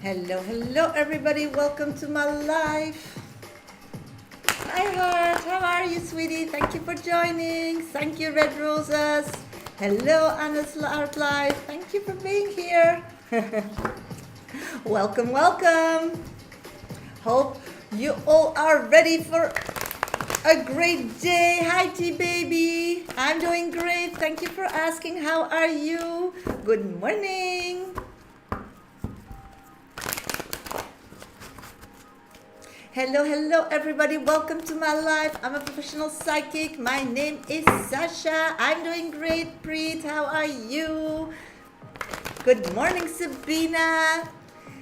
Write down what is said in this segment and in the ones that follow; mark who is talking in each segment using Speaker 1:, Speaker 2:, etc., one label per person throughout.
Speaker 1: Hello everybody, welcome to my life. Hi heart, how are you sweetie? Thank you for joining. Thank you Red Roses. Hello Anna's Art Life, thank you for being here. Welcome. Hope you all are ready for a great day. Hi T baby, I'm doing great. Thank you for asking. How are you? Good morning. Hello everybody, welcome to my life. I'm a professional psychic. My name is Shasha. I'm doing great. Preet, how are you? Good morning Sabina.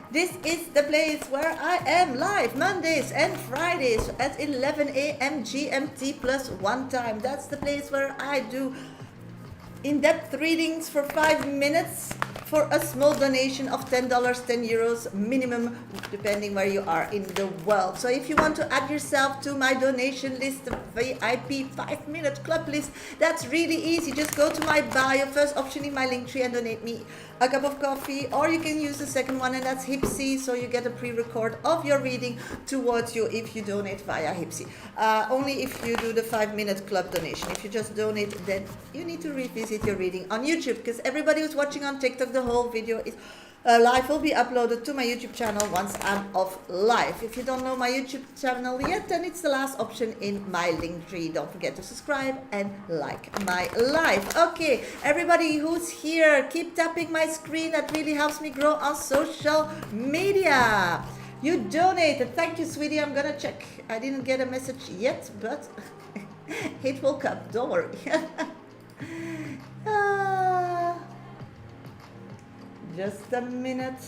Speaker 1: This is the place where I am live Mondays and Fridays at 11 a.m. GMT plus one time. That's the place where I do in-depth readings for 5 minutes for a small donation of $10, €10 minimum, depending where you are in the world. So if you want to add yourself to my donation list, the VIP 5-minute club list, that's really easy. Just go to my bio, first option in my link tree, and donate me a cup of coffee, or you can use the second one, and that's Hipsy, so you get a pre-record of your reading towards you if you donate via Hipsy. Only if you do the 5-minute club donation. If you just donate, then you need to revisit your reading on YouTube, because everybody who's watching on TikTok, the whole video is live will be uploaded to my YouTube channel once I'm off live. If you don't know my YouTube channel yet, then it's the last option in my link tree. Don't forget to subscribe and like my live. Okay, everybody who's here, keep tapping my screen. That really helps me grow on social media. You donated. Thank you, sweetie. I'm gonna check. I didn't get a message yet, but it will come. Don't worry. Just a minute.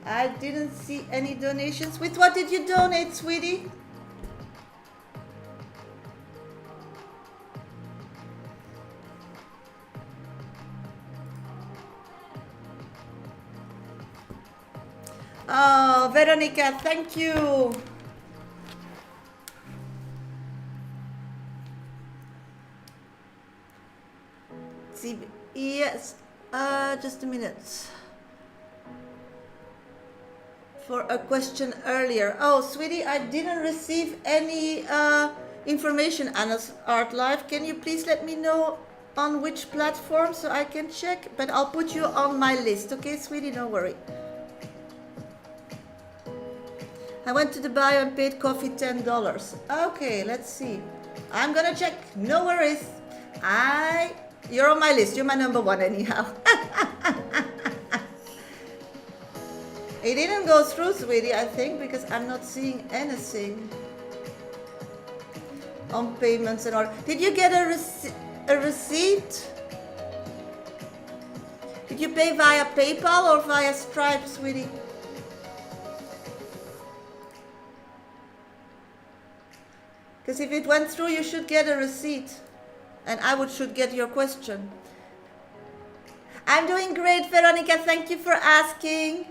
Speaker 1: I didn't see any donations. With what did you donate, sweetie? Oh, Veronica, thank you. Yes, just a minute. For a question earlier. Oh, sweetie, I didn't receive any information, Anna's Art Live. Can you please let me know on which platform so I can check? But I'll put you on my list, okay, sweetie? Don't worry. I went to the bio and paid coffee $10. Okay, let's see. I'm gonna check. No worries. You're on my list. You're my number one anyhow. It didn't go through, sweetie, I think, because I'm not seeing anything on payments and all. Did you get a receipt? Did you pay via PayPal or via Stripe, sweetie? Because if it went through, you should get a receipt. And I should get your question. I'm doing great, Veronica. Thank you for asking.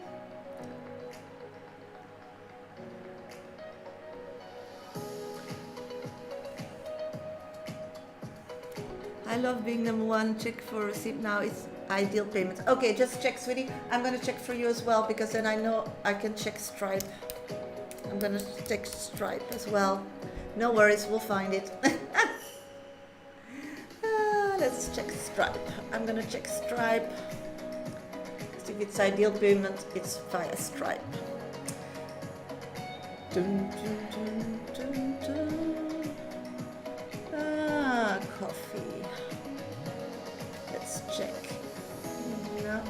Speaker 1: I love being number one. Check for receipt now. It's ideal payments. Okay, just check, sweetie. I'm going to check for you as well, because then I know I can check Stripe. I'm going to check Stripe as well. No worries, we'll find it. Let's check Stripe. I'm gonna check Stripe. If it's ideal payment, it's via Stripe. Coffee. Let's check. No.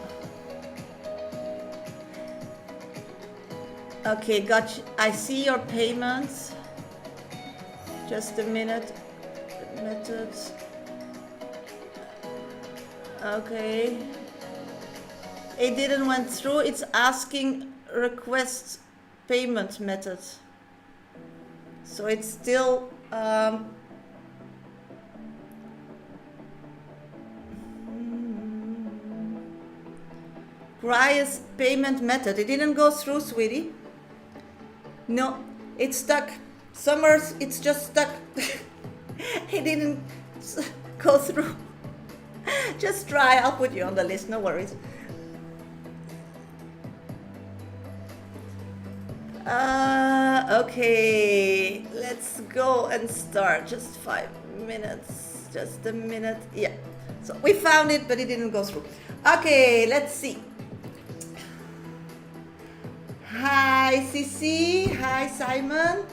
Speaker 1: Okay, got you. I see your payments. Just a minute. Methods. Okay. It didn't went through. It's asking request payment method. So it's still requires payment method. It didn't go through, sweetie. No, it's stuck. Summers, it's just stuck. It didn't go through. Just try, I'll put you on the list, no worries. Okay, let's go and start. Just 5 minutes, just a minute. Yeah, so we found it, but it didn't go through. Okay, let's see. Hi, Sissy. Hi, Simon.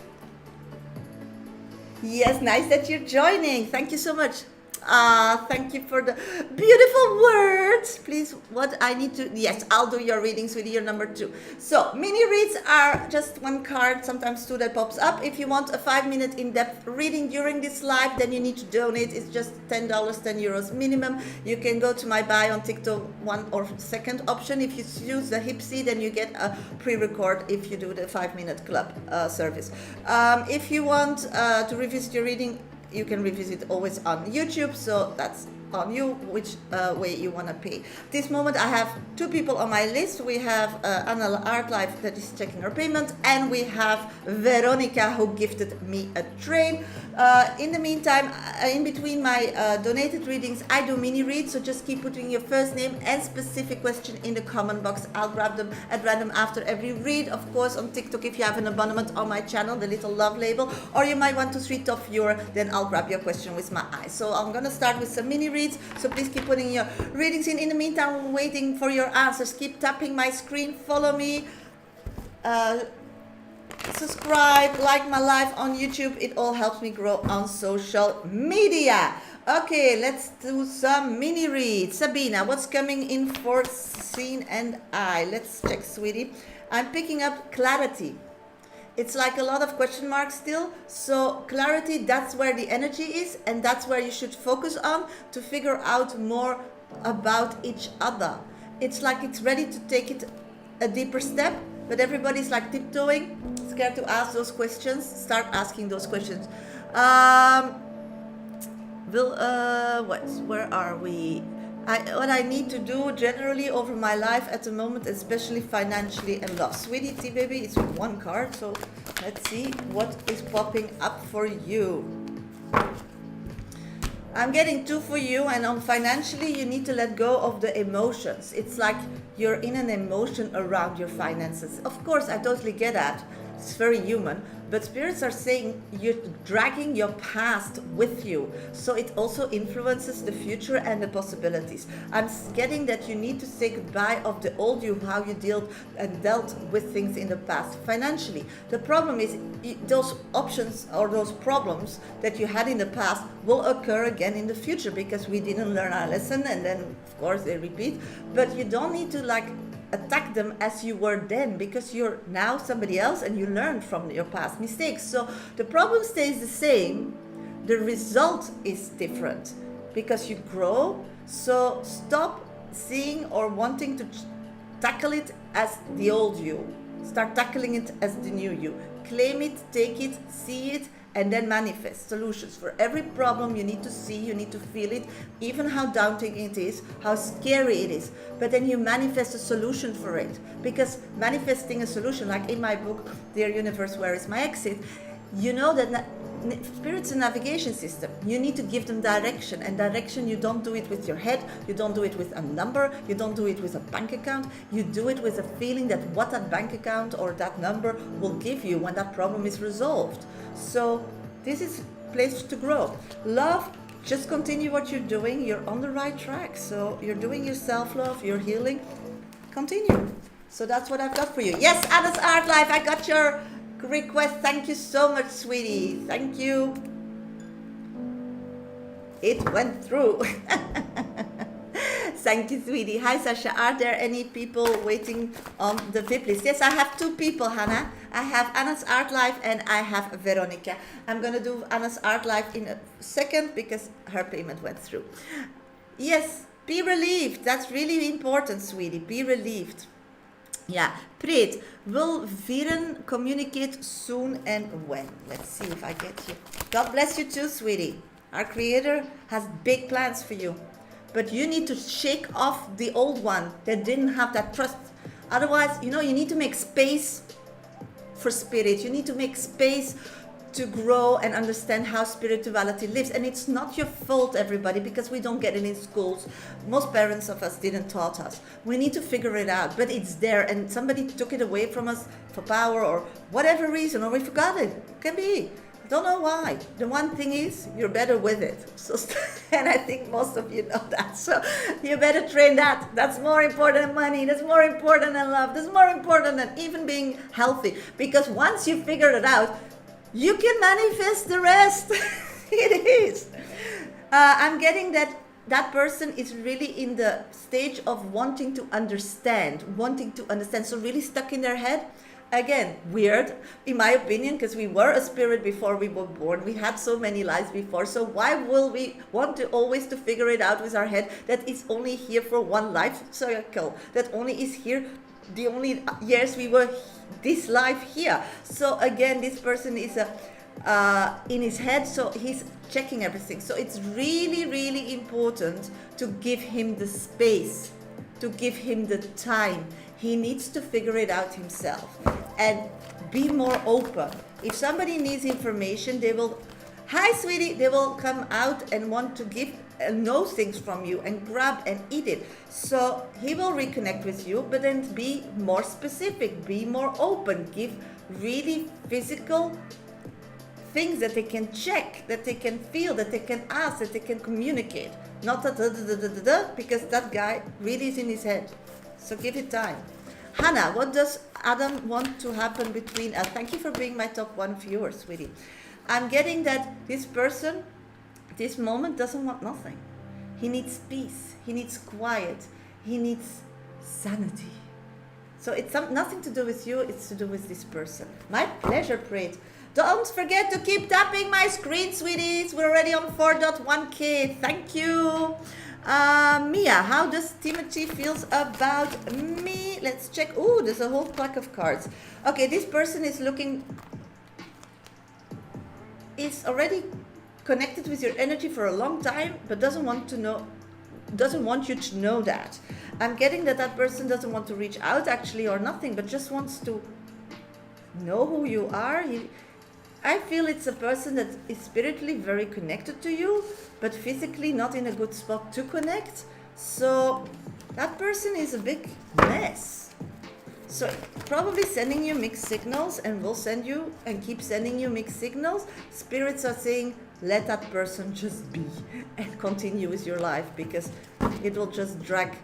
Speaker 1: Yes, nice that you're joining. Thank you so much. Thank you for the beautiful words. Please, what I need to, yes, I'll do your readings with your number 2. So, mini reads are just one card, sometimes two that pops up. If you want a 5-minute in-depth reading during this live, then you need to donate. It's just $10, €10 minimum. You can go to my bio on TikTok, one or second option. If you use the Hipsy, then you get a pre-record if you do the 5-minute club service. If you want to revisit your reading, you can revisit always on YouTube, so that's on you which way you want to pay. This moment I have 2 people on my list. We have Anna Art Life that is checking her payment, and we have Veronica who gifted me a train. In the meantime, in between my donated readings, I do mini reads, so just keep putting your first name and specific question in the comment box. I'll grab them at random after every read. Of course, on TikTok, if you have an abonnement on my channel, the little love label, or you might want to tweet off your, then I'll grab your question with my eye. So I'm gonna start with some mini reads, so please keep putting your readings in. In the meantime, I'm waiting for your answers. Keep tapping my screen, follow me, subscribe, like my live on YouTube. It all helps me grow on social media. Okay, let's do some mini reads. Sabina, what's coming in for Seen and I? Let's check, sweetie. I'm picking up clarity. It's like a lot of question marks still. So clarity, that's where the energy is, and that's where you should focus on to figure out more about each other. It's like it's ready to take it a deeper step, but everybody's like tiptoeing, scared to ask those questions. Start asking those questions. Where are we? What I need to do generally over my life at the moment, especially financially and love. Sweetie Tea Baby, it's one card, so let's see what is popping up for you. I'm getting 2 for you, and on financially, you need to let go of the emotions. It's like you're in an emotion around your finances. Of course, I totally get that. It's very human. But spirits are saying you're dragging your past with you. So it also influences the future and the possibilities. I'm getting that you need to say goodbye of the old you, how you dealt with things in the past financially. The problem is those options or those problems that you had in the past will occur again in the future because we didn't learn our lesson, and then of course they repeat. But you don't need to attack them as you were then, because you're now somebody else and you learned from your past mistakes. So the problem stays the same, the result is different because you grow. So stop seeing or wanting to tackle it as the old you. Start tackling it as the new you. Claim it, take it, see it, and then manifest solutions. For every problem you need to see, you need to feel it, even how daunting it is, how scary it is. But then you manifest a solution for it. Because manifesting a solution, like in my book, Dear Universe, Where is My Exit? You know that Spirit's a navigation system. You need to give them direction, and direction, you don't do it with your head, you don't do it with a number, you don't do it with a bank account, you do it with a feeling that what that bank account or that number will give you when that problem is resolved. So this is a place to grow. Love, just continue what you're doing. You're on the right track. So you're doing your self-love, you're healing. Continue. So that's what I've got for you. Yes, Anna's Art Life, I got your request. Thank you so much, sweetie. Thank you. It went through. Thank you, sweetie. Hi, Sasha. Are there any people waiting on the VIP list? Yes, I have 2 people, Hannah. I have Anna's Art Life and I have Veronica. I'm going to do Anna's Art Life in a second because her payment went through. Yes, be relieved. That's really important, sweetie. Be relieved. Yeah, Preet, will Viren communicate soon and when? Let's see if I get you. God bless you too, sweetie. Our Creator has big plans for you. But you need to shake off the old one that didn't have that trust. Otherwise, you need to make space for Spirit. You need to make space to grow and understand how spirituality lives. And it's not your fault, everybody, because we don't get it in schools. Most parents of us didn't taught us. We need to figure it out, but it's there, and somebody took it away from us for power or whatever reason, or we forgot it. Can be. Don't know why. The one thing is, you're better with it. So, and I think most of you know that. So you better train that. That's more important than money. That's more important than love. That's more important than even being healthy. Because once you figure it out, you can manifest the rest. It is. I'm getting that that person is really in the stage of wanting to understand. So really stuck in their head. Again, weird, in my opinion, because we were a spirit before we were born. We had so many lives before. So why will we want to always to figure it out with our head that it's only here for one life cycle, that only is here the only years we were this life here. So again, this person is in his head, so he's checking everything. So it's really, really important to give him the space, to give him the time. He needs to figure it out himself and be more open. If somebody needs information, they will, hi sweetie, they will come out and want to give and know things from you and grab and eat it. So he will reconnect with you, but then be more specific, be more open, give really physical things that they can check, that they can feel, that they can ask, that they can communicate. Not because that guy really is in his head. So give it time. Hannah, what does Adam want to happen between us? Thank you for being my top one viewer, sweetie. I'm getting that this person, this moment, doesn't want nothing. He needs peace. He needs quiet. He needs sanity. So it's nothing to do with you. It's to do with this person. My pleasure, Preet. Don't forget to keep tapping my screen, sweeties. We're already on 4.1K. Thank you. Mia, how does Timothy feels about me? Let's check. Oh, there's a whole pack of cards. Okay, this person is already connected with your energy for a long time, but doesn't want you to know that. I'm getting that person doesn't want to reach out actually or nothing, but just wants to know who you are. I feel it's a person that is spiritually very connected to you, but physically not in a good spot to connect. So that person is a big mess. So probably sending you mixed signals, and will send you and keep sending you mixed signals. Spirits are saying, let that person just be and continue with your life, because it will just drag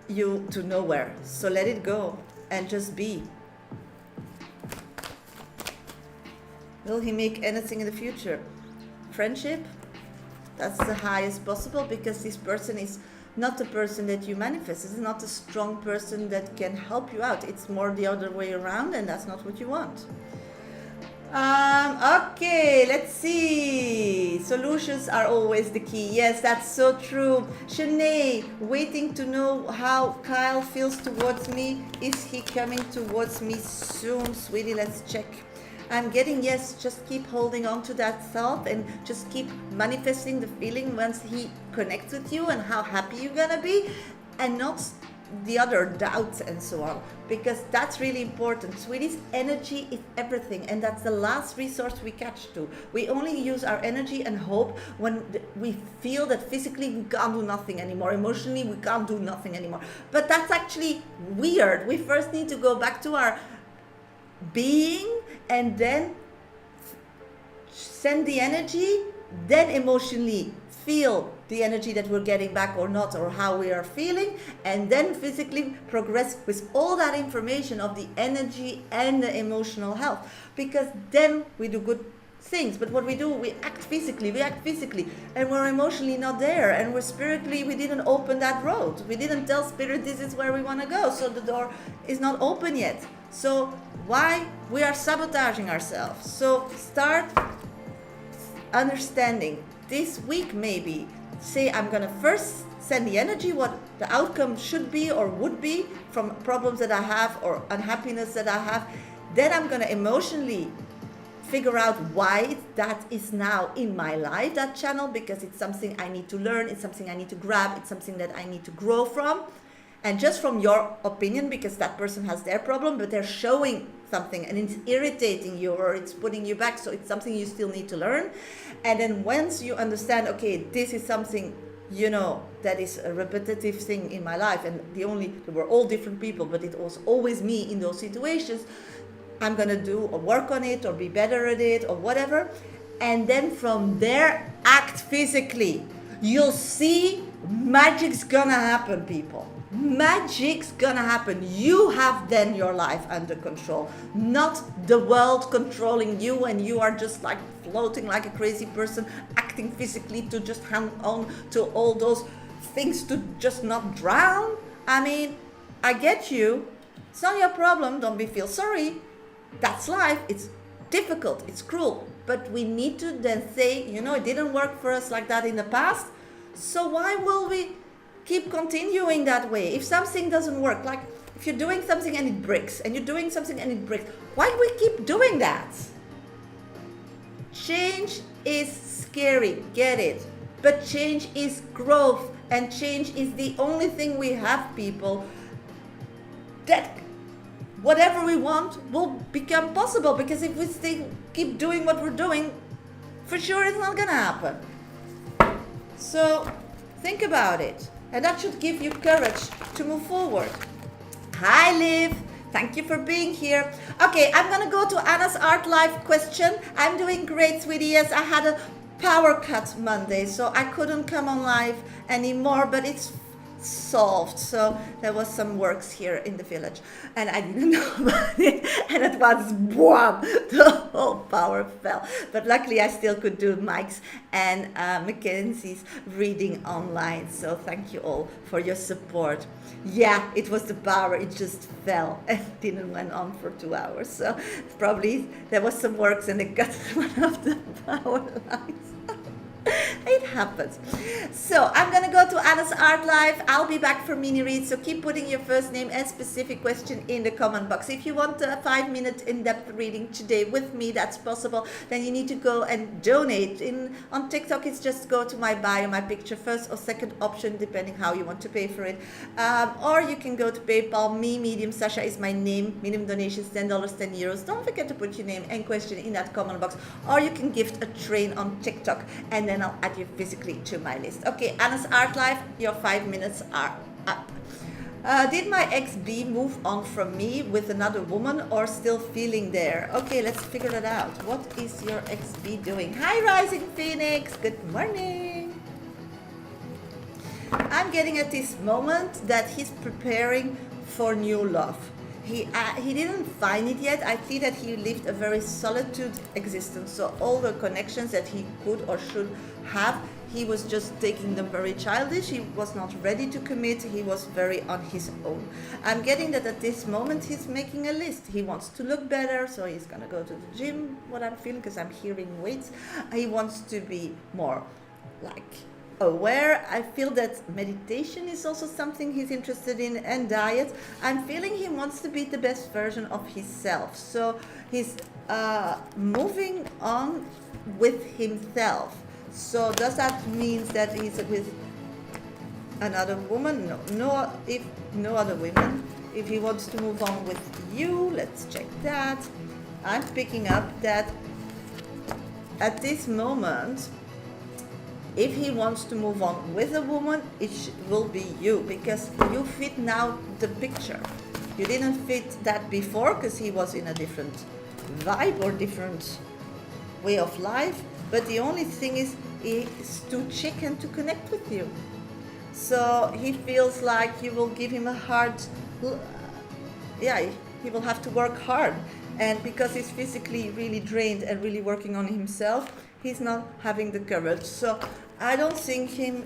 Speaker 1: you to nowhere. So let it go and just be. Will he make anything in the future? Friendship? That's the highest possible, because this person is not the person that you manifest. It's not a strong person that can help you out. It's more the other way around, and that's not what you want. Okay, let's see. Solutions are always the key. Yes, that's so true. Shanae, waiting to know how Kyle feels towards me. Is he coming towards me soon? Sweetie, let's check. I'm getting, yes, just keep holding on to that thought and just keep manifesting the feeling once he connects with you and how happy you're gonna be, and not the other doubts and so on, because that's really important. Sweetie's energy is everything, and that's the last resource we catch to. We only use our energy and hope when we feel that physically we can't do nothing anymore, emotionally we can't do nothing anymore. But that's actually weird. We first need to go back to our being and then send the energy, then emotionally feel the energy that we're getting back or not, or how we are feeling, and then physically progress with all that information of the energy and the emotional health, because then we do good things. But what we do, we act physically, and we're emotionally not there, and we're spiritually, we didn't open that road. We didn't tell spirit this is where we want to go, so the door is not open yet. So why we are sabotaging ourselves? So start understanding this week. Maybe say, I'm gonna first send the energy what the outcome should be or would be from problems that I have or unhappiness that I have. Then I'm gonna emotionally figure out why that is now in my life, that channel, because it's something I need to learn, it's something I need to grab, it's something that I need to grow from. And just from your opinion, because that person has their problem, but they're showing something and it's irritating you or it's putting you back, so it's something you still need to learn. And then once you understand, okay, this is something, you know, that is a repetitive thing in my life, and there were all different people, but it was always me in those situations, I'm gonna do or work on it or be better at it or whatever. And then from there, act physically. You'll see magic's gonna happen, people. Magic's gonna happen. You have then your life under control, not the world controlling you, and you are just like floating like a crazy person, acting physically to just hang on to all those things to just not drown. I mean, I get you. It's not your problem. Don't feel sorry. That's life. It's difficult. It's cruel. But we need to then say, you know, it didn't work for us like that in the past. So why will we keep continuing that way? If something doesn't work, like if you're doing something and it breaks, and you're doing something and it breaks, why do we keep doing that? Change is scary, get it. But change is growth, and change is the only thing we have, people, that whatever we want will become possible. Because if we keep doing what we're doing, for sure it's not gonna happen. So think about it, and that should give you courage to move forward. Hi Liv, thank you for being here. Okay, I'm gonna go to Anna's Art Life question. I'm doing great, sweetie. Yes, I had a power cut Monday, so I couldn't come on live anymore, but it's solved. So there was some works here in the village and I didn't know about it, and at once, boom, the whole power fell. But luckily I still could do Mike's and Mackenzie's reading online, so thank you all for your support. Yeah, it was the power, it just fell and didn't went on for 2 hours, so probably there was some works and it cut one of the power lines. It happens. So I'm gonna go to Anna's Art Life. I'll be back for mini reads, so keep putting your first name and specific question in the comment box. If you want a 5-minute in-depth reading today with me, that's possible. Then you need to go and donate. On TikTok, it's just go to my bio, my picture, first or second option, depending how you want to pay for it. Or you can go to PayPal. Medium Sasha is my name. Minimum donations $10, €10. Don't forget to put your name and question in that comment box. Or you can gift a train on TikTok, and then I'll add you physically to my list. Okay, Anna's Art Life, your 5 minutes are up. Did my ex-B move on from me with another woman or still feeling there? Okay, let's figure it out. What is your ex-B doing? Hi, Rising Phoenix. Good morning. I'm getting at this moment that he's preparing for new love. He didn't find it yet. I see that he lived a very solitude existence. So all the connections that he could or should have, he was just taking them very childish. He was not ready to commit. He was very on his own. I'm getting that at this moment he's making a list. He wants to look better, so he's gonna go to the gym, what I'm feeling, because I'm hearing weights. He wants to be more like aware. I feel that meditation is also something he's interested in, and diet. I'm feeling he wants to be the best version of himself. So he's moving on with himself. So does that mean that he's with another woman? No, if no other women. If he wants to move on with you, let's check that. I'm picking up that at this moment, if he wants to move on with a woman, it will be you, because you fit now the picture. You didn't fit that before because he was in a different vibe or different way of life. But the only thing is, he's too chicken to connect with you. So he feels like you will give him a hard, he will have to work hard. And because he's physically really drained and really working on himself, he's not having the courage. So I don't think him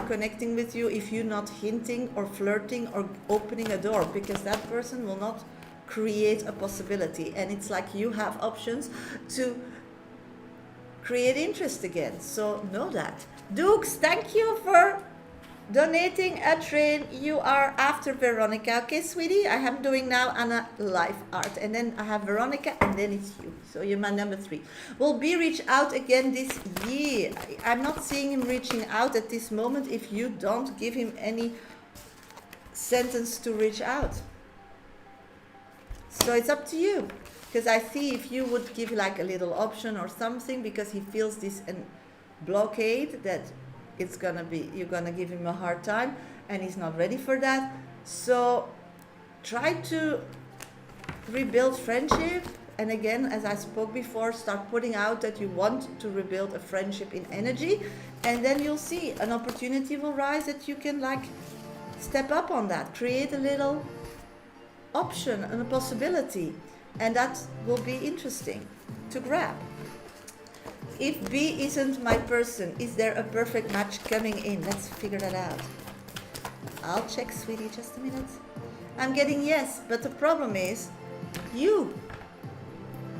Speaker 1: connecting with you if you're not hinting or flirting or opening a door, because that person will not create a possibility. And it's like you have options to create interest again. So know that. Dukes, thank you for donating a train. You are after Veronica. Okay, sweetie, I am doing now Anna Life Art, and then I have Veronica, and then it's you. So you're my number 3. Will B reach out again this year? I'm not seeing him reaching out at this moment if you don't give him any sentence to reach out. So it's up to you. Because I see if you would give like a little option or something, because he feels this blockade that you're gonna give him a hard time, and he's not ready for that. So try to rebuild friendship. And again, as I spoke before, start putting out that you want to rebuild a friendship in energy, and then you'll see an opportunity will rise that you can like step up on that, create a little option and a possibility, and that will be interesting to grab. If B isn't my person, is there a perfect match coming in? Let's figure that out. I'll check, sweetie, just a minute. I'm getting yes, but the problem is you.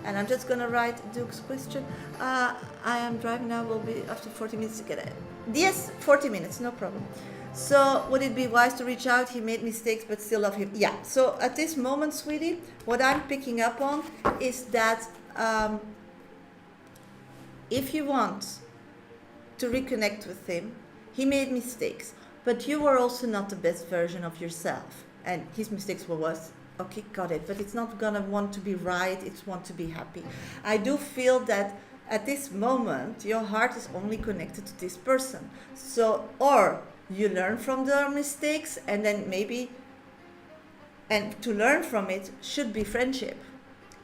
Speaker 1: And I'm just gonna write Duke's question. I am driving now, will be after 40 minutes to get it. Yes, 40 minutes, no problem. So would it be wise to reach out? He made mistakes, but still love him. Yeah, so at this moment, sweetie, what I'm picking up on is that if you want to reconnect with him, he made mistakes, but you were also not the best version of yourself. And his mistakes were worse. Okay, got it. But it's not gonna want to be right, it's want to be happy. I do feel that at this moment, your heart is only connected to this person. So, or you learn from their mistakes, and then maybe, and to learn from it should be friendship,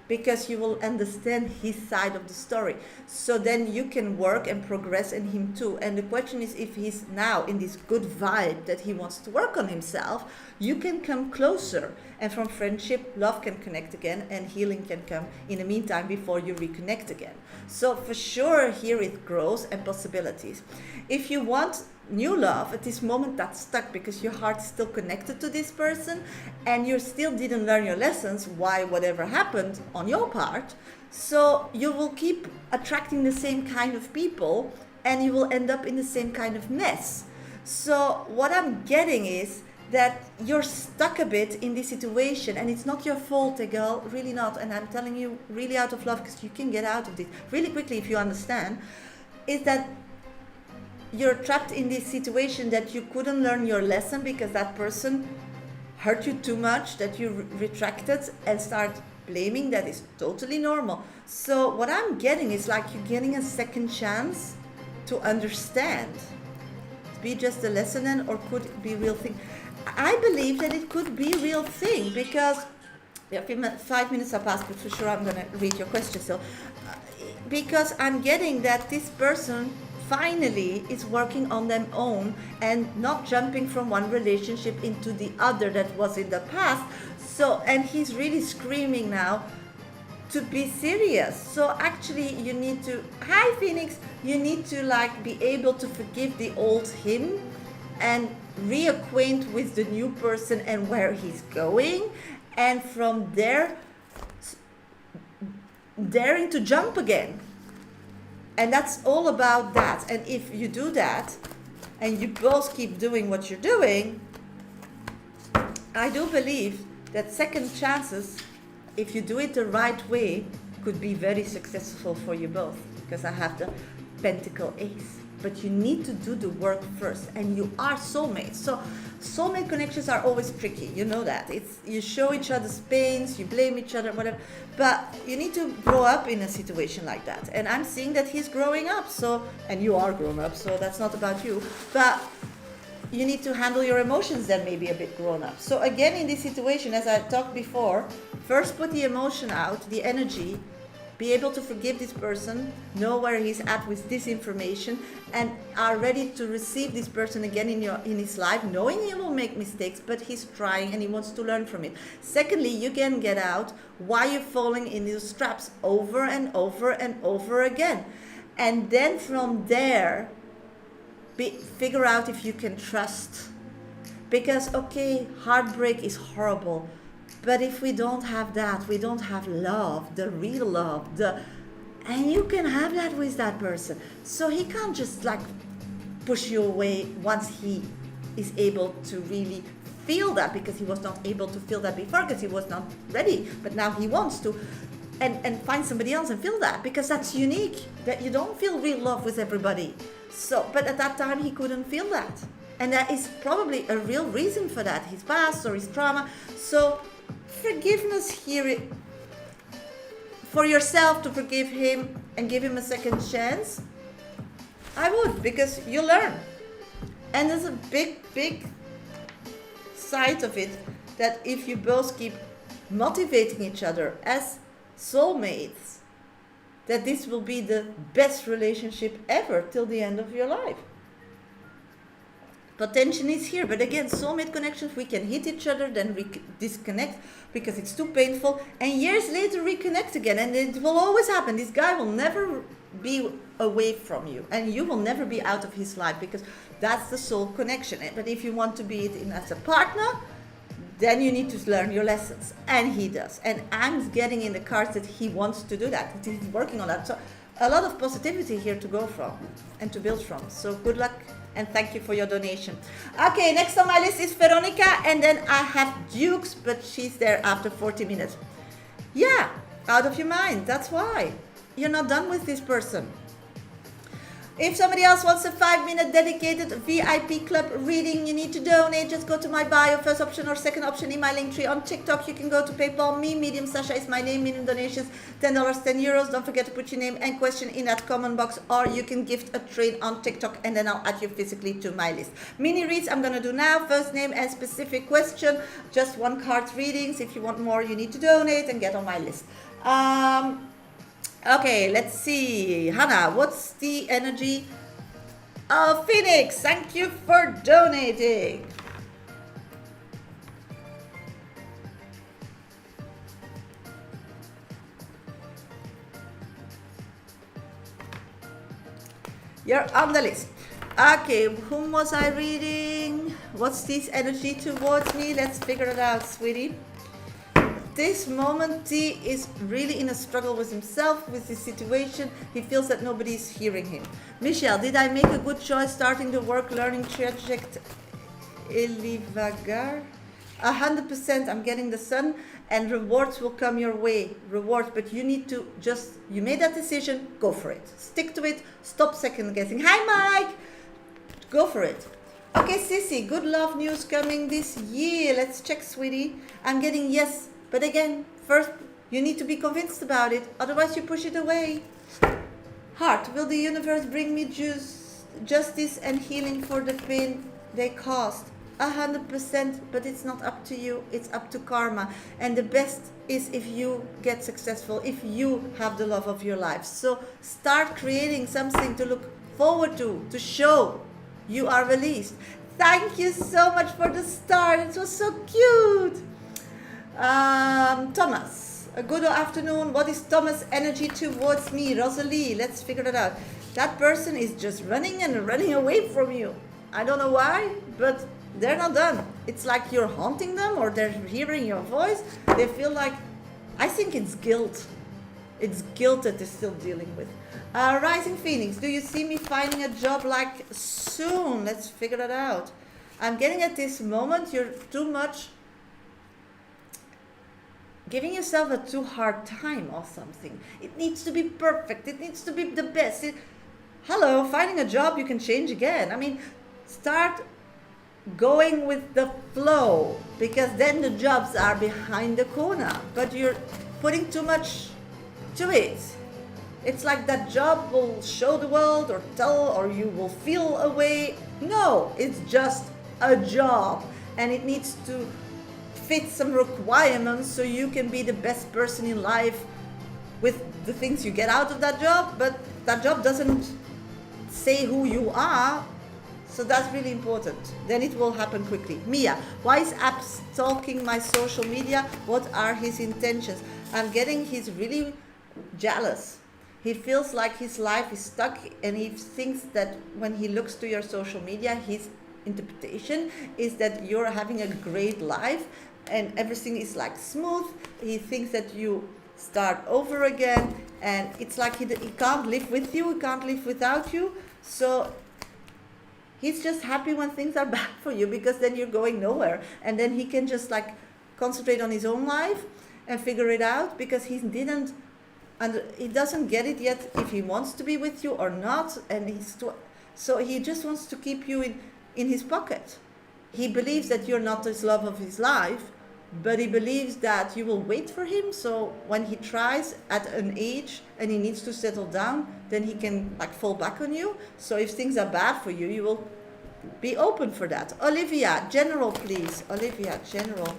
Speaker 1: because you will understand his side of the story. So then you can work and progress in him too. And the question is, if he's now in this good vibe that he wants to work on himself, you can come closer. And from friendship, love can connect again, and healing can come in the meantime before you reconnect again. So for sure, here it grows and possibilities. If you want new love at this moment, that's stuck because your heart is still connected to this person, and you still didn't learn your lessons why whatever happened on your part. So you will keep attracting the same kind of people, and you will end up in the same kind of mess. So what I'm getting is that you're stuck a bit in this situation, and it's not your fault, girl, really not. And I'm telling you really out of love, because you can get out of this really quickly if you understand, is that you're trapped in this situation that you couldn't learn your lesson because that person hurt you too much, that you retracted and start blaming. That is totally normal. So what I'm getting is like you're getting a second chance to understand. Be just a lesson then, or could it be real thing? I believe that it could be real thing, because 5 minutes have passed, but for sure I'm going to read your question. So because I'm getting that this person finally is working on their own and not jumping from one relationship into the other that was in the past. So, and he's really screaming now to be serious. So actually you need to, hi Phoenix, you need to like be able to forgive the old him and reacquaint with the new person and where he's going, and from there daring to jump again. And that's all about that. And if you do that and you both keep doing what you're doing, I do believe that second chances, if you do it the right way, could be very successful for you both, because I have the Pentacle Ace. But you need to do the work first, and you are soulmates. So soulmate connections are always tricky, you know that. It's you show each other's pains, you blame each other, whatever. But you need to grow up in a situation like that. And I'm seeing that he's growing up, so, and you are grown up, so that's not about you. But you need to handle your emotions then maybe a bit grown up. So again, in this situation, as I talked before, first put the emotion out, the energy, be able to forgive this person, know where he's at with this information, and are ready to receive this person again in his life, knowing he will make mistakes, but he's trying and he wants to learn from it. Secondly, you can get out why you're falling in these traps over and over and over again. And then from there, figure out if you can trust. Because, okay, heartbreak is horrible. But if we don't have that, we don't have love, the real love, and you can have that with that person. So he can't just like push you away once he is able to really feel that, because he was not able to feel that before because he was not ready. But now he wants to, and find somebody else and feel that, because that's unique, that you don't feel real love with everybody. So, but at that time he couldn't feel that. And that is probably a real reason for that, his past or his trauma. So Forgiveness here for yourself, to forgive him and give him a second chance, I would, because you learn. And there's a big side of it, that if you both keep motivating each other as soulmates, that this will be the best relationship ever till the end of your life. Potential is here, but again, soulmate connections, we can hit each other, then disconnect because it's too painful, and years later reconnect again, and it will always happen. This guy will never be away from you, and you will never be out of his life, because that's the soul connection. But if you want to be it in as a partner, then you need to learn your lessons, and he does. And I'm getting in the cards that he wants to do that, that he's working on that. So a lot of positivity here to go from and to build from. So good luck, and thank you for your donation. Okay, next on my list is Veronica, and then I have Dukes, but she's there after 40 minutes. Yeah, out of your mind, that's why. You're not done with this person. If somebody else wants a 5-minute dedicated VIP club reading, you need to donate. Just go to my bio, first option or second option in my link tree. On TikTok, you can go to PayPal me, Medium Shasha is my name, minimum donations, $10, €10. Don't forget to put your name and question in that comment box, or you can gift a trade on TikTok, and then I'll add you physically to my list. Mini reads I'm going to do now, first name and specific question, just 1 card readings. If you want more, you need to donate and get on my list. Okay, let's see. Hannah, what's the energy of Phoenix? Thank you for donating. You're on the list. Okay, whom was I reading? What's this energy towards me? Let's figure it out, sweetie. This moment, T is really in a struggle with himself, with this situation. He feels that nobody is hearing him. Michelle, did I make a good choice starting the work learning traject Elivagar? 100%. I'm getting the sun, and rewards will come your way. Rewards, but you need to just, you made that decision, go for it. Stick to it. Stop second guessing. Hi, Mike. Go for it. Okay, Sissy, good love news coming this year. Let's check, sweetie. I'm getting yes. But again, first you need to be convinced about it, otherwise you push it away. Heart, will the universe bring me justice and healing for the pain they caused? 100%, but it's not up to you, it's up to karma. And the best is if you get successful, if you have the love of your life. So start creating something to look forward to show you are released. Thank you so much for the star, it was so cute. Thomas, a good afternoon. What is Thomas' energy towards me? Rosalie, let's figure it out. That person is just running and running away from you. I don't know why, but they're not done. It's like you're haunting them, or they're hearing your voice. They feel like, I think it's guilt. It's guilt that they're still dealing with. Rising Phoenix, do you see me finding a job like soon? Let's figure that out. I'm getting at this moment, you're too much giving yourself a too hard time or something. It needs to be perfect. It needs to be the best. Hello, finding a job you can change again. I mean, start going with the flow, because then the jobs are behind the corner. But you're putting too much to it. It's like that job will show the world or tell, or you will feel a way. No, it's just a job, and it needs to fit some requirements so you can be the best person in life with the things you get out of that job. But that job doesn't say who you are, so that's really important. Then it will happen quickly. Mia, why is App stalking my social media? What are his intentions? I'm getting he's really jealous. He feels like his life is stuck, and he thinks that when he looks to your social media, his interpretation is that you're having a great life and everything is like smooth. He thinks that you start over again, and it's like he can't live with you, he can't live without you. So he's just happy when things are bad for you, because then you're going nowhere, and then he can just like concentrate on his own life and figure it out, because he doesn't get it yet if he wants to be with you or not, and so he just wants to keep you in his pocket. He believes that you're not his love of his life, but he believes that you will wait for him. So when he tries at an age and he needs to settle down, then he can like fall back on you. So if things are bad for you, you will be open for that. Olivia, general, please. Olivia, general.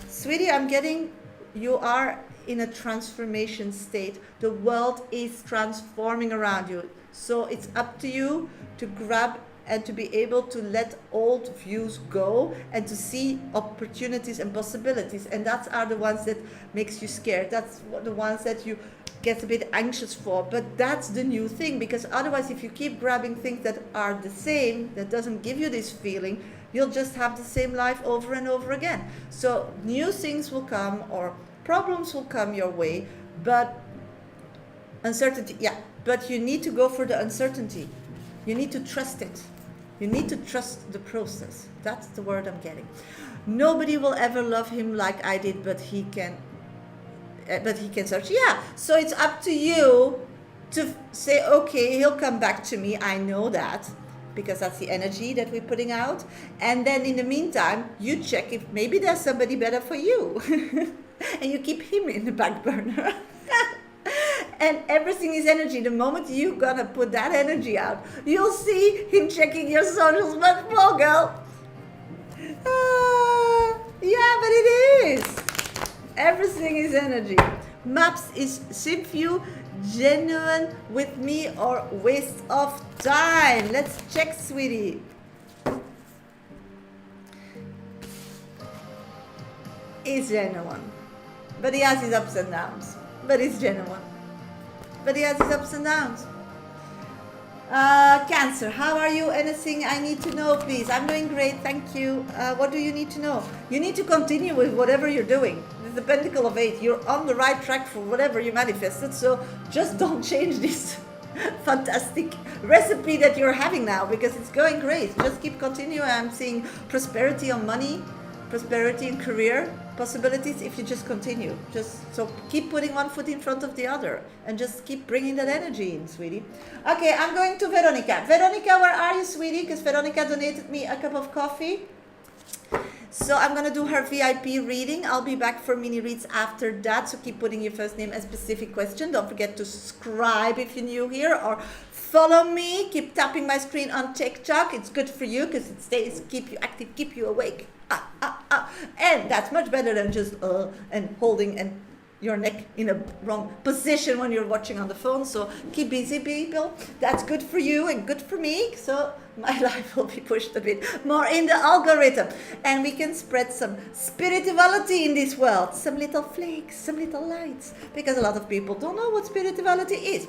Speaker 1: Sweetie, I'm getting you are in a transformation state. The world is transforming around you. So it's up to you to grab and to be able to let old views go and to see opportunities and possibilities. And that are the ones that makes you scared. That's the ones that you get a bit anxious for. But that's the new thing, because otherwise if you keep grabbing things that are the same, that doesn't give you this feeling, you'll just have the same life over and over again. So new things will come, or problems will come your way, but uncertainty, yeah, but you need to go for the uncertainty. You need to trust it. You need to trust the process. That's the word I'm getting. Nobody will ever love him like I did, but he can search. Yeah, so it's up to you to say, okay, he'll come back to me. I know that, because that's the energy that we're putting out. And then in the meantime, you check if maybe there's somebody better for you. And you keep him in the back burner. And everything is energy. The moment you're gonna put that energy out, you'll see him checking your socials much more, girl. Yeah, but it is. Everything is energy. Maps is Simview genuine with me or waste of time? Let's check, sweetie. Is genuine. But he has his ups and downs. But it's genuine. But he has his ups and downs. Cancer, how are you? Anything I need to know, please? I'm doing great, thank you. What do you need to know? You need to continue with whatever you're doing. This is the Pentacle of 8. You're on the right track for whatever you manifested. So just don't change this fantastic recipe that you're having now, because it's going great. Just keep continuing. I'm seeing prosperity on money, prosperity in career possibilities if you just continue. Just so keep putting one foot in front of the other and just keep bringing that energy in, sweetie. Okay, I'm going to Veronica. Veronica, where are you, sweetie? Because Veronica donated me a cup of coffee. So I'm going to do her VIP reading. I'll be back for mini reads after that. So keep putting your first name and specific question. Don't forget to subscribe if you're new here, or follow me. Keep tapping my screen on TikTok. It's good for you because it stays, keep you active, keep you awake. And that's much better than just and holding and your neck in a wrong position when you're watching on the phone. So keep busy, people. That's good for you and good for me. So my life will be pushed a bit more in the algorithm, and we can spread some spirituality in this world, some little flakes, some little lights, because a lot of people don't know what spirituality is.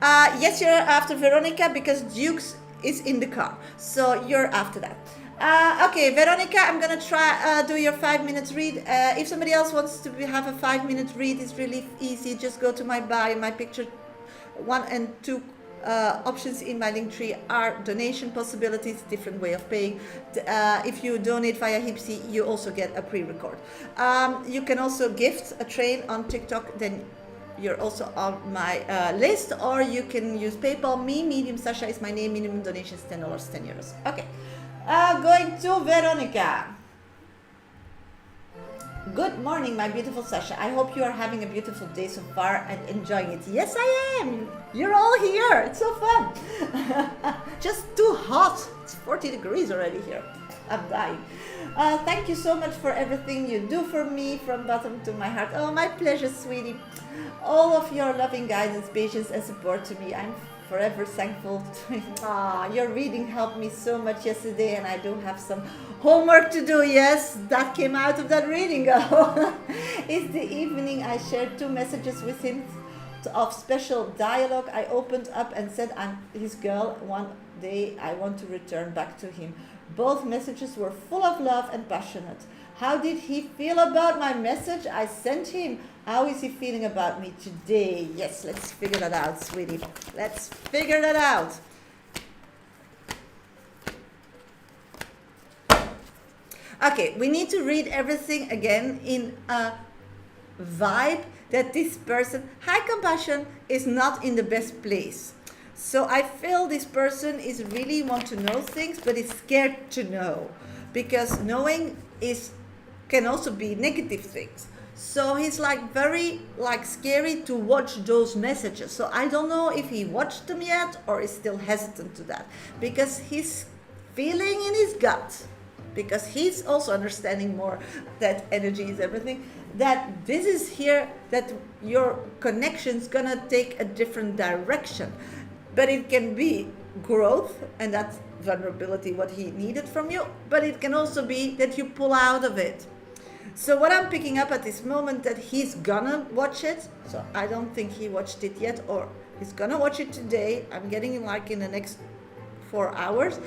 Speaker 1: Yes, you're after Veronica because Dukes is in the car, so you're after that. Okay, Veronica, I'm gonna try do your 5 minutes read. If somebody else wants to have a 5-minute read, it's really easy. Just go to my bio. My picture 1 and 2 options in my link tree are donation possibilities, different way of paying. If you donate via Hipsy, you also get a pre-record. You can also gift a train on TikTok, then you're also on my list, or you can use PayPal. Medium Sasha is my name. Minimum donation is $10, €10. Okay. Going to Veronica. Good morning, my beautiful Sasha. I hope you are having a beautiful day so far and enjoying it. Yes, I am. You're all here. It's so fun. Just too hot. It's 40 degrees already here. I'm dying. Thank you so much for everything you do for me, from bottom to my heart. Oh, my pleasure, sweetie. All of your loving guidance, patience, and support to me. I'm forever thankful. Your reading helped me so much yesterday, and I do have some homework to do. Yes, that came out of that reading. It's the evening I shared 2 messages with him of special dialogue. I opened up and said I'm his girl. One day I want to return back to him. Both messages were full of love and passionate. How did he feel about my message I sent him? How is he feeling about me today? Yes, let's figure that out, sweetie. Let's figure that out. Okay, we need to read everything again in a vibe that this person, high compassion, is not in the best place. So I feel this person is really want to know things, but is scared to know, because knowing is can also be negative things. So he's like very like scary to watch those messages. So I don't know if he watched them yet or is still hesitant to that, because he's feeling in his gut, because he's also understanding more that energy is everything, that this is here, that your connection's gonna take a different direction. But it can be growth, and that's vulnerability, what he needed from you, but it can also be that you pull out of it. So what I'm picking up at this moment, that he's gonna watch it. So I don't think he watched it yet, or he's gonna watch it today. I'm getting like in the next 4 hours,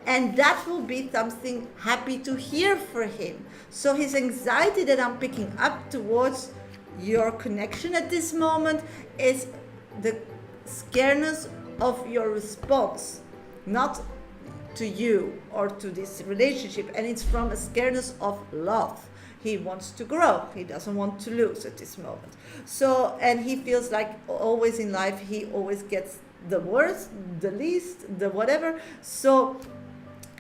Speaker 1: and that will be something happy to hear for him. So his anxiety that I'm picking up towards your connection at this moment is the scareness of your response, not to you or to this relationship, and it's from a scareness of love. He wants to grow. He doesn't want to lose at this moment. So, and he feels like always in life, he always gets the worst, the least, the whatever. So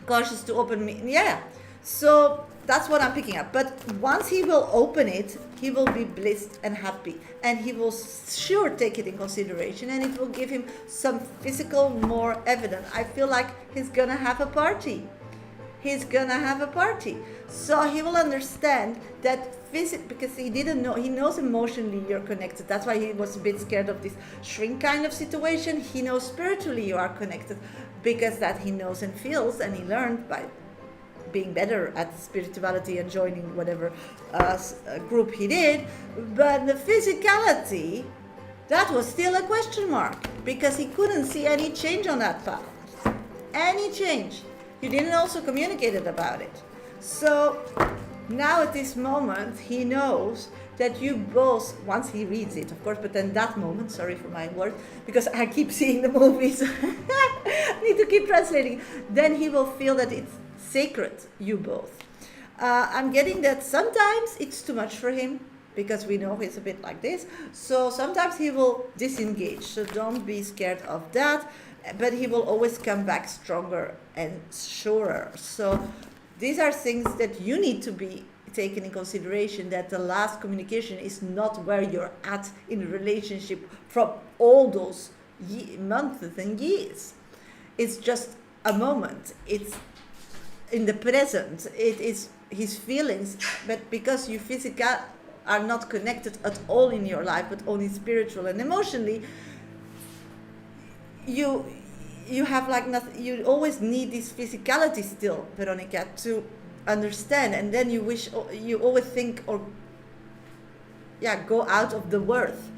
Speaker 1: cautious to open me. Yeah. So that's what I'm picking up. But once he will open it, he will be blissed and happy. And he will sure take it in consideration, and it will give him some physical more evidence. I feel like he's going to have a party. He's gonna have a party. So he will understand that because he didn't know, he knows emotionally you're connected. That's why he was a bit scared of this shrink kind of situation. He knows spiritually you are connected, because that he knows and feels, and he learned by being better at spirituality and joining whatever group he did. But the physicality, that was still a question mark, because he couldn't see any change on that path. Any change. You didn't also communicate about it. So now at this moment, he knows that you both, once he reads it, of course, but then that moment, sorry for my word, because I keep seeing the movies, I need to keep translating, then he will feel that it's sacred, you both. I'm getting that sometimes it's too much for him, because we know he's a bit like this. So sometimes he will disengage. So don't be scared of that. But he will always come back stronger and surer. So these are things that you need to be taken in consideration, that the last communication is not where you're at in a relationship from all those months and years. It's just a moment. It's in the present. It is his feelings, but because you physically are not connected at all in your life, but only spiritual and emotionally, you have like nothing. You always need this physicality still, Veronica, to understand, and then you always think or go out of the worth.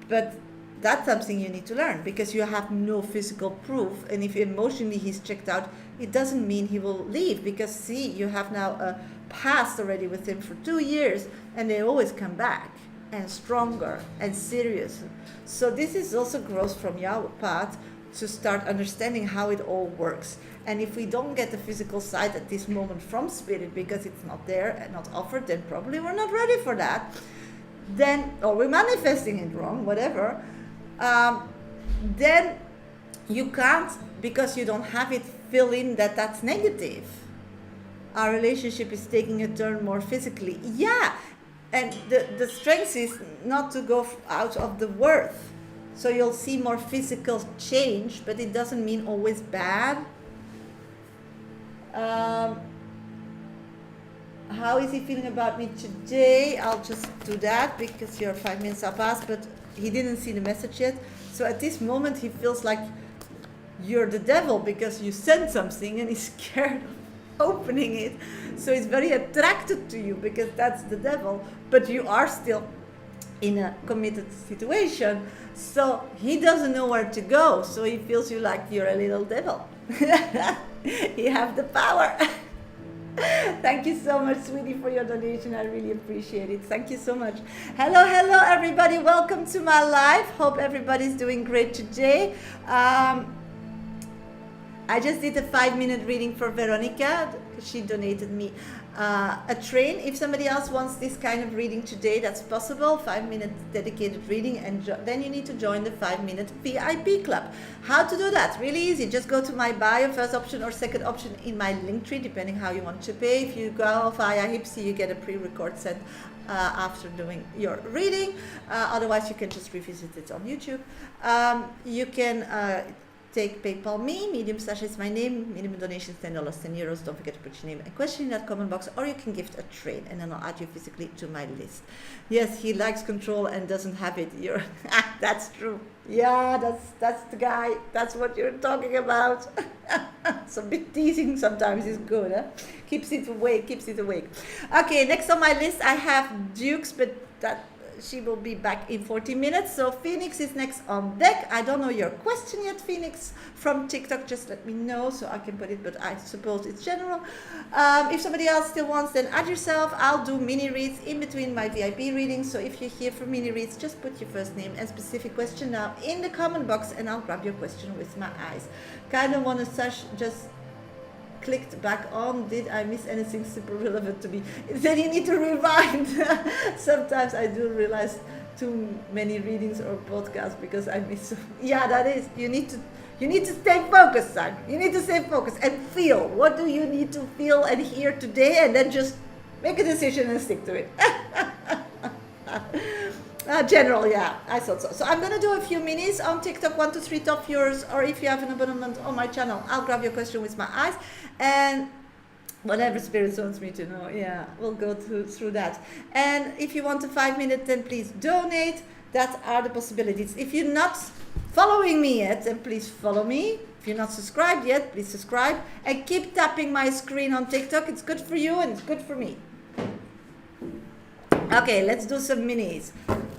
Speaker 1: But that's something you need to learn, because you have no physical proof, and if emotionally he's checked out, it doesn't mean he will leave, because see, you have now a past already with him for 2 years, and they always come back and stronger and serious. So this is also growth from your part, to start understanding how it all works. And if we don't get the physical side at this moment from spirit, because it's not there and not offered, then probably we're not ready for that. Then, or we're manifesting it wrong, whatever. Then you can't, because you don't have it, fill in that that's negative. Our relationship is taking a turn more physically. Yeah, and the strength is not to go out of the worth. So you'll see more physical change, but it doesn't mean always bad. How is he feeling about me today? I'll just do that, because your 5 minutes are past, but he didn't see the message yet. So at this moment, he feels like you're the devil, because you sent something and he's scared of opening it. So he's very attracted to you, because that's the devil, but you are still in a committed situation. So he doesn't know where to go. So he feels you like you're a little devil. You have the power. Thank you so much, sweetie, for your donation. I really appreciate it. Thank you so much. Hello, everybody. Welcome to my live. Hope everybody's doing great today. I just did a 5-minute reading for Veronica. She donated me a train. If somebody else wants this kind of reading today, that's possible. 5-minute dedicated reading, and then you need to join the 5-minute VIP club. How to do that? Really easy. Just go to my bio, first option or second option in my link tree, depending how you want to pay. If you go via Hipsy, you get a pre-record sent after doing your reading. Otherwise, you can just revisit it on YouTube. You can take PayPal me, Medium Sasha is my name, minimum donation $10, €10. Don't forget to put your name and question in that comment box, or you can gift a train and then I'll add you physically to my list. Yes, he likes control and doesn't have it. You're that's true. Yeah, that's the guy. That's what you're talking about. So a bit teasing sometimes is good, huh? Keeps it awake. Okay, next on my list I have Dukes, but that she will be back in 40 minutes. So Phoenix is next on deck. I don't know your question yet, Phoenix, from TikTok. Just let me know so I can put it, but I suppose it's general. If somebody else still wants, then add yourself. I'll do mini reads in between my VIP readings. So if you're here for mini reads, just put your first name and specific question now in the comment box and I'll grab your question with my eyes. Kind of want to just clicked back on. Did I miss anything super relevant to me? Then you need to rewind. Sometimes I do realize too many readings or podcasts because I miss. Yeah, that is. You need to stay focused, son. You need to stay focused and feel. What do you need to feel and hear today, and then just make a decision and stick to it. General, yeah, I thought so. So I'm going to do a few minis on TikTok, 1 to 3 top viewers, or if you have an abonnement on my channel, I'll grab your question with my eyes, and whatever Spirit wants me to know, yeah, we'll go through that. And if you want a 5-minute, then please donate. That are the possibilities. If you're not following me yet, then please follow me. If you're not subscribed yet, please subscribe, and keep tapping my screen on TikTok. It's good for you and it's good for me. Okay, let's do some minis.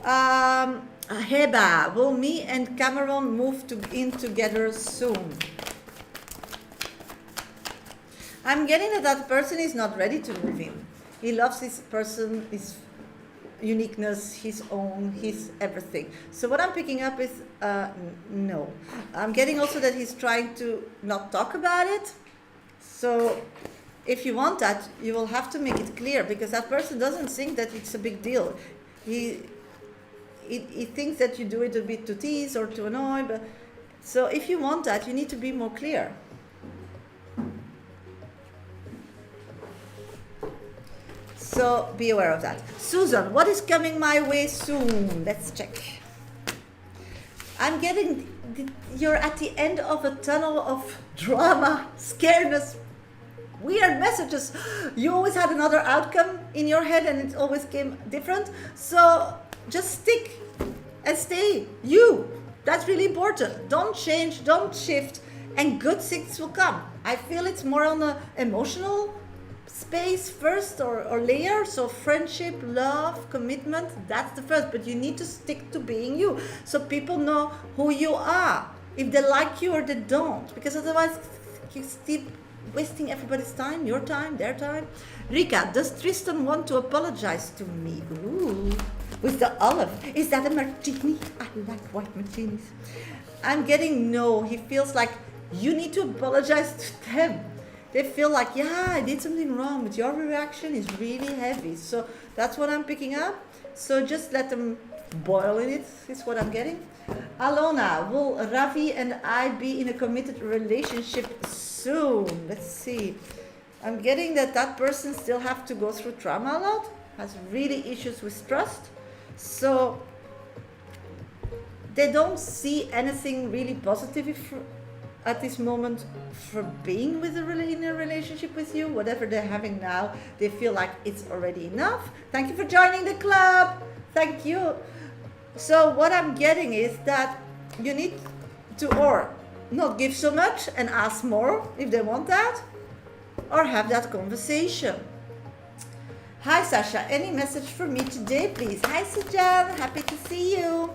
Speaker 1: Heba, will me and Cameron move in together soon? I'm getting that person is not ready to move in. He loves his person, his uniqueness, his own, his everything. So what I'm picking up is no. I'm getting also that he's trying to not talk about it. So if you want that, you will have to make it clear, because that person doesn't think that it's a big deal. He thinks that you do it a bit to tease or to annoy. But so if you want that, you need to be more clear. So be aware of that. Susan, what is coming my way soon? Let's check. I'm getting, you're at the end of a tunnel of drama, scaredness, weird messages. You always had another outcome in your head and it always came different. So just stick and stay you. That's really important. Don't change, don't shift, and good things will come. I feel it's more on the emotional space first, or layer. So friendship, love, commitment, that's the first. But you need to stick to being you, so people know who you are, if they like you or they don't, because otherwise you keep wasting everybody's time, your time, their time. Rika, does Tristan want to apologize to me? Ooh, with the olive. Is that a martini? I like white martinis. I'm getting no. He feels like you need to apologize to them. They feel like, yeah, I did something wrong, but your reaction is really heavy. So that's what I'm picking up. So just let them boil in it, is what I'm getting. Alona, will Ravi and I be in a committed relationship soon? Let's see. I'm getting that person still have to go through trauma a lot, has really issues with trust. So they don't see anything really positive at this moment for being in a relationship with you. Whatever they're having now, they feel like it's already enough. Thank you for joining the club. Thank you. So what I'm getting is that you need to or not give so much and ask more if they want that, or have that conversation. Hi Sasha, any message for me today, please? Hi Sujan, happy to see you.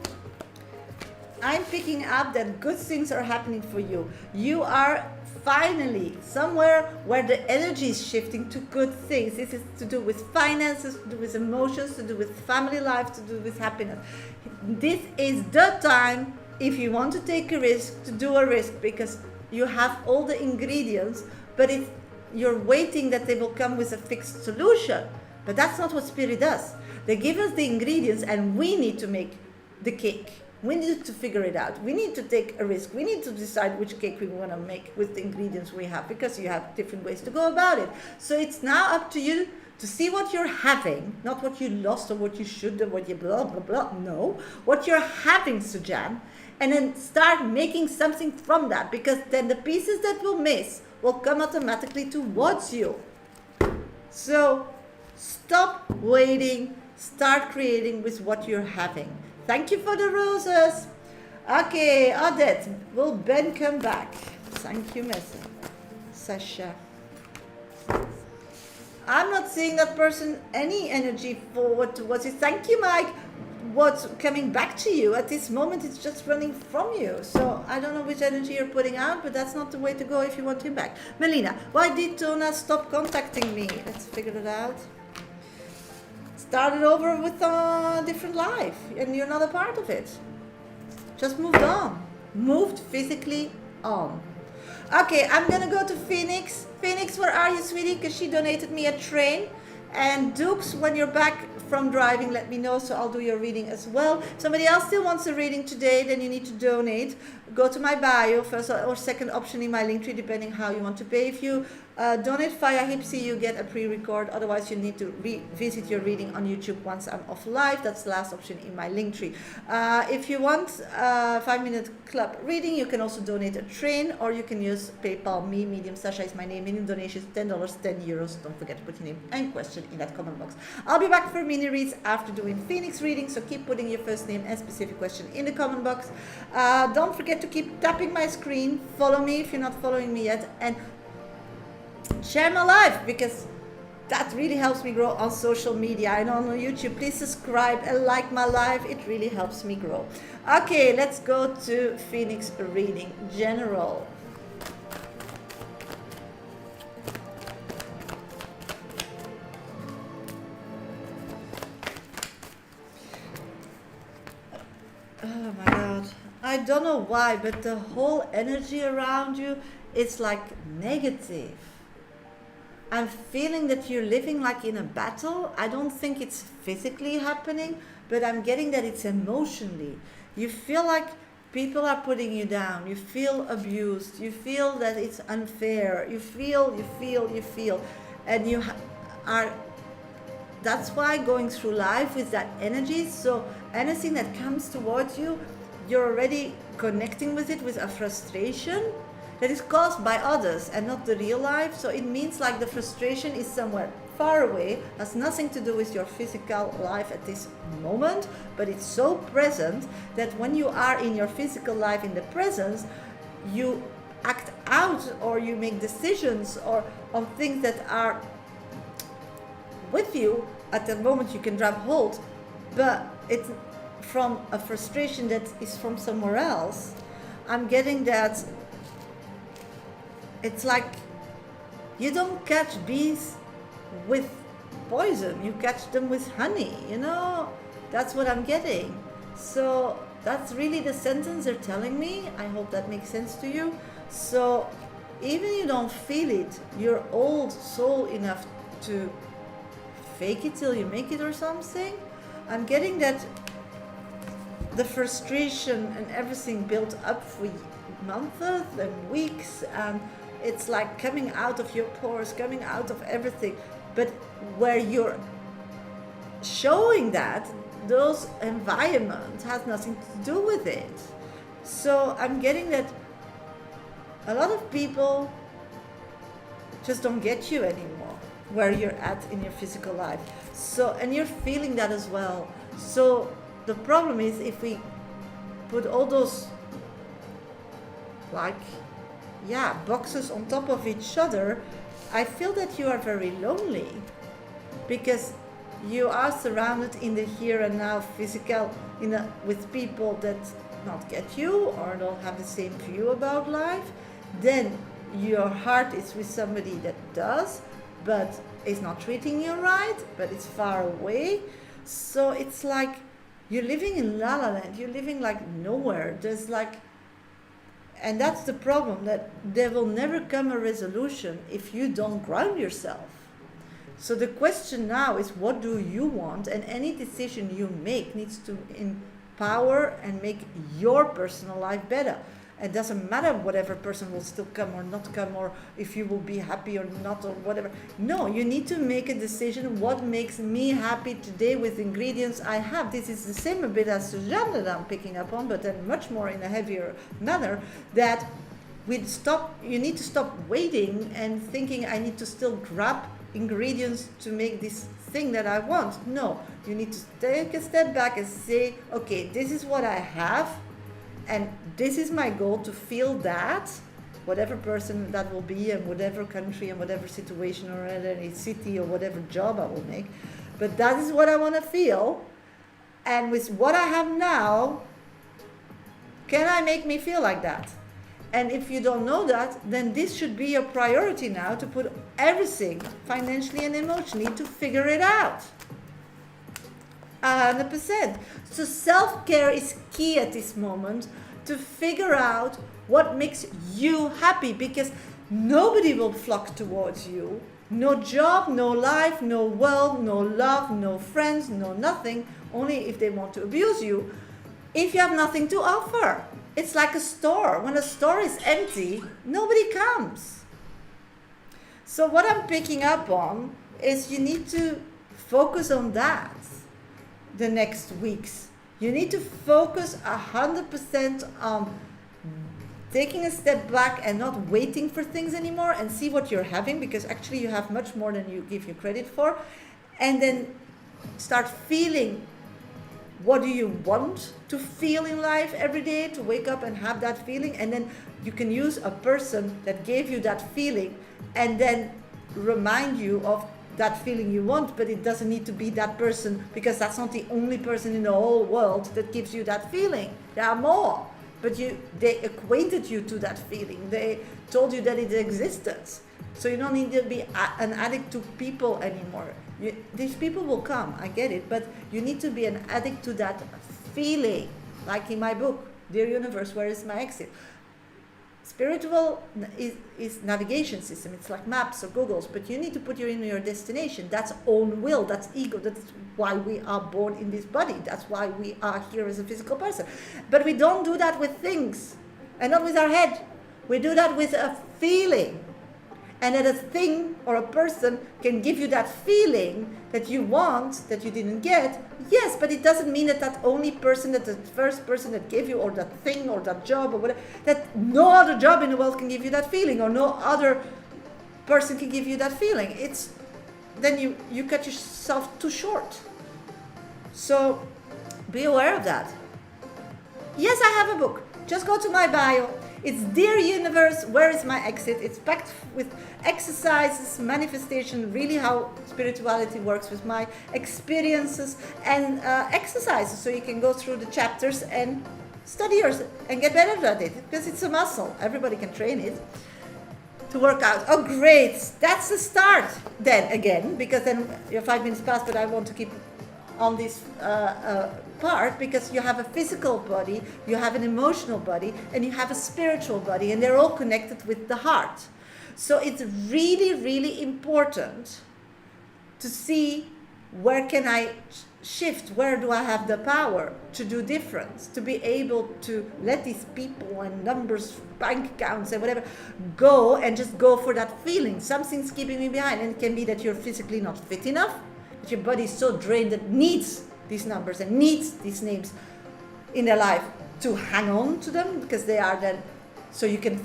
Speaker 1: I'm picking up that good things are happening for you. You are finally somewhere where the energy is shifting to good things. This is to do with finances, to do with emotions, to do with family life, to do with happiness. This is the time, if you want to take a risk, to do a risk, because you have all the ingredients, but you're waiting that they will come with a fixed solution. But that's not what Spirit does. They give us the ingredients and we need to make the cake. We need to figure it out. We need to take a risk. We need to decide which cake we want to make with the ingredients we have, because you have different ways to go about it. So it's now up to you to see what you're having, not what you lost or what you should or what you blah, blah, blah. No, what you're having, Sujan, and then start making something from that, because then the pieces that will miss will come automatically towards you. So stop waiting, start creating with what you're having. Thank you for the roses. Okay, Odette, will Ben come back? Thank you, Miss Sasha. I'm not seeing that person any energy forward towards it. Thank you, Mike. What's coming back to you at this moment, it's just running from you. So I don't know which energy you're putting out, but that's not the way to go if you want him back. Melina, why did Tona stop contacting me? Let's figure it out. Started over with a different life, and you're not a part of it. Just moved on. Moved physically on. Okay, I'm gonna go to Phoenix. Phoenix, where are you, sweetie? Because she donated me a train. And Dukes, when you're back from driving, let me know, so I'll do your reading as well. Somebody else still wants a reading today, then you need to donate. Go to my bio, first or second option in my link tree, depending how you want to pay. If you donate via Hipsy, you get a pre-record. Otherwise, you need to revisit your reading on YouTube once I'm off live. That's the last option in my link tree. If you want a 5-minute club reading, you can also donate a train, or you can use PayPal me. Medium Sasha is my name. Minimum donation is $10, 10 euros. Don't forget to put your name and question in that comment box. I'll be back for mini reads after doing Phoenix reading, so keep putting your first name and specific question in the comment box. Don't forget to keep tapping my screen. Follow me if you're not following me yet, and share my live, because that really helps me grow on social media and on YouTube. Please subscribe and like my live. It really helps me grow. Okay, let's go to Phoenix reading general. Oh my God. I don't know why, but the whole energy around you is like negative. I'm feeling that you're living like in a battle. I don't think it's physically happening, but I'm getting that it's emotionally. You feel like people are putting you down. You feel abused. You feel that it's unfair. You feel. And you are, that's why going through life with that energy. So anything that comes towards you, you're already connecting with it with a frustration that is caused by others and not the real life. So it means like the frustration is somewhere far away, has nothing to do with your physical life at this moment, but it's so present that when you are in your physical life in the presence, you act out or you make decisions or on things that are with you at the moment you can grab hold, but it's from a frustration that is from somewhere else. I'm getting that it's like you don't catch bees with poison, you catch them with honey, you know? That's what I'm getting. So that's really the sentence they're telling me. I hope that makes sense to you. So even you don't feel it, you're old soul enough to fake it till you make it or something. I'm getting that the frustration and everything built up for months and weeks, and it's like coming out of your pores, coming out of everything. But where you're showing that, those environment has nothing to do with it. So I'm getting that a lot of people just don't get you anymore where you're at in your physical life. So, and you're feeling that as well. So the problem is if we put all those boxes on top of each other, I feel that you are very lonely because you are surrounded in the here and now physical with people that not get you or don't have the same view about life. Then your heart is with somebody that does, but is not treating you right, but it's far away. So it's like you're living in La La Land. You're living like nowhere. There's like And that's the problem, that there will never come a resolution if you don't ground yourself. So the question now is, what do you want? And any decision you make needs to empower and make your personal life better. It doesn't matter whatever person will still come or not come, or if you will be happy or not, or whatever. No, you need to make a decision. What makes me happy today with ingredients I have? This is the same a bit as Suzanne that I'm picking up on, but then much more in a heavier manner, that you need to stop waiting and thinking I need to still grab ingredients to make this thing that I want. No, you need to take a step back and say, okay, this is what I have, and this is my goal, to feel that, whatever person that will be, and whatever country and whatever situation, or in any city, or whatever job I will make. But that is what I want to feel. And with what I have now, can I make me feel like that? And if you don't know that, then this should be your priority now, to put everything, financially and emotionally, to figure it out. 100%. So self-care is key at this moment, to figure out what makes you happy, because nobody will flock towards you. No job, no life, no world, no love, no friends, no nothing, only if they want to abuse you, if you have nothing to offer. It's like a store. When a store is empty, nobody comes. So what I'm picking up on is, you need to focus on that the next weeks. You need to focus 100% on taking a step back and not waiting for things anymore, and see what you're having, because actually you have much more than you give you credit for. And then start feeling, what do you want to feel in life every day, to wake up and have that feeling. And then you can use a person that gave you that feeling, and then remind you of that feeling you want. But it doesn't need to be that person, because that's not the only person in the whole world that gives you that feeling. There are more, but they acquainted you to that feeling. They told you that it existed. So you don't need to be an addict to people anymore. These people will come, I get it, but you need to be an addict to that feeling. Like in my book, Dear Universe, Where is My Exit? Spiritual is navigation system. It's like maps or Googles, but you need to put you in your destination. That's own will, that's ego. That's why we are born in this body. That's why we are here as a physical person. But we don't do that with things, and not with our head. We do that with a feeling. And that a thing or a person can give you that feeling that you want, that you didn't get. Yes, but it doesn't mean that that only person, that the first person that gave you, or that thing, or that job, or whatever, that no other job in the world can give you that feeling, or no other person can give you that feeling. It's then you cut yourself too short. So be aware of that. Yes, I have a book. Just go to my bio. It's Dear Universe, Where is My Exit? It's packed with exercises, manifestation, really how spirituality works, with my experiences, and exercises, so you can go through the chapters and study yours and get better at it, because it's a muscle. Everybody can train it to work out. Oh, great. That's the start then again, because then you're 5 minutes past, but I want to keep on this part, because you have a physical body, you have an emotional body, and you have a spiritual body, and they're all connected with the heart. So it's really, really important to see, where can I shift, where do I have the power to do difference, to be able to let these people and numbers, bank accounts and whatever go, and just go for that feeling. Something's keeping me behind, and it can be that you're physically not fit enough, that your body is so drained that needs these numbers and needs these names in their life to hang on to them, because they are then, so you can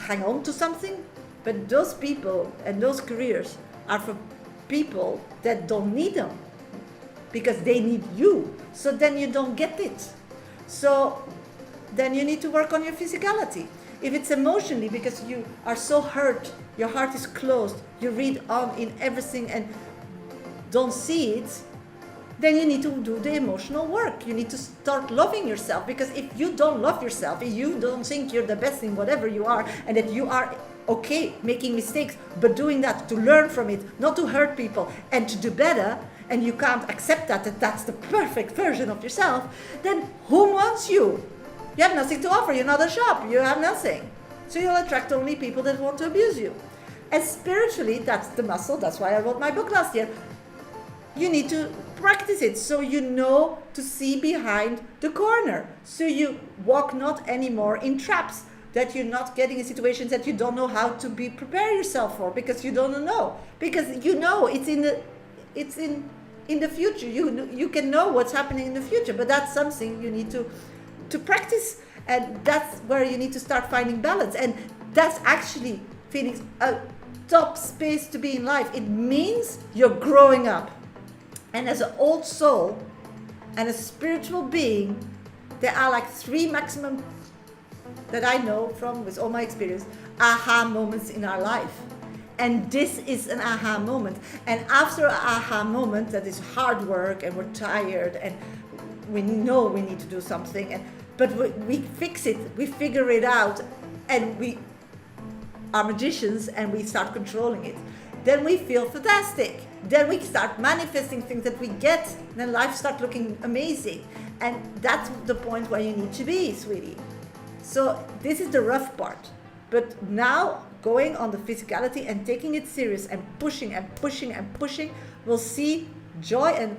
Speaker 1: hang on to something. But those people and those careers are for people that don't need them, because they need you. So then you don't get it. So then you need to work on your physicality. If it's emotionally, because you are so hurt, your heart is closed, you read on in everything and don't see it, then you need to do the emotional work. You need to start loving yourself, because if you don't love yourself, if you don't think you're the best in whatever you are, and that you are okay making mistakes, but doing that to learn from it, not to hurt people, and to do better, and you can't accept that that's the perfect version of yourself, then who wants you? You have nothing to offer. You're not a shop. You have nothing. So you'll attract only people that want to abuse you. And spiritually, that's the muscle. That's why I wrote my book last year. You need to practice it so you know to see behind the corner. So you walk not anymore in traps, that you're not getting in situations that you don't know how to prepare yourself for, because you don't know. Because you know it's in the future. You can know what's happening in the future, but that's something you need to practice, and that's where you need to start finding balance. And that's actually, Phoenix, a top space to be in life. It means you're growing up. And as an old soul and a spiritual being, there are like 3 maximum that I know from, with all my experience, aha moments in our life. And this is an aha moment. And after an aha moment, that is hard work and we're tired and we know we need to do something, but we fix it, we figure it out, and we are magicians and we start controlling it. Then we feel fantastic. Then we start manifesting things that we get. Then life starts looking amazing. And that's the point where you need to be, sweetie. So this is the rough part. But now going on the physicality and taking it serious and pushing and pushing and pushing, we'll see joy and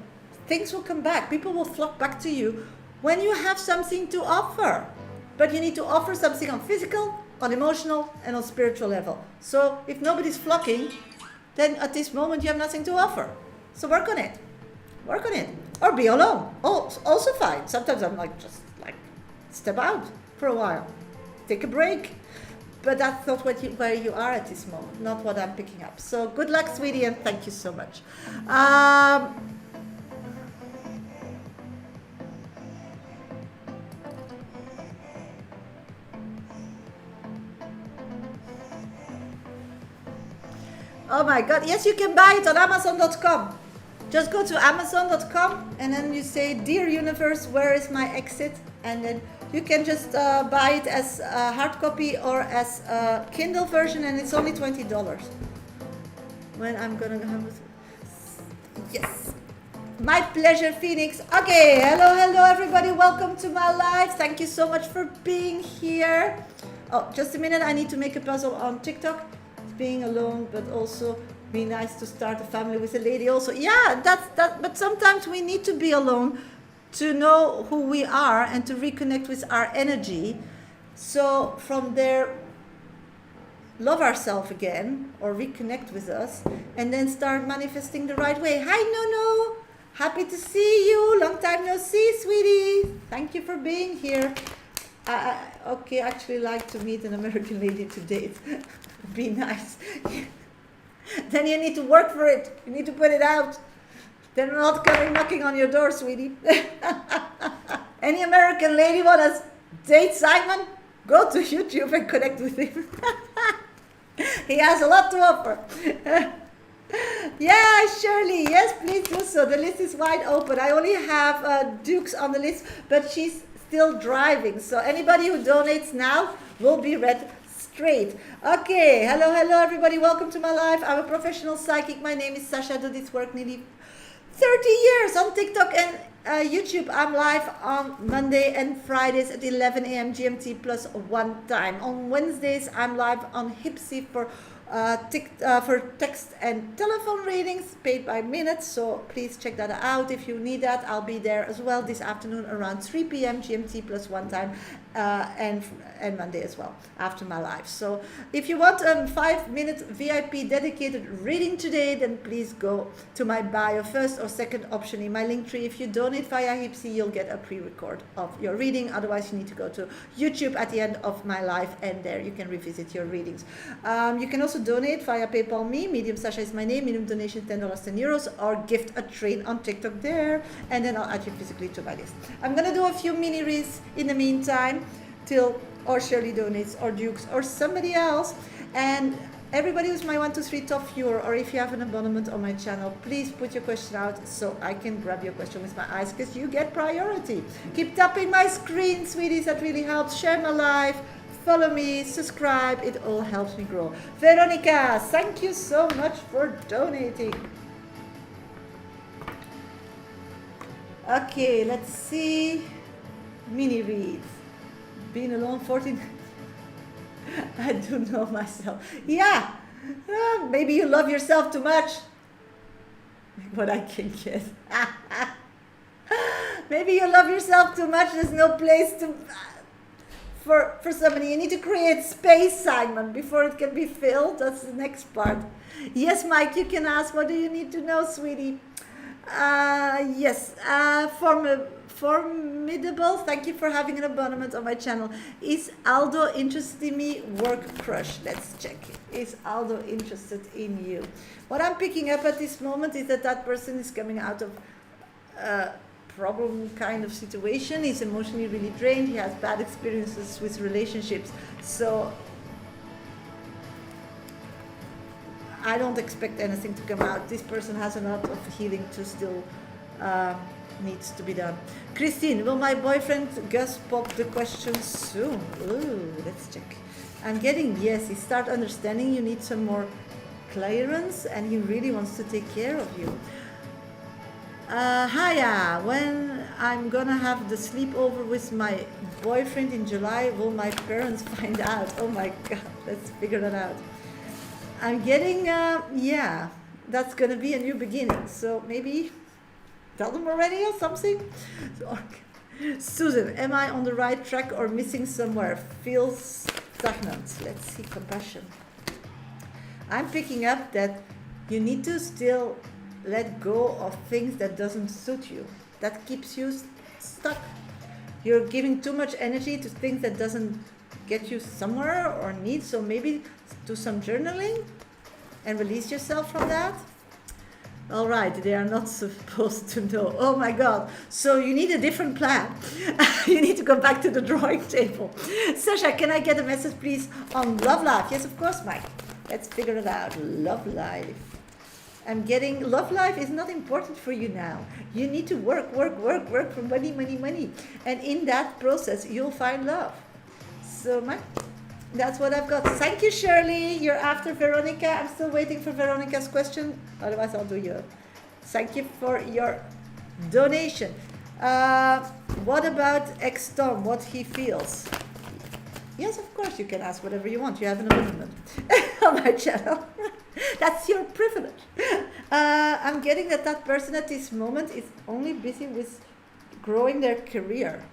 Speaker 1: things will come back. People will flock back to you when you have something to offer. But you need to offer something on physical, on emotional, and on spiritual level. So if nobody's flocking, then at this moment you have nothing to offer. So work on it. Work on it. Or be alone. Also fine. Sometimes I'm just step out for a while. Take a break. But that's not where you are at this moment. Not what I'm picking up. So good luck, sweetie, and thank you so much. Oh my God, yes, you can buy it on Amazon.com. Just go to Amazon.com and then you say, "Dear Universe, where is my exit?" And then you can just buy it as a hard copy or as a Kindle version, and it's only $20. When I'm gonna have yes. My pleasure, Phoenix. Okay, hello everybody, welcome to my live. Thank you so much for being here. Oh, just a minute, I need to make a puzzle on TikTok. Being alone, but also be nice to start a family with a lady also. Yeah, but sometimes we need to be alone to know who we are and to reconnect with our energy. So from there, love ourselves again or reconnect with us and then start manifesting the right way. Hi, Nono. Happy to see you. Long time no see, sweetie. Thank you for being here. Okay, actually like to meet an American lady to date. Be nice. Then you need to work for it. You need to put it out. They're not coming knocking on your door, sweetie. Any American lady want to date Simon? Go to YouTube and connect with him. He has a lot to offer. Yeah, Shirley. Yes, please do so. The list is wide open. I only have Dukes on the list, but she's still driving. So anybody who donates now will be read straight. Okay, hello everybody, welcome to my life. I'm a professional psychic. My name is Shasha. I do this work nearly 30 years on TikTok and YouTube. I'm live on Monday and Fridays at 11 a.m. GMT plus 1 time. On Wednesdays I'm live on Hipsy for text and telephone readings paid by minutes, so please check that out if you need that. I'll be there as well this afternoon around 3 p.m. GMT plus 1 time and Monday as well after my live. So if you want a 5-minute VIP dedicated reading today, then please go to my bio, first or second option in my link tree. If you donate via Hipsy, you'll get a pre-record of your reading. Otherwise you need to go to YouTube at the end of my live, and there you can revisit your readings. You can also donate via PayPal me. Medium Shasha is my name. Minimum donation $10, 10 euros, or gift a train on TikTok there, and then I'll add you physically to my list. I'm gonna do a few mini reads in the meantime till or Shirley donates or Dukes or somebody else. And everybody who's my 1, 2, 3 top viewer, or if you have an abonnement on my channel, please put your question out so I can grab your question with my eyes, because you get priority. Keep tapping my screen, sweeties, that really helps. Share my live, follow me, subscribe, it all helps me grow. Veronica, thank you so much for donating. Okay, let's see. Mini reads. Being alone 14. I do know myself. Yeah. Maybe you love yourself too much. What I can get. Maybe you love yourself too much. There's no place to for somebody. You need to create space, Simon, before it can be filled. That's the next part. Yes, Mike, you can ask. What do you need to know, sweetie? Yes. Formidable. Thank you for having an abonnement on my channel. Is Aldo interested in me? Work crush. Let's check it. Is Aldo interested in you? What I'm picking up at this moment is that person is coming out of problem kind of situation. He's emotionally really drained. He has bad experiences with relationships. So I don't expect anything to come out. This person has a lot of healing to still needs to be done. Christine, will my boyfriend Gus pop the question soon? Ooh, let's check. I'm getting yes. He start understanding you need some more clearance and he really wants to take care of you. Hiya, when I'm gonna have the sleepover with my boyfriend in July, will my parents find out? Oh my God, let's figure that out. I'm getting, yeah, that's gonna be a new beginning. So maybe tell them already or something. Okay. Susan, am I on the right track or missing somewhere? Feels stagnant. Let's see, compassion. I'm picking up that you need to still let go of things that doesn't suit you, that keeps you stuck. You're giving too much energy to things that doesn't get you somewhere or need, so maybe do some journaling and release yourself from that. All right, they are not supposed to know. Oh my God. So you need a different plan. You need to go back to the drawing table. Sasha, can I get a message, please, on love life? Yes, of course, Mike. Let's figure it out. Love life. I'm getting love life is not important for you now. You need to work for money, money, money. And in that process, you'll find love. So, Mike, that's what I've got. Thank you, Shirley. You're after Veronica. I'm still waiting for Veronica's question. Otherwise, I'll do yours. Thank you for your donation. What about ex-Tom? What he feels? Yes, of course, you can ask whatever you want. You have an abonnement on my channel. That's your privilege. I'm getting that person at this moment is only busy with growing their career.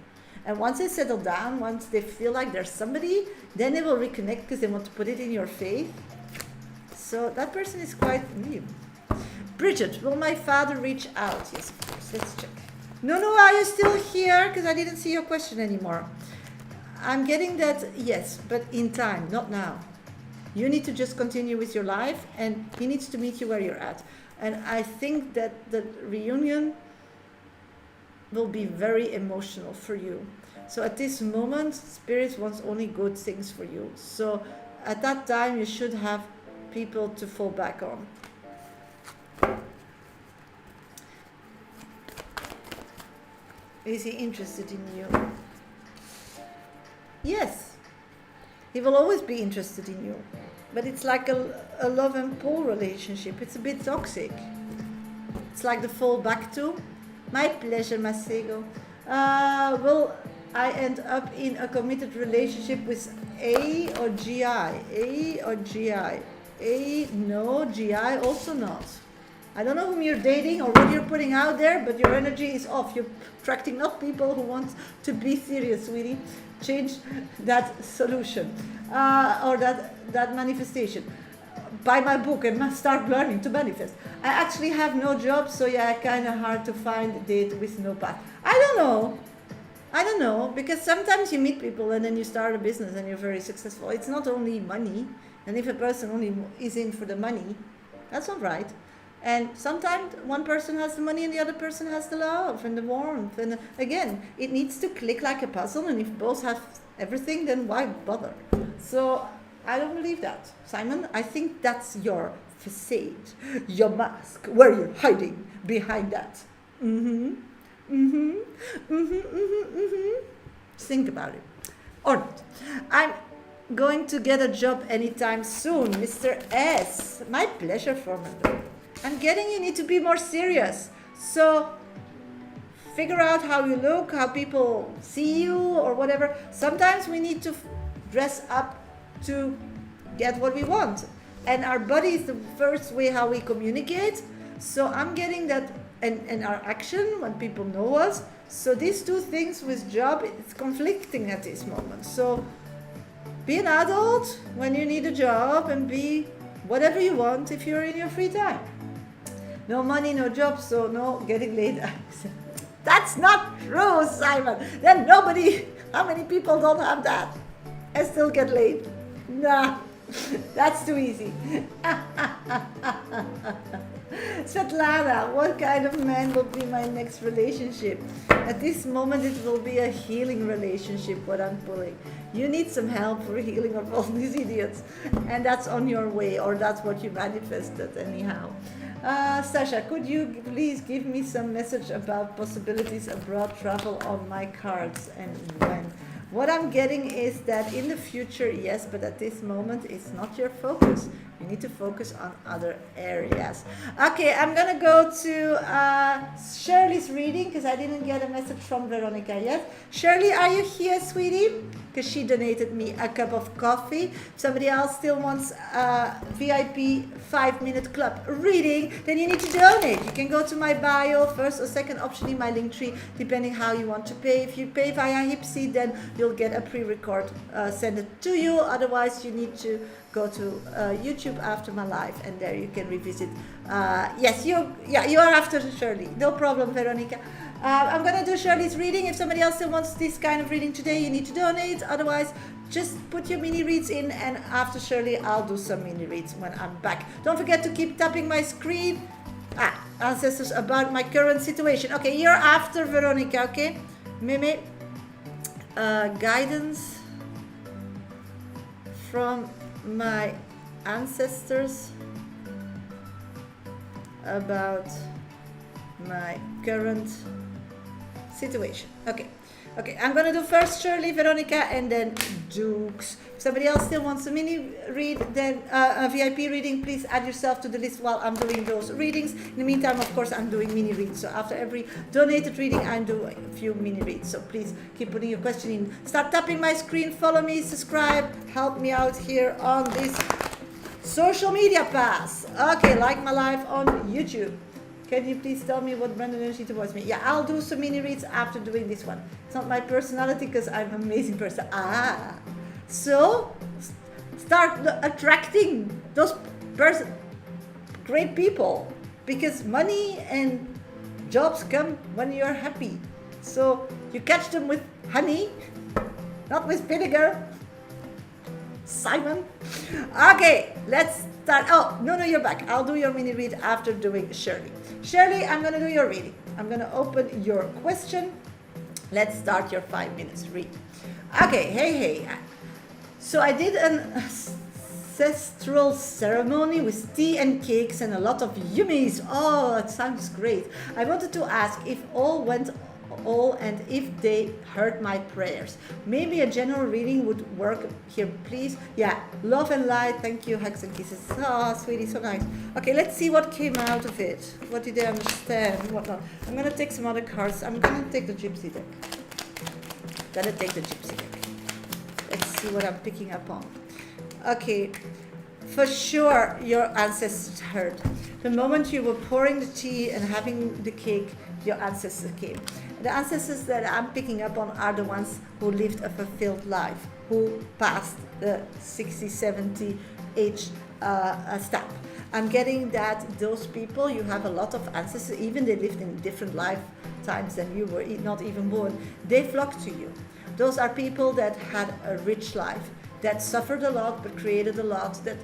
Speaker 1: And once they settle down, once they feel like there's somebody, then they will reconnect because they want to put it in your faith. So that person is quite new. Bridget, will my father reach out? Yes, of course. Let's check. No, are you still here? Because I didn't see your question anymore. I'm getting that, yes, but in time, not now. You need to just continue with your life and he needs to meet you where you're at. And I think that the reunion will be very emotional for you. So at this moment, Spirit wants only good things for you. So at that time, you should have people to fall back on. Is he interested in you? Yes. He will always be interested in you. But it's like a love and pull relationship. It's a bit toxic. It's like the fall back to. My pleasure, Masego. Will I end up in a committed relationship with A or GI? A or GI? A, no. GI, also not. I don't know whom you're dating or what you're putting out there, but your energy is off. You're attracting not people who want to be serious, sweetie. Change that solution or that manifestation. Buy my book and start learning to manifest. I actually have no job, so yeah, kind of hard to find a date with no path. I don't know, because sometimes you meet people and then you start a business and you're very successful. It's not only money, and if a person only is in for the money, that's not right. And sometimes one person has the money and the other person has the love and the warmth. And again, it needs to click like a puzzle. And if both have everything, then why bother? So I don't believe that. Simon, I think that's your facade, your mask, where you're hiding behind that. Think about it. Or not. I'm going to get a job anytime soon, Mr. S. My pleasure, Formando. I'm getting you need to be more serious. So figure out how you look, how people see you or whatever. Sometimes we need to dress up to get what we want. And our body is the first way how we communicate. So I'm getting that, and our action when people know us. So these two things with job, it's conflicting at this moment. So be an adult when you need a job, and be whatever you want if you're in your free time. No money, no job, so no getting laid. That's not true, Simon. Then nobody, how many people don't have that and still get laid? Nah, that's too easy. Svetlana, what kind of man will be my next relationship? At this moment, it will be a healing relationship, what I'm pulling. You need some help for healing of all these idiots. And that's on your way, or that's what you manifested anyhow. Shasha, could you please give me some message about possibilities abroad travel on my cards and when? What I'm getting is that in the future, yes, but at this moment, it's not your focus. You need to focus on other areas. Okay, I'm going to go to Shirley's reading because I didn't get a message from Veronica yet. Shirley, are you here, sweetie? Because she donated me a cup of coffee. If somebody else still wants a VIP 5-minute club reading, then you need to donate. You can go to my bio, first or second option in my link tree, depending how you want to pay. If you pay via Hipsy, then you'll get a pre-record send it to you. Otherwise, you need to go to YouTube after my live, and there you can revisit. Yes, you are after Shirley. No problem, Veronica. I'm going to do Shirley's reading. If somebody else still wants this kind of reading today, you need to donate. Otherwise, just put your mini reads in, and after Shirley, I'll do some mini reads when I'm back. Don't forget to keep tapping my screen. Ancestors, about my current situation. Okay, you're after Veronica, okay? Mimi, guidance from my ancestors about my current situation. Okay, I'm gonna do first Shirley, Veronica, and then Dukes. If somebody else still wants a mini read, then a VIP reading, please add yourself to the list while I'm doing those readings. In the meantime, of course, I'm doing mini reads. So after every donated reading, I'm doing a few mini reads. So please keep putting your question in. Start tapping my screen, follow me, subscribe, help me out here on this social media pass. Okay, like my live on YouTube. Can you please tell me what brand energy towards me? Yeah, I'll do some mini reads after doing this one. It's not my personality because I'm an amazing person. So start attracting those great people, because money and jobs come when you're happy. So you catch them with honey, not with vinegar. Simon. Okay, let's start. Oh, no, you're back. I'll do your mini read after doing Shirley. Shirley, I'm going to do your reading. I'm going to open your question. Let's start your 5 minutes read. Okay, hey. So I did an ancestral ceremony with tea and cakes and a lot of yummies. Oh, it sounds great. I wanted to ask if all went and if they heard my prayers. Maybe a general reading would work here, please. Yeah, love and light. Thank you, hugs and kisses. Oh, sweetie, so nice. Okay, let's see what came out of it. What did they understand? What not? I'm going to take some other cards. I'm going to take the gypsy deck. Let's see what I'm picking up on. Okay, for sure your ancestors heard. The moment you were pouring the tea and having the cake, your ancestors came. The ancestors that I'm picking up on are the ones who lived a fulfilled life, who passed the 60, 70 age step. I'm getting that those people, you have a lot of ancestors, even they lived in different lifetimes than you were not even born, they flock to you. Those are people that had a rich life, that suffered a lot but created a lot, that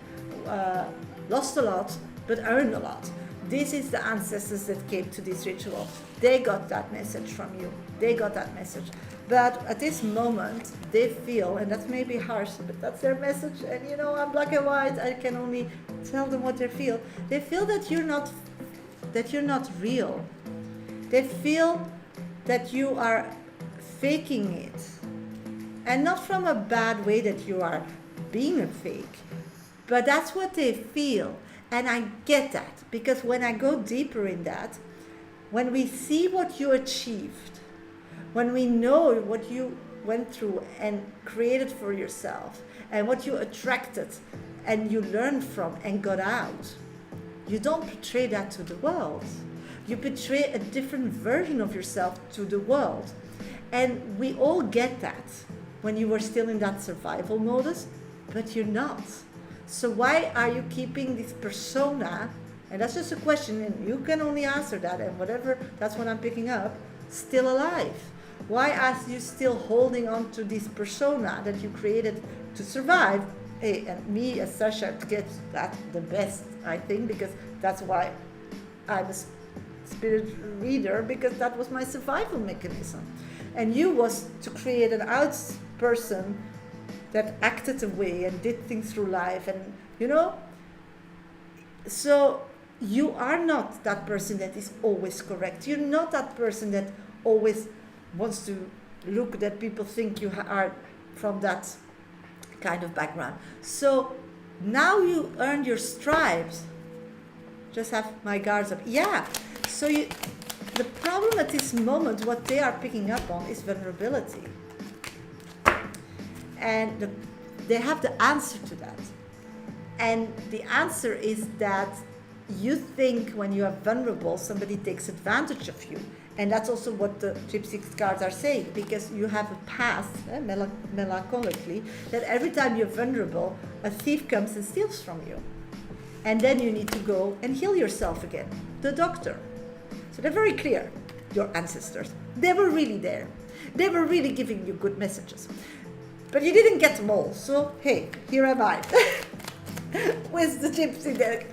Speaker 1: lost a lot but earned a lot. This is the ancestors that came to this ritual. They got that message from you. They got that message. But at this moment, they feel, and that may be harsh, but that's their message. And you know, I'm black and white. I can only tell them what they feel. They feel that you're not real. They feel that you are faking it. And not from a bad way that you are being a fake, but that's what they feel. And I get that, because when I go deeper in that, when we see what you achieved, when we know what you went through and created for yourself, and what you attracted and you learned from and got out, you don't portray that to the world. You portray a different version of yourself to the world. And we all get that when you were still in that survival modus, but you're not. So why are you keeping this persona? And that's just a question, and you can only answer that, and whatever, that's what I'm picking up, still alive. Why are you still holding on to this persona that you created to survive? Hey, and me as Shasha gets that the best, I think, because that's why I'm a spirit reader, because that was my survival mechanism. And you was to create an out person that acted away and did things through life, and you know, so you are not that person that is always correct. You're not that person that always wants to look that people think you are from that kind of background. So now you earned your stripes. Just have my guards up. Yeah. So the problem at this moment, what they are picking up on is vulnerability. And they have the answer to that. And the answer is that you think when you are vulnerable, somebody takes advantage of you. And that's also what the Gypsy cards are saying, because you have a past, melancholically, that every time you're vulnerable, a thief comes and steals from you. And then you need to go and heal yourself again. The doctor. So they're very clear, your ancestors. They were really there. They were really giving you good messages. But you didn't get them all. So, hey, here am I. With the Gypsy deck.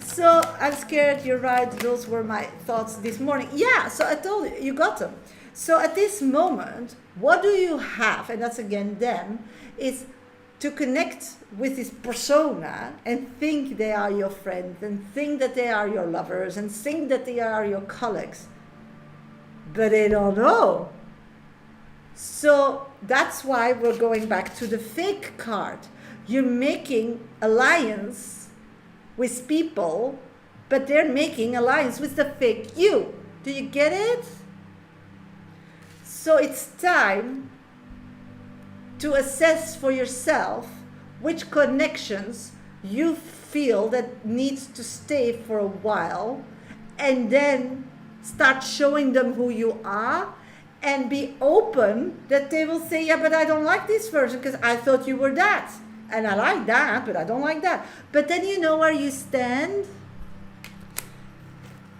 Speaker 1: So I'm scared, you're right, those were my thoughts this morning. Yeah, so I told you, you got them. So at this moment, what do you have, and that's again them, is to connect with this persona and think they are your friends and think that they are your lovers and think that they are your colleagues. But they don't know. So that's why we're going back to the fake card. You're making alliance with people, but they're making alliance with the fake you. Do you get it? So it's time to assess for yourself which connections you feel that needs to stay for a while, and then start showing them who you are, and be open that they will say, yeah, but I don't like this version because I thought you were that. And I like that, but I don't like that. But then you know where you stand.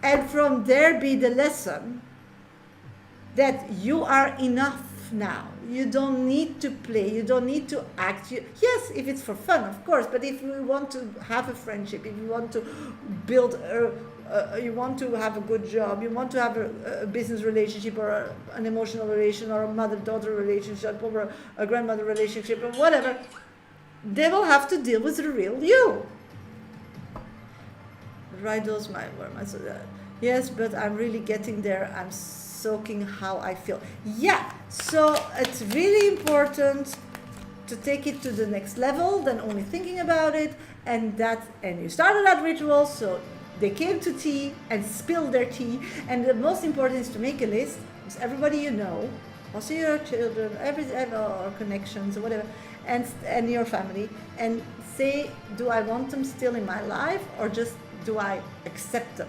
Speaker 1: And from there be the lesson that you are enough now. You don't need to play. You don't need to act. Yes, if it's for fun, of course. But if you want to have a friendship, if you want to build you want to have a good job, you want to have a business relationship, or an emotional relation, or a mother-daughter relationship, or a grandmother relationship, or whatever, they will have to deal with the real you. Right, those were my so that. Yes, but I'm really getting there. I'm soaking how I feel. Yeah, so it's really important to take it to the next level than only thinking about it. And you started that ritual, so they came to tea and spilled their tea. And the most important is to make a list with everybody you know, also your children, or connections or whatever, and your family, and say, do I want them still in my life, or just do I accept them?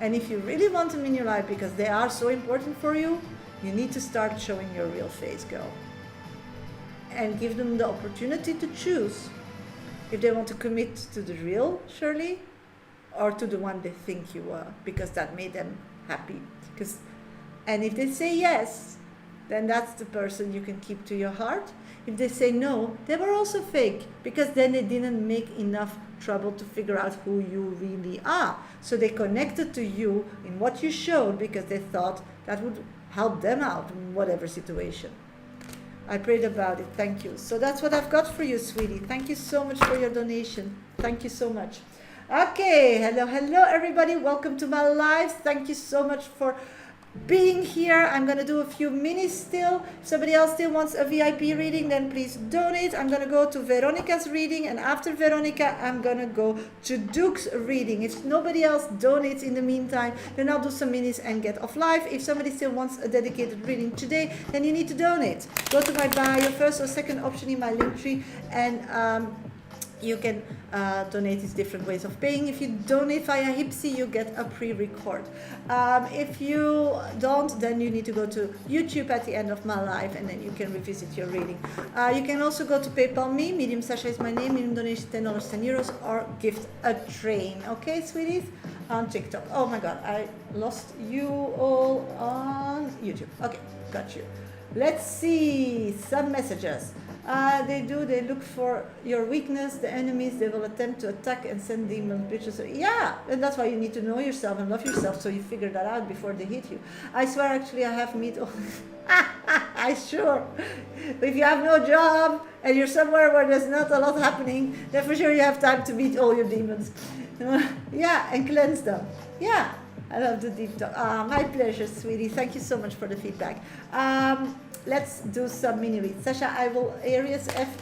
Speaker 1: And if you really want them in your life because they are so important for you, you need to start showing your real face, girl. And give them the opportunity to choose if they want to commit to the real Shirley or to the one they think you are, because that made them happy. And if they say yes, then that's the person you can keep to your heart. If they say no, they were also fake, because then they didn't make enough trouble to figure out who you really are. So they connected to you in what you showed because they thought that would help them out in whatever situation. I prayed about it. Thank you. So that's what I've got for you, sweetie. Thank you so much for your donation. Thank you so much. Okay. Hello, everybody. Welcome to my live. Thank you so much for being here. I'm going to do a few minis still. If somebody else still wants a VIP reading, then please donate. I'm going to go to Veronica's reading, and after Veronica, I'm going to go to Duke's reading. If nobody else donates in the meantime, then I'll do some minis and get off live. If somebody still wants a dedicated reading today, then you need to donate. Go to my bio, first or second option in my link tree, and you can donate. These different ways of paying. If you donate via Hipsy, you get a pre-record. If you don't, then you need to go to YouTube at the end of my live, and then you can revisit your reading. You can also go to PayPal me, Medium Sasha is my name, minimum donation $10, €10, or gift a train. Okay, sweeties? On TikTok. Oh my God, I lost you all on YouTube. Okay, got you. Let's see some messages. They look for your weakness, the enemies, they will attempt to attack and send demon bitches. Yeah, and that's why you need to know yourself and love yourself, so you figure that out before they hit you. I swear, actually, I have meet all I sure. If you have no job and you're somewhere where there's not a lot happening, then for sure you have time to meet all your demons. Yeah, and cleanse them. Yeah, I love the deep talk. My pleasure, sweetie. Thank you so much for the feedback. Let's do some mini reads. Sasha, I will Aries F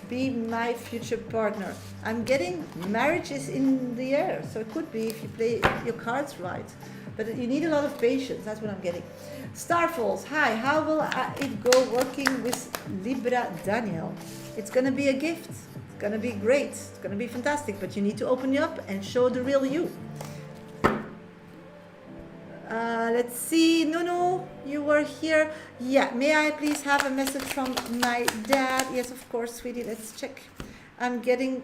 Speaker 1: be my future partner. I'm getting marriage is in the air, so it could be if you play your cards right. But you need a lot of patience, that's what I'm getting. Starfalls, hi, how will it go working with Libra Daniel? It's going to be a gift. It's going to be great. It's going to be fantastic, but you need to open you up and show the real you. Let's see, Nunu, you were here. Yeah, may I please have a message from my dad? Yes, of course, sweetie, let's check. I'm getting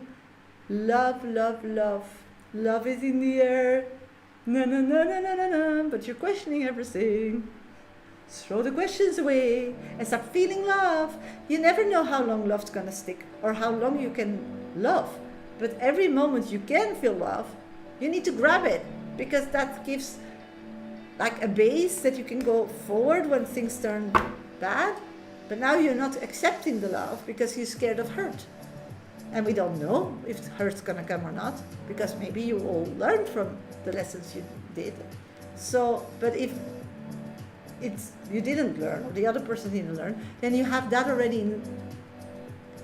Speaker 1: love, love, love. Love is in the air. No, no, no, no, no, no, no. But you're questioning everything. Throw the questions away and start feeling love. You never know how long love's gonna stick or how long you can love. But every moment you can feel love, you need to grab it, because that gives like a base that you can go forward when things turn bad. But now you're not accepting the love because you're scared of hurt. And we don't know if hurt's gonna come or not, because maybe you all learned from the lessons you did. So, but if you didn't learn, or the other person didn't learn, then you have that already in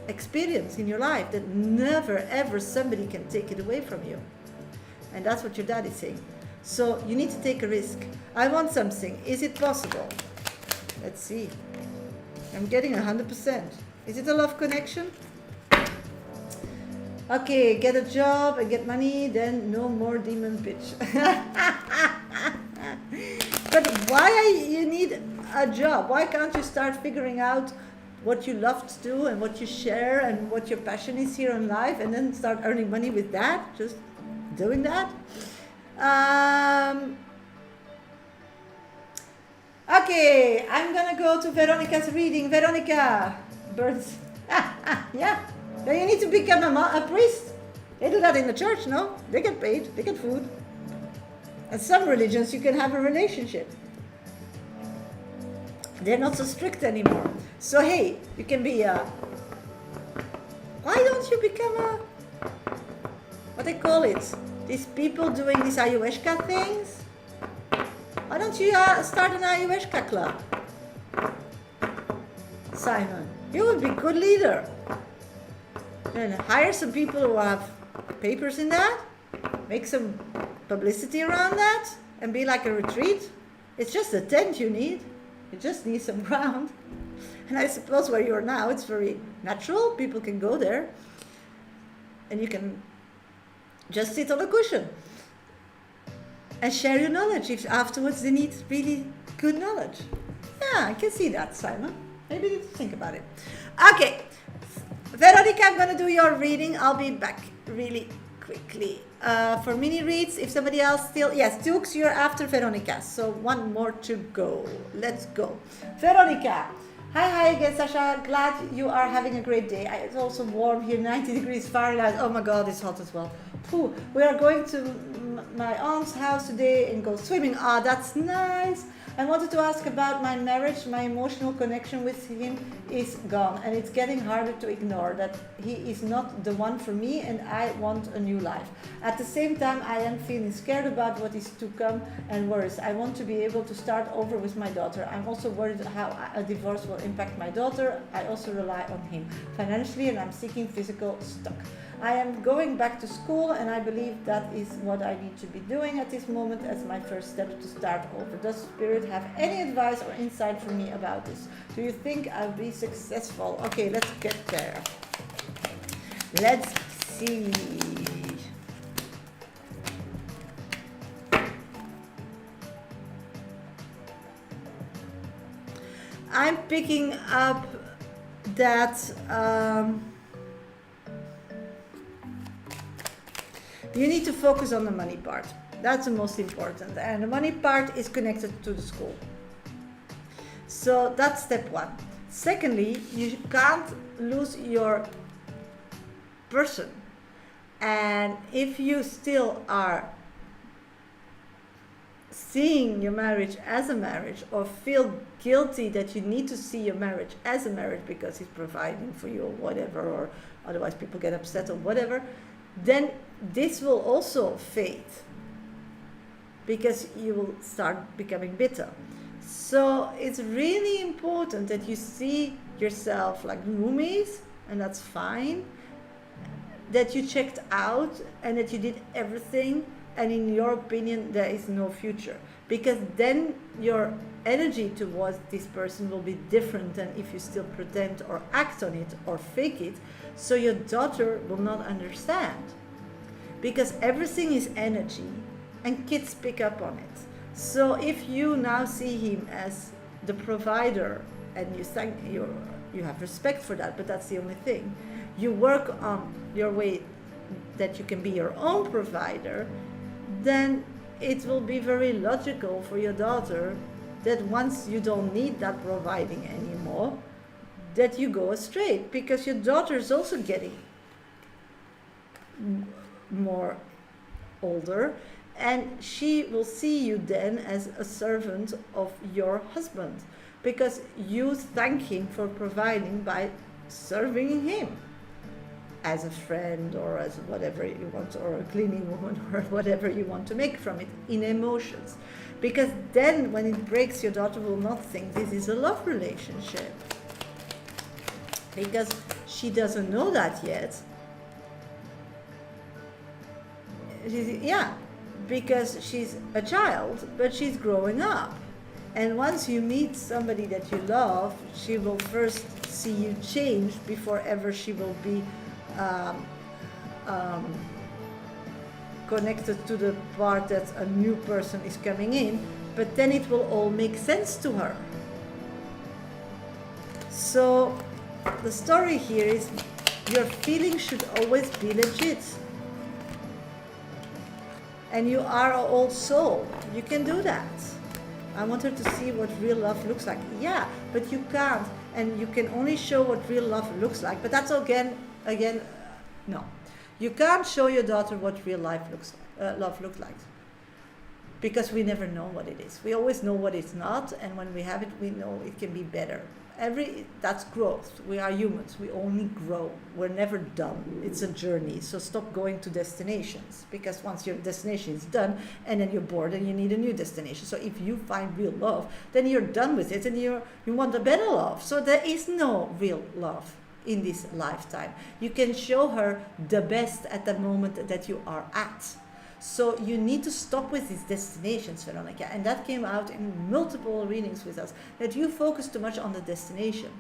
Speaker 1: experience in your life, that never ever somebody can take it away from you. And that's what your dad is saying. So you need to take a risk. I want something. Is it possible? Let's see. I'm getting 100%. Is it a love connection? Okay, get a job and get money, then no more demon bitch. But why you need a job? Why can't you start figuring out what you love to do and what you share and what your passion is here in life, and then start earning money with that? Just doing that? Okay, I'm gonna go to Veronica's reading. Veronica, birds. Yeah, then you need to become a priest. They do that in the church, no? They get paid, they get food. And some religions you can have a relationship. They're not so strict anymore. So hey, you can be why don't you become what they call it? These people doing these ayahuasca things. Why don't you start an ayahuasca club? Simon, you would be a good leader. And hire some people who have papers in that. Make some publicity around that. And be like a retreat. It's just a tent you need. You just need some ground. And I suppose where you are now, it's very natural. People can go there. And you can just sit on a cushion and share your knowledge if afterwards they need really good knowledge. Yeah, I can see that, Simon. Maybe you need to think about it. Okay, Veronica, I'm going to do your reading. I'll be back really quickly. For mini reads, if somebody else still... Yes, Dukes, you're after Veronica. So one more to go. Let's go. Veronica. Hi again, Sasha. Glad you are having a great day. It's also warm here, 90 degrees Fahrenheit. Oh my God, it's hot as well. Phew. We are going to my aunt's house today and go swimming. Ah, that's nice. I wanted to ask about my marriage. My emotional connection with him is gone, and it's getting harder to ignore that he is not the one for me, and I want a new life. At the same time, I am feeling scared about what is to come and worse. I want to be able to start over with my daughter. I'm also worried how a divorce will impact my daughter. I also rely on him financially, and I'm seeking physical stuff. I am going back to school, and I believe that is what I need to be doing at this moment as my first step to start over. Does Spirit have any advice or insight for me about this? Do you think I'll be successful? Okay, let's get there. Let's see. I'm picking up that you need to focus on the money part. That's the most important. And the money part is connected to the school. So that's step one. Secondly, you can't lose your person. And if you still are seeing your marriage as a marriage, or feel guilty that you need to see your marriage as a marriage because he's providing for you or whatever, or otherwise people get upset or whatever, then this will also fade because you will start becoming bitter. So it's really important that you see yourself like roomies, and that's fine, that you checked out and that you did everything, and in your opinion there is no future, because then your energy towards this person will be different than if you still pretend or act on it or fake it. So your daughter will not understand, because everything is energy and kids pick up on it. So if you now see him as the provider, and you have respect for that, but that's the only thing, you work on your way that you can be your own provider, then it will be very logical for your daughter that once you don't need that providing anymore, that you go astray, because your daughter is also getting more older, and she will see you then as a servant of your husband, because you thank him for providing by serving him as a friend, or as whatever you want, or a cleaning woman, or whatever you want to make from it in emotions. Because then when it breaks, your daughter will not think this is a love relationship, because she doesn't know that yet. Because she's a child, but she's growing up. And once you meet somebody that you love, she will first see you change before ever she will be connected to the part that a new person is coming in, but then it will all make sense to her. So the story here is your feelings should always be legit. And you are an old soul. You can do that. I want her to see what real love looks like. Yeah, but you can't. And you can only show what real love looks like. But that's again, no. You can't show your daughter what real life love looks like. Because we never know what it is. We always know what it's not. And when we have it, we know it can be better. That's growth. We are humans. We only grow. We're never done. It's a journey. So stop going to destinations, because once your destination is done, and then you're bored and you need a new destination. So if you find real love, then you're done with it, and you want a better love. So there is no real love in this lifetime. You can show her the best at the moment that you are at. So you need to stop with these destinations, Veronica. And that came out in multiple readings with us, that you focus too much on the destination.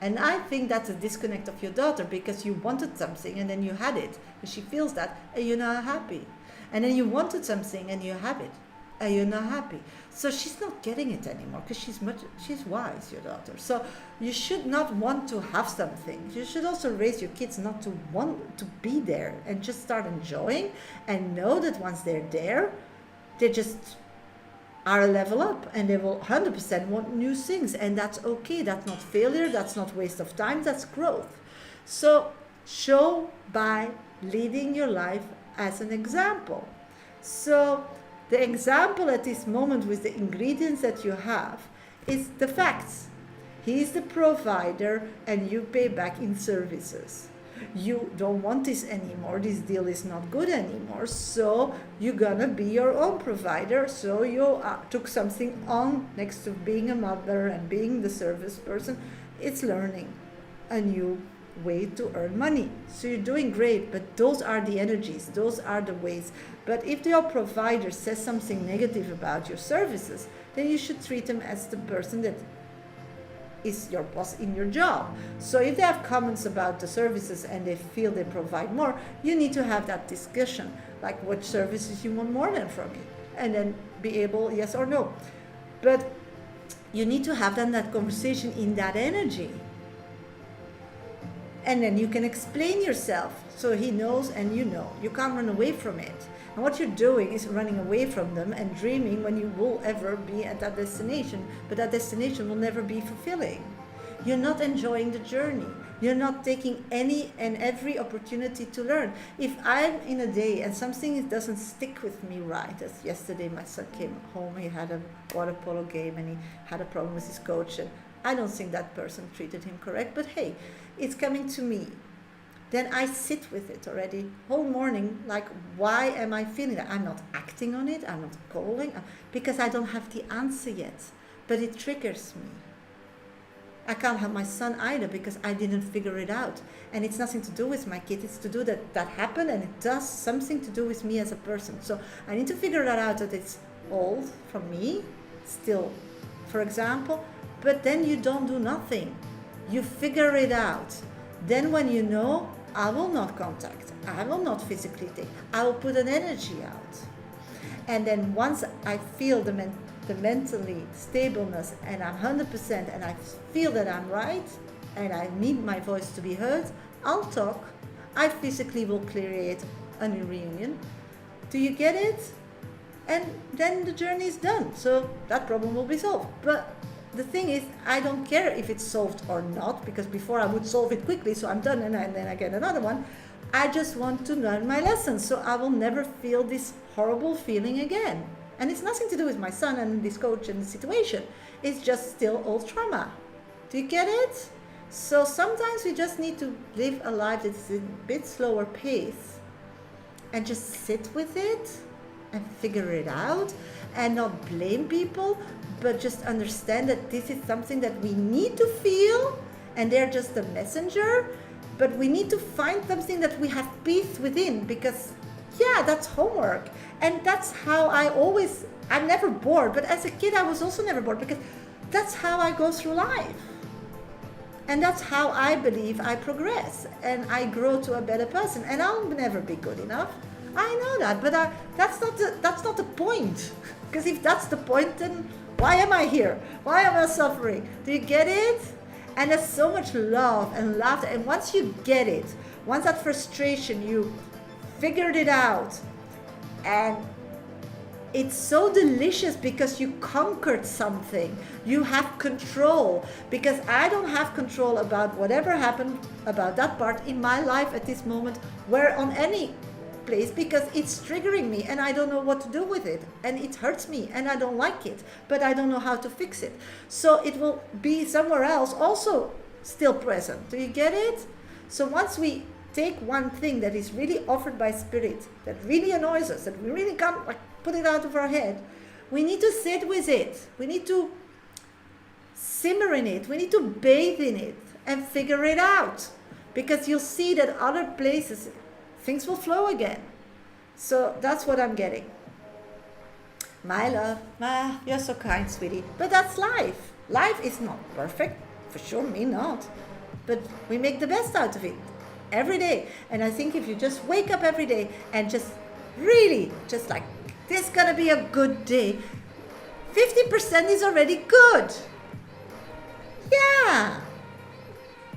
Speaker 1: And I think that's a disconnect of your daughter, because you wanted something and then you had it. And she feels that, and you're not happy. And then you wanted something and you have it, and you're not happy. So she's not getting it anymore, because she's wise, your daughter. So you should not want to have something. You should also raise your kids not to want to be there, and just start enjoying, and know that once they're there, they just are a level up, and they will 100% want new things. And that's okay. That's not failure. That's not waste of time. That's growth. So show by leading your life as an example. So The example at this moment with the ingredients that you have is the facts. He is the provider and you pay back in services. You don't want this anymore, this deal is not good anymore, so you're gonna be your own provider. So you took something on next to being a mother and being the service person. It's learning a new way to earn money. So you're doing great, but those are the energies, those are the ways. But if your provider says something negative about your services, then you should treat them as the person that is your boss in your job. So if they have comments about the services and they feel they provide more, you need to have that discussion, like what services you want more than from me, and then be able, yes or no. But you need to have then that conversation in that energy. And then you can explain yourself so he knows and you know. You can't run away from it. And what you're doing is running away from them and dreaming when you will ever be at that destination. But that destination will never be fulfilling. You're not enjoying the journey. You're not taking any and every opportunity to learn. If I'm in a day and something doesn't stick with me right, as yesterday my son came home, he had a water polo game and he had a problem with his coach, and I don't think that person treated him correct, but hey, it's coming to me. Then I sit with it already whole morning, like, why am I feeling that? I'm not acting on it, I'm not calling, because I don't have the answer yet, but it triggers me. I can't have my son either because I didn't figure it out. And it's nothing to do with my kid, it's to do that happened, and it does something to do with me as a person. So I need to figure that out, that it's old from me, still, for example, but then you don't do nothing. You figure it out. Then when you know, I will not contact, I will not physically take, I will put an energy out. And then once I feel the mentally stableness and I'm 100% and I feel that I'm right and I need my voice to be heard, I'll talk. I physically will create a new reunion. Do you get it? And then the journey is done. So that problem will be solved. But the thing is, I don't care if it's solved or not, because before I would solve it quickly, so I'm done, and then I get another one. I just want to learn my lessons, so I will never feel this horrible feeling again. And it's nothing to do with my son and this coach and the situation. It's just still old trauma. Do you get it? So sometimes we just need to live a life that's a bit slower pace and just sit with it and figure it out and not blame people, but just understand that this is something that we need to feel and they're just a messenger, but we need to find something that we have peace within, because yeah, that's homework. And that's how I'm never bored, but as a kid I was also never bored, because that's how I go through life. And that's how I believe I progress and I grow to a better person. And I'll never be good enough. I know that, but that's not the point. Because if that's the point, then why am I here? Why am I suffering? Do you get it? And there's so much love and laughter. And once you get it, once that frustration, you figured it out, and it's so delicious because you conquered something. You have control, because I don't have control about whatever happened about that part in my life at this moment, where on any place, because it's triggering me and I don't know what to do with it, and it hurts me and I don't like it, but I don't know how to fix it. So it will be somewhere else also still present. Do you get it? So once we take one thing that is really offered by spirit, that really annoys us, that we really can't put it out of our head, we need to sit with it. We need to simmer in it. We need to bathe in it and figure it out, because you'll see that other places things will flow again. So that's what I'm getting. My love, you're so kind, sweetie. But that's life. Life is not perfect, for sure, me not. But we make the best out of it every day. And I think if you just wake up every day and just really, just like, this is gonna be a good day, 50% is already good. Yeah.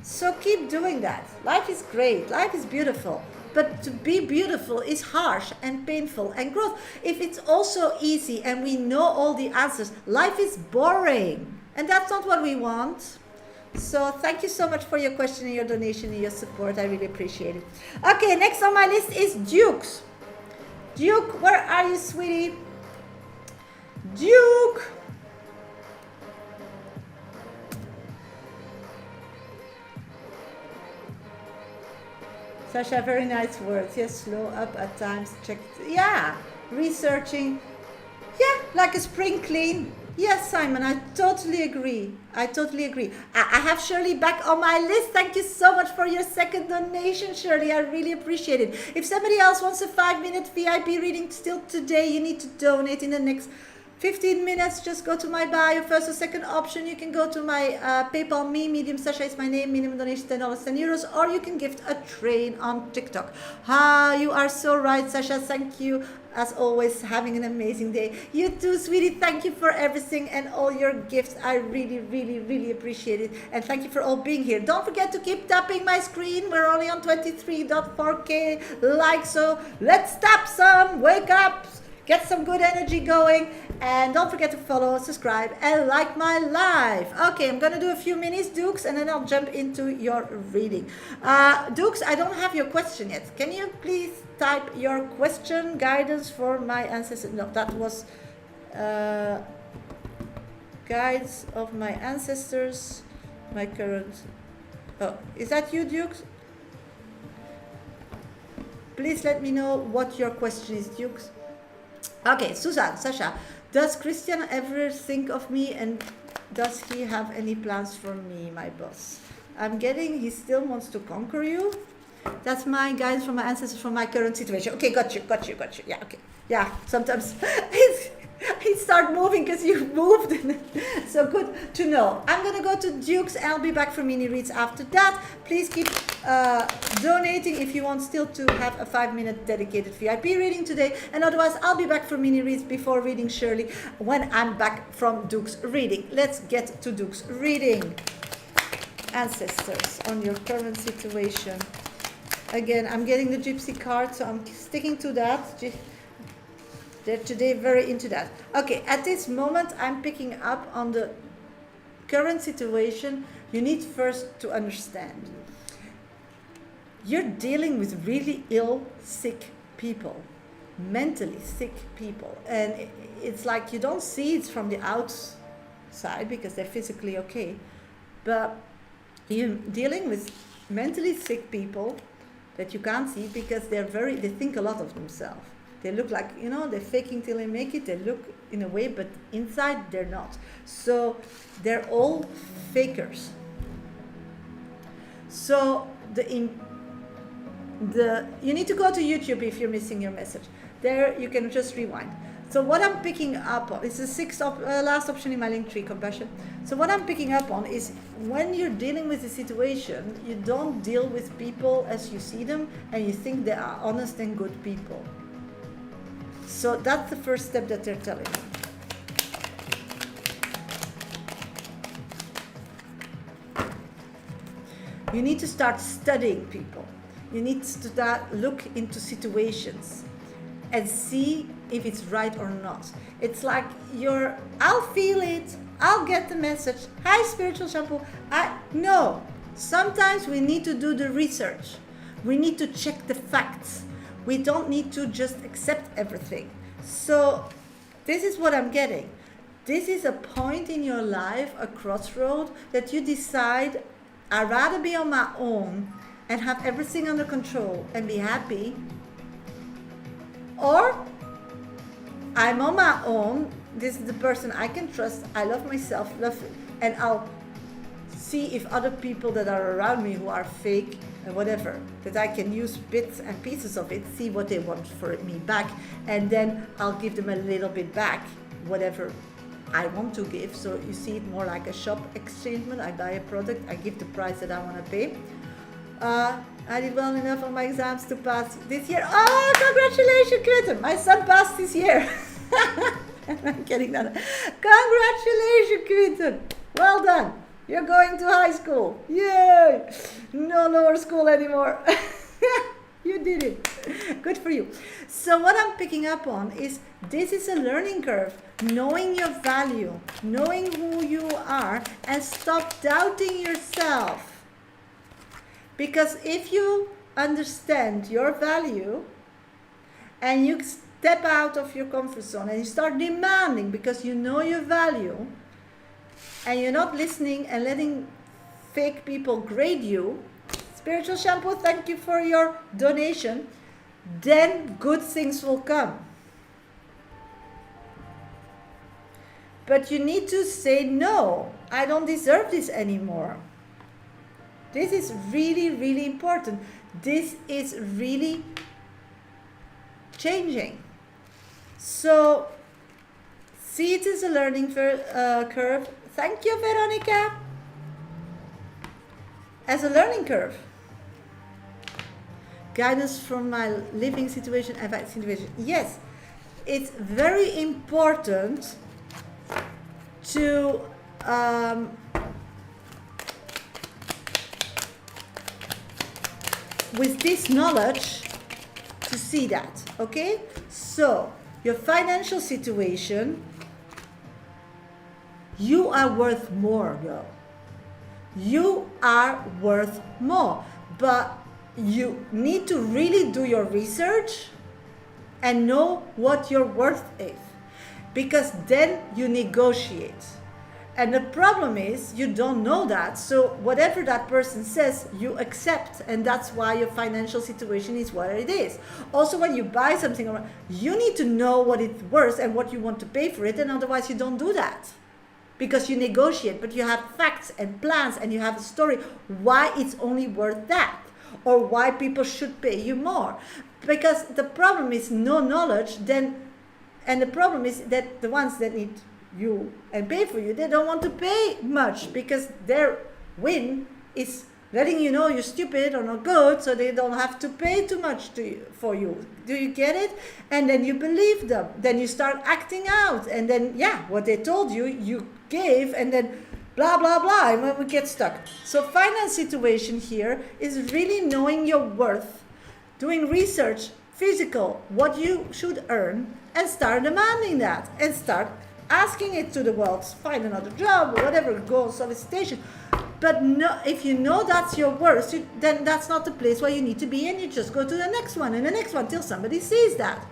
Speaker 1: So keep doing that. Life is great. Life is beautiful. But to be beautiful is harsh and painful and growth. If it's also easy and we know all the answers, life is boring. And that's not what we want. So thank you so much for your question and your donation and your support. I really appreciate it. Okay, next on my list is Dukes. Duke, where are you, sweetie? Duke. Sasha, very nice words. Yes, slow up at times. Check. Yeah, researching. Yeah, like a spring clean. Yes, Simon, I totally agree. I totally agree. I have Shirley back on my list. Thank you so much for your second donation, Shirley. I really appreciate it. If somebody else wants a 5-minute VIP reading still today, you need to donate in the next 15 minutes. Just go to my bio, first or second option. You can go to my PayPal me, medium Sasha is my name, minimum donation $10, €10, or you can gift a train on TikTok. You are so right, Sasha. Thank you. As always, having an amazing day. You too, sweetie. Thank you for everything and all your gifts. I really, really, really appreciate it. And thank you for all being here. Don't forget to keep tapping my screen. We're only on 23.4K likes, so let's tap some. Wake up. Get some good energy going. And don't forget to follow, subscribe, and like my live. Okay, I'm going to do a few minis, Dukes, and then I'll jump into your reading. Dukes, I don't have your question yet. Can you please type your question, guidance for my ancestors? No, that was guides of my ancestors, my current. Oh, is that you, Dukes? Please let me know what your question is, Dukes. Okay, Susan, Sasha, does Christian ever think of me, and does he have any plans for me, my boss? I'm getting he still wants to conquer you. That's my guidance from my ancestors from my current situation. Okay, got you. Yeah, okay. Yeah, sometimes he start moving because you moved. So good to know. I'm going to go to Dukes. I'll be back for mini reads after that. Please keep donating if you want still to have a 5-minute dedicated VIP reading today. And otherwise, I'll be back for mini reads before reading Shirley when I'm back from Dukes reading. Let's get to Dukes reading. Ancestors on your current situation. Again, I'm getting the Gypsy card, so I'm sticking to that. They're today very into that. Okay, at this moment, I'm picking up on the current situation. You need first to understand. You're dealing with really ill, sick people, mentally sick people. And it's like you don't see it from the outside because they're physically okay. But you're dealing with mentally sick people that you can't see because they think a lot of themselves. They look like, they're faking till they make it. They look in a way, but inside they're not. So they're all fakers. So you need to go to YouTube if you're missing your message. There you can just rewind. So what I'm picking up on, it's the last option in my link tree, compassion. So what I'm picking up on is when you're dealing with a situation, you don't deal with people as you see them and you think they are honest and good people. So that's the first step that they're telling me. You need to start studying people. You need to look into situations and see if it's right or not. It's like I'll feel it, I'll get the message. Hi, spiritual shampoo. No. Sometimes we need to do the research. We need to check the facts. We don't need to just accept everything. So this is what I'm getting. This is a point in your life, a crossroad, that you decide, I'd rather be on my own and have everything under control and be happy, or I'm on my own, this is the person I can trust, I love myself, and I'll see if other people that are around me who are fake and whatever, that I can use bits and pieces of it, see what they want for me back, and then I'll give them a little bit back, whatever I want to give. So you see it more like a shop exchangement. I buy a product, I give the price that I want to pay. I did well enough on my exams to pass this year. Oh, congratulations, Quinten. My son passed this year. I'm kidding that. Congratulations, Quinten. Well done. You're going to high school. Yay! No lower school anymore. You did it. Good for you. So what I'm picking up on is this is a learning curve. Knowing your value, knowing who you are, and stop doubting yourself. Because if you understand your value and you step out of your comfort zone and you start demanding because you know your value, and you're not listening and letting fake people grade you, Spiritual Shampoo, thank you for your donation, then good things will come. But you need to say, no, I don't deserve this anymore. This is really, really important. This is really changing. So, see it as a learning curve. Thank you, Veronica. As a learning curve. Guidance from my living situation, advice situation. Yes, it's very important to with this knowledge to see that, okay? So, your financial situation, you are worth more, girl. You are worth more. But you need to really do your research and know what your worth is. Because then you negotiate. And the problem is you don't know that. So whatever that person says, you accept. And that's why your financial situation is what it is. Also, when you buy something, you need to know what it's worth and what you want to pay for it. And otherwise you don't do that. Because you negotiate, but you have facts and plans and you have a story why it's only worth that. Or why people should pay you more. Because the problem is no knowledge, and the problem is that the ones that need you and pay for you, they don't want to pay much because their win is letting you know you're stupid or not good, so they don't have to pay too much for you. Do you get it? And then you believe them. Then you start acting out. And then, yeah, what they told you, you gave, and then blah, blah, blah, and when we get stuck. So finance situation here is really knowing your worth, doing research, physical, what you should earn, and start demanding that, and start asking it to the world, find another job, or whatever, go on solicitation. But no, if you know that's your worth, then that's not the place where you need to be, and you just go to the next one, and the next one, till somebody sees that.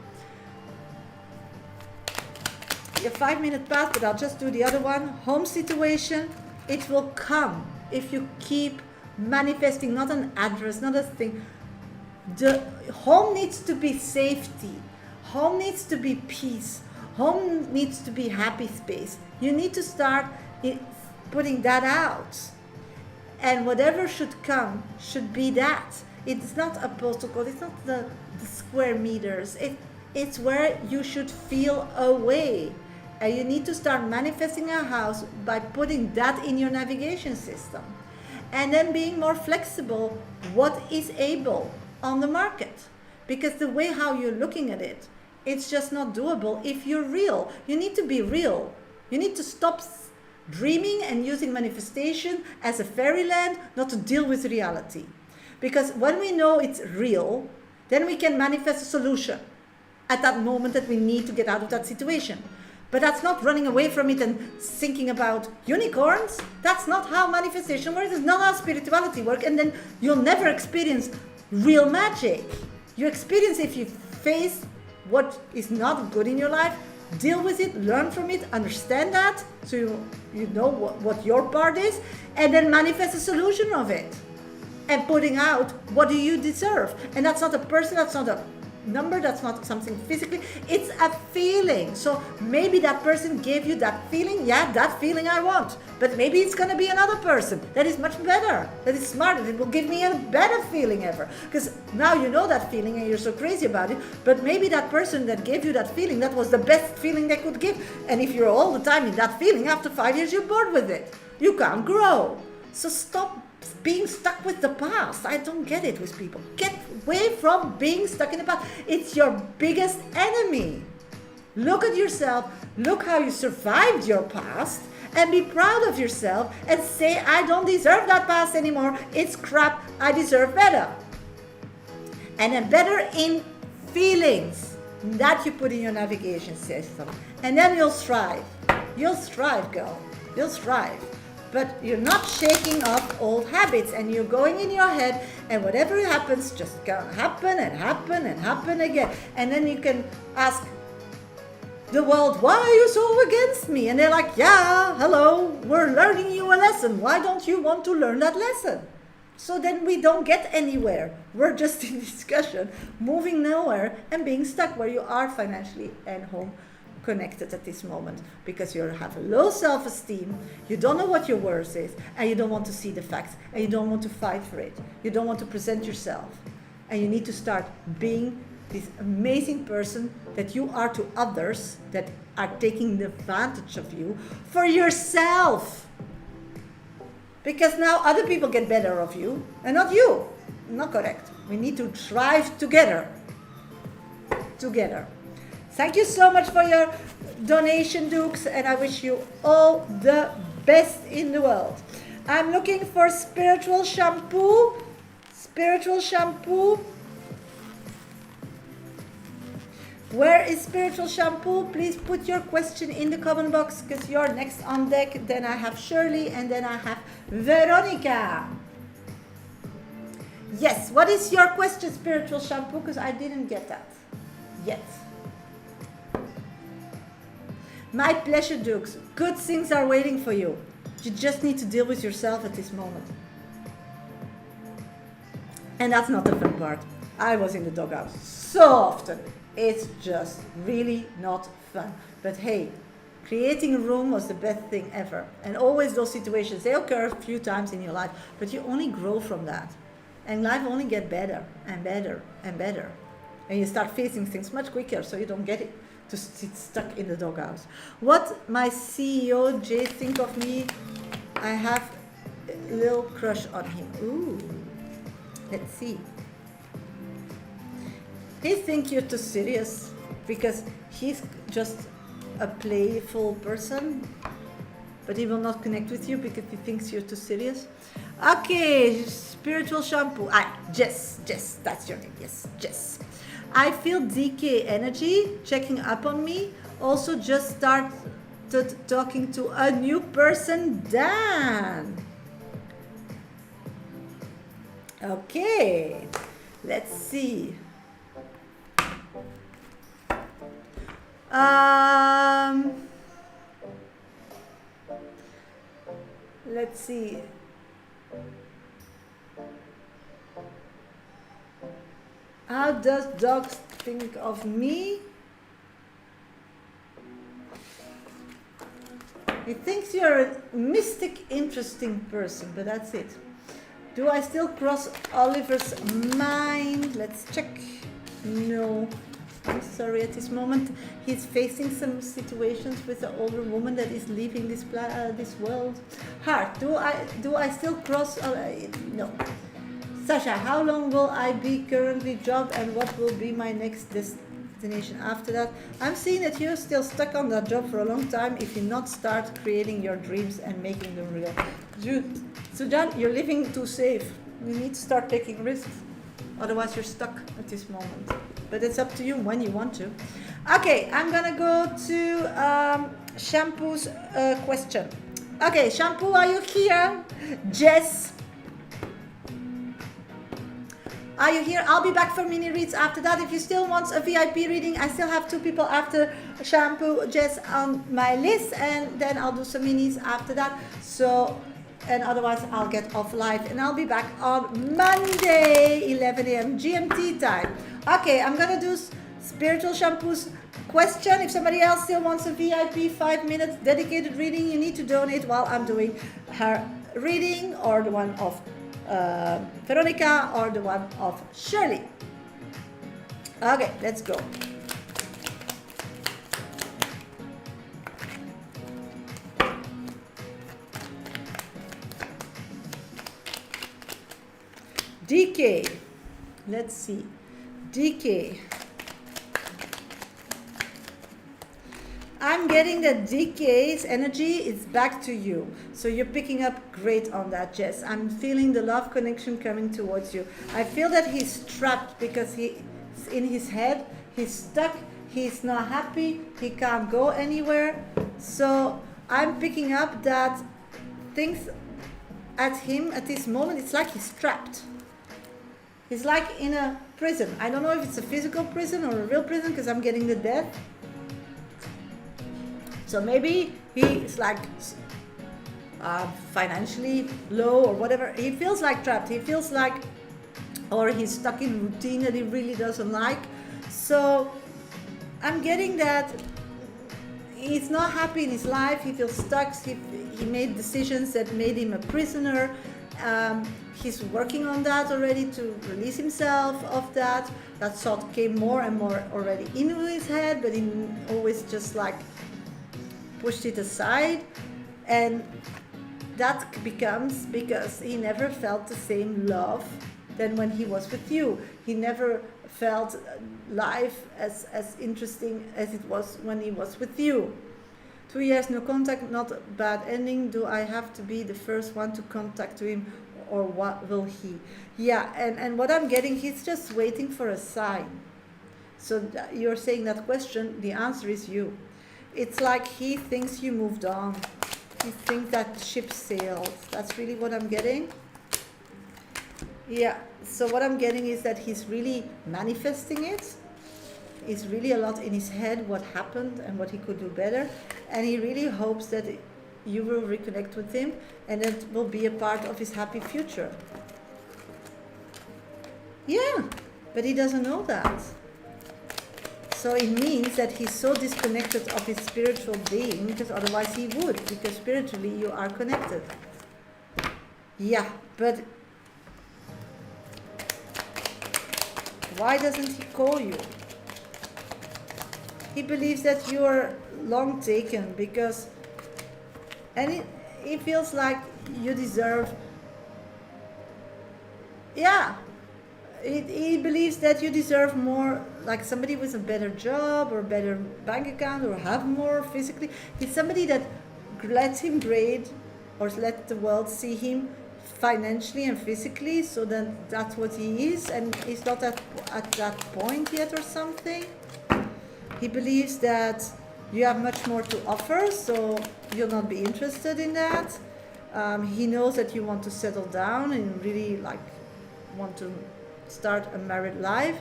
Speaker 1: Your 5 minute pass, but I'll just do the other one. Home situation, it will come if you keep manifesting, not an address, not a thing. The home needs to be safety. Home needs to be peace. Home needs to be happy space. You need to start putting that out. And whatever should come should be that. It's not a postal code. It's not the square meters. It's where you should feel away. And you need to start manifesting a house by putting that in your navigation system. And then being more flexible, what is able on the market. Because the way how you're looking at it, it's just not doable if you're real. You need to be real. You need to stop dreaming and using manifestation as a fairyland, not to deal with reality. Because when we know it's real, then we can manifest a solution at that moment that we need to get out of that situation. But that's not running away from it and thinking about unicorns. That's not how manifestation works. It's not how spirituality works. And then you'll never experience real magic. You experience if you face what is not good in your life, deal with it, learn from it, understand that, so you know what your part is, and then manifest a solution of it. And putting out, what do you deserve? And that's not a person, that's not a number, that's not something physically, it's a feeling. So maybe that person gave you that feeling, yeah, that feeling I want. But maybe it's going to be another person that is much better, that is smarter, that will give me a better feeling ever. Because now you know that feeling and you're so crazy about it, but maybe that person that gave you that feeling, that was the best feeling they could give. And if you're all the time in that feeling, after 5 years you're bored with it. You can't grow. So stop being stuck with the past. I don't get it with people. Get away from being stuck in the past. It's your biggest enemy. Look at yourself. Look how you survived your past and be proud of yourself and say, I don't deserve that past anymore. It's crap. I deserve better. And then better in feelings that you put in your navigation system. And then you'll thrive. You'll thrive, girl. You'll thrive. but you're not shaking off old habits, and you're going in your head, and whatever happens just gonna happen and happen and happen again. And then you can ask the world, why are you so against me? And they're like, yeah, hello, we're learning you a lesson. Why don't you want to learn that lesson? So then we don't get anywhere. We're just in discussion, moving nowhere, and being stuck where you are financially and home connected at this moment, because you have a low self-esteem, you don't know what your worth is, and you don't want to see the facts, and you don't want to fight for it. You don't want to present yourself, and you need to start being this amazing person that you are to others that are taking advantage of you for yourself. Because now other people get better of you and not you. Not correct. We need to thrive together. Together. Thank you so much for your donation, Dukes, and I wish you all the best in the world. I'm looking for spiritual shampoo. Spiritual shampoo. Where is spiritual shampoo? Please put your question in the comment box, because you're next on deck. Then I have Shirley, and then I have Veronica. Yes, what is your question, spiritual shampoo? Because I didn't get that yet. My pleasure, Dukes. Good things are waiting for you. You just need to deal with yourself at this moment. And that's not the fun part. I was in the doghouse so often. It's just really not fun. But hey, creating a room was the best thing ever. And always those situations, they occur a few times in your life, but you only grow from that. And life only gets better and better and better. And you start facing things much quicker, so you don't get it to sit stuck in the doghouse. What my CEO Jay think of me, I have a little crush on him. Ooh, let's see. He thinks you're too serious because he's just a playful person, but he will not connect with you because he thinks you're too serious. Okay, spiritual shampoo. Jess, that's your name. Yes, Jess. I feel DK energy checking up on me. Also just started talking to a new person, Dan. Okay, let's see. Let's see. How does dogs think of me? He thinks you're a mystic, interesting person, but that's it. Do I still cross Oliver's mind? Let's check. No. I'm sorry, at this moment he's facing some situations with an older woman that is leaving this world. Heart, do I still cross? No. Sasha, how long will I be currently job, and what will be my next destination after that? I'm seeing that you're still stuck on that job for a long time if you not start creating your dreams and making them real. Sujan, you're living too safe. You need to start taking risks. Otherwise you're stuck at this moment. But it's up to you when you want to. Okay, I'm gonna go to Shampoo's question. Okay, Shampoo, are you here? Jess. Are you here? I'll be back for mini reads after that. If you still want a VIP reading, I still have 2 people after Shampoo, Jess on my list, and then I'll do some minis after that. So, and otherwise I'll get off live, and I'll be back on Monday, 11 a.m. GMT time. Okay, I'm gonna do Spiritual Shampoo's question. If somebody else still wants a VIP 5 minutes dedicated reading, you need to donate while I'm doing her reading, or the one of Veronica, or the one of Shirley. Okay, let's go. DK, let's see. DK. I'm getting that DK's energy is back to you. So you're picking up great on that, Jess. I'm feeling the love connection coming towards you. I feel that he's trapped because he's in his head. He's stuck. He's not happy. He can't go anywhere. So I'm picking up that thinks at him at this moment, it's like he's trapped. He's like in a prison. I don't know if it's a physical prison or a real prison, because I'm getting the death. So maybe he's like financially low or whatever. He feels like trapped. He feels like, or he's stuck in routine that he really doesn't like. So I'm getting that he's not happy in his life. He feels stuck. He made decisions that made him a prisoner. He's working on that already to release himself of that. That thought came more and more already into his head, but he always just like pushed it aside. And that becomes because he never felt the same love than when he was with you. He never felt life as interesting as it was when he was with you. 2 years no contact, not a bad ending. Do I have to be the first one to contact him, or what will he? Yeah, and what I'm getting, he's just waiting for a sign. So you're saying that question, the answer is you. It's like he thinks you moved on. He thinks that the ship sailed. That's really what I'm getting. Yeah, so what I'm getting is that he's really manifesting it. It's really a lot in his head what happened and what he could do better. And he really hopes that you will reconnect with him and it will be a part of his happy future. Yeah, but he doesn't know that. So it means that he's so disconnected of his spiritual being, because otherwise he would, because spiritually you are connected. Yeah, but why doesn't he call you? He believes that you are long taken, because, and he feels like you deserve, yeah, he believes that you deserve more, like somebody with a better job or better bank account or have more physically. He's somebody that lets him grade or let the world see him financially and physically, so then that's what he is, and he's not at that point yet or something. He believes that you have much more to offer, so you'll not be interested in that. He knows that you want to settle down and really like want to start a married life.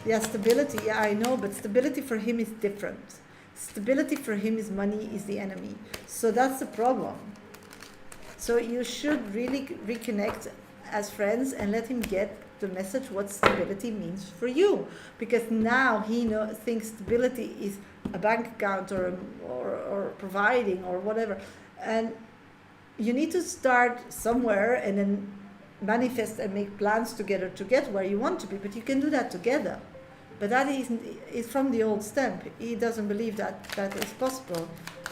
Speaker 1: Yeah, stability, yeah, I know, but stability for him is different. Stability for him is money is the enemy. So that's the problem. So you should really reconnect as friends and let him get the message what stability means for you, because now he thinks stability is a bank account or providing or whatever, and you need to start somewhere and then manifest and make plans together to get where you want to be. But you can do that together, but that is from the old stamp. He doesn't believe that is possible.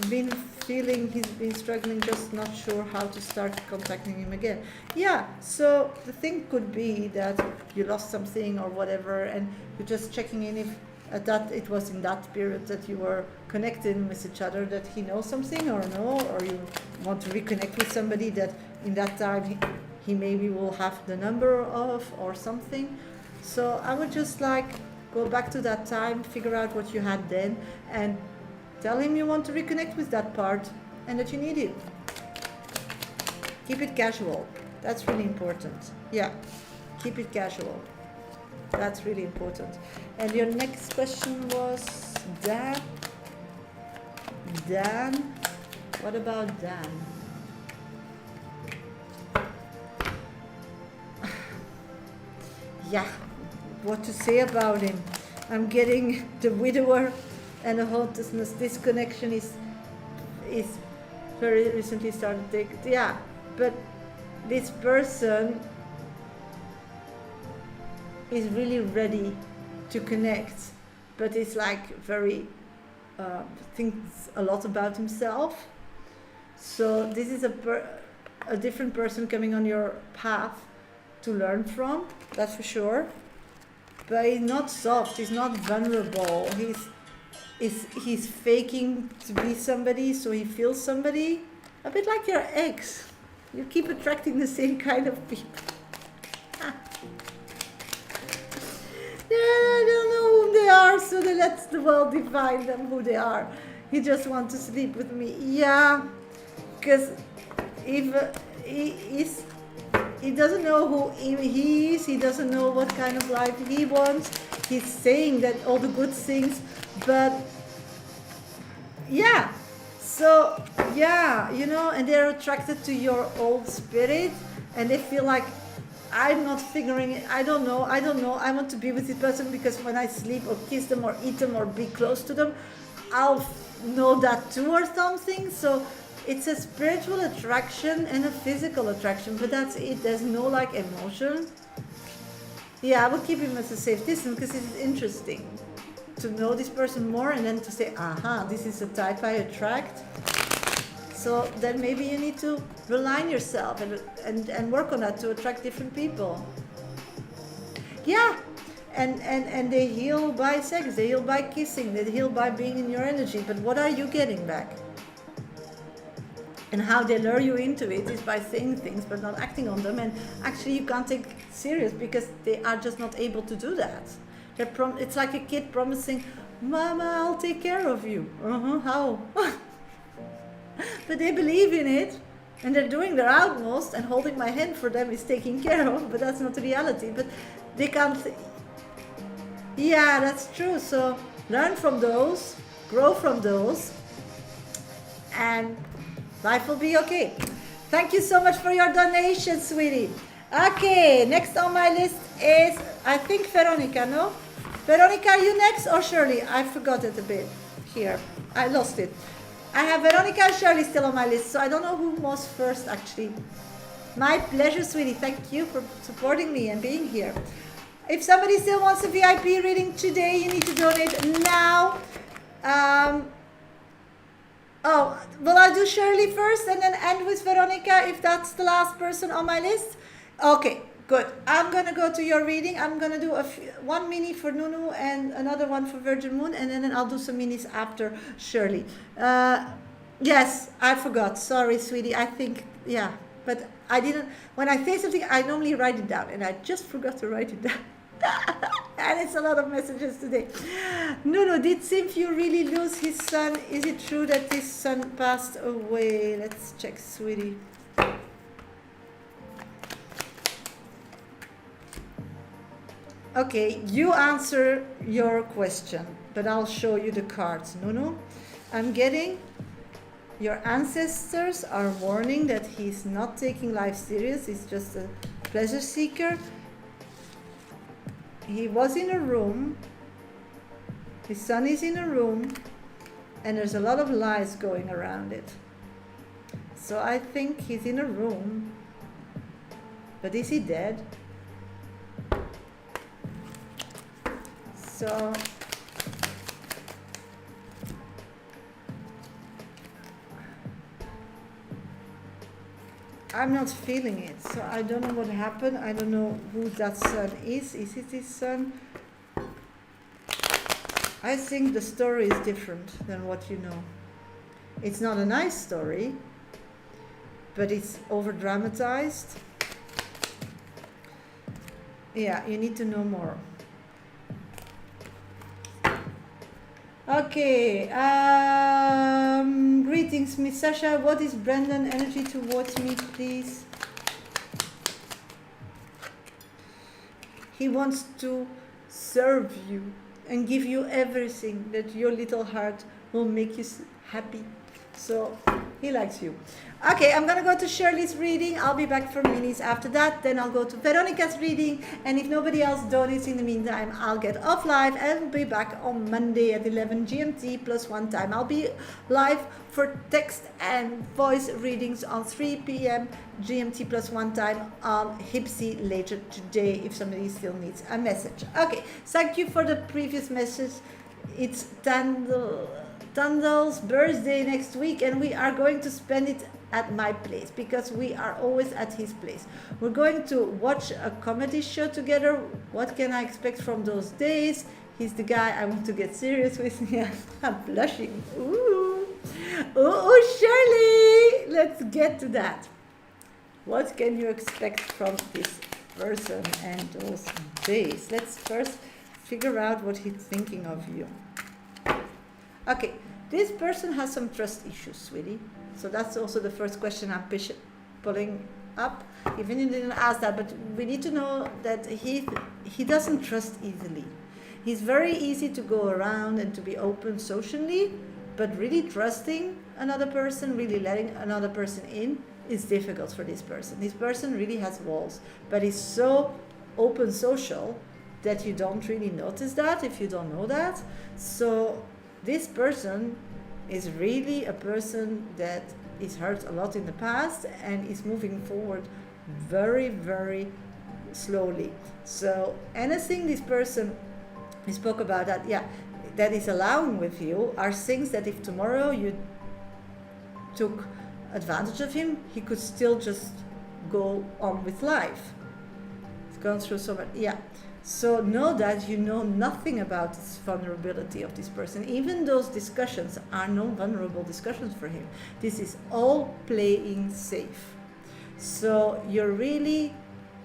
Speaker 1: He's been struggling, just not sure how to start contacting him again. Yeah, so the thing could be that you lost something or whatever, and you're just checking in if that it was in that period that you were connecting with each other, that he knows something or no, or you want to reconnect with somebody that in that time he maybe will have the number of or something. So I would just like go back to that time, figure out what you had then, and tell him you want to reconnect with that part and that you need it. Keep it casual. That's really important. Yeah, keep it casual. That's really important. And your next question was Dan. Dan? What about Dan? Yeah, what to say about him? I'm getting the widower and the hopelessness. This connection is very recently started. Yeah, but this person is really ready to connect, but it's like very thinks a lot about himself. So this is a different person coming on your path to learn from, that's for sure. But he's not soft, he's not vulnerable, he's faking to be somebody so he feels somebody, a bit like your ex. You keep attracting the same kind of people. I don't know who they are, so they let the world define them who they are. He just wants to sleep with me. Yeah, Because if he doesn't know who he is, he doesn't know what kind of life he wants. He's saying that all the good things, but yeah, so yeah, you know, and they're attracted to your old spirit, and they feel like, I'm not figuring it, I don't know, I want to be with this person because when I sleep or kiss them or eat them or be close to them, I'll know that too or something. So it's a spiritual attraction and a physical attraction, but that's it. There's no like emotion. Yeah, I will keep him at a safe distance because it's interesting to know this person more and then to say, aha, this is the type I attract. So then maybe you need to realign yourself and work on that to attract different people. Yeah, and they heal by sex, they heal by kissing, they heal by being in your energy. But what are you getting back? And how they lure you into it is by saying things but not acting on them. And actually you can't take it serious because they are just not able to do that. It's like a kid promising, Mama, I'll take care of you. How? But they believe in it and they're doing their utmost, and holding my hand for them is taking care of, but that's not the reality. But they can't. Yeah, that's true. So learn from those, grow from those, and life will be okay. Thank you so much for your donation, sweetie. Okay, next on my list is, I think, Veronica, no? Veronica, are you next or Shirley? I forgot it a bit here. I lost it. I have Veronica and Shirley still on my list, so I don't know who was first actually. My pleasure, sweetie. Thank you for supporting me and being here. If somebody still wants a VIP reading today, you need to donate now. Oh, will I do Shirley first and then end with Veronica if that's the last person on my list? Okay, good. I'm going to go to your reading. I'm going to do one mini for Nunu and another one for Virgin Moon, and then I'll do some minis after Shirley. Yes, I forgot. Sorry, sweetie. I think, yeah, but I didn't. When I say something, I normally write it down, and I just forgot to write it down. And it's a lot of messages today. Nuno, did Simfu really lose his son? Is it true that his son passed away? Let's check, sweetie. Okay, you answer your question, but I'll show you the cards. Nuno, I'm getting your ancestors are warning that he's not taking life serious. He's just a pleasure seeker. He was in a room, his son is in a room, and there's a lot of lies going around it. So I think he's in a room, but is he dead? So I'm not feeling it, so I don't know what happened. I don't know who that son is. Is it his son? I think the story is different than what you know. It's not a nice story, but it's over dramatized. Yeah, you need to know more. Okay, greetings, Miss Sasha. What is Brendan energy towards me, please? He wants to serve you and give you everything that your little heart will make you happy. So he likes you. Okay, I'm gonna go to Shirley's reading. I'll be back for minis after that. Then I'll go to Veronica's reading. And if nobody else donates in the meantime, I'll get off live and be back on Monday at 11 GMT plus 1 time. I'll be live for text and voice readings on 3 p.m. GMT plus 1 time on Hipsy later today if somebody still needs a message. Okay, thank you for the previous message. It's Tandal's birthday next week, and we are going to spend it at my place because we are always at his place. We're going to watch a comedy show together. What can I expect from those days? He's the guy I want to get serious with. Yeah, I'm blushing. Ooh, Shirley, let's get to that. What can you expect from this person and those days? Let's first figure out what he's thinking of you. Okay, this person has some trust issues, sweetie. So that's also the first question I'm pulling up. Even if you didn't ask that, but we need to know that he doesn't trust easily. He's very easy to go around and to be open socially, but really trusting another person, really letting another person in, is difficult for this person. This person really has walls, but he's so open social that you don't really notice that if you don't know that. So this person is really a person that is hurt a lot in the past and is moving forward very, very slowly. So anything this person, we spoke about that, that is allowing with you are things that if tomorrow you took advantage of him, he could still just go on with life. It's gone through so much, So know that you know nothing about this vulnerability of this person. Even those discussions are no vulnerable discussions for him. This is all playing safe. So you're really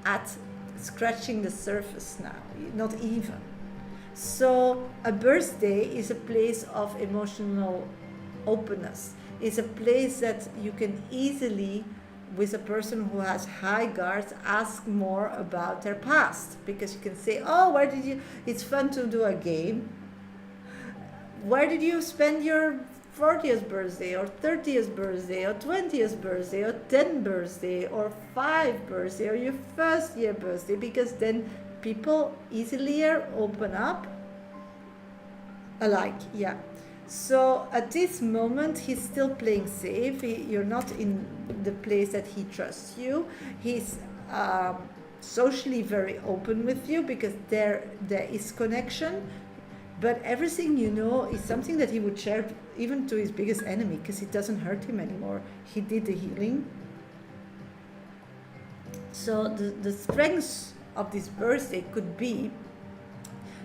Speaker 1: at scratching the surface now, not even. So a birthday is a place of emotional openness. It's a place that you can easily, with a person who has high guards, ask more about their past, because you can say, oh, where did you, it's fun to do a game. Where did you spend your 40th birthday or 30th birthday or 20th birthday or 10th birthday or 5th birthday or your first year birthday? Because then people easily open up alike. So at this moment, he's still playing safe. You're not in the place that he trusts you. He's socially very open with you because there is connection. But everything you know is something that he would share even to his biggest enemy, because it doesn't hurt him anymore. He did the healing. So the strength of this birthday could be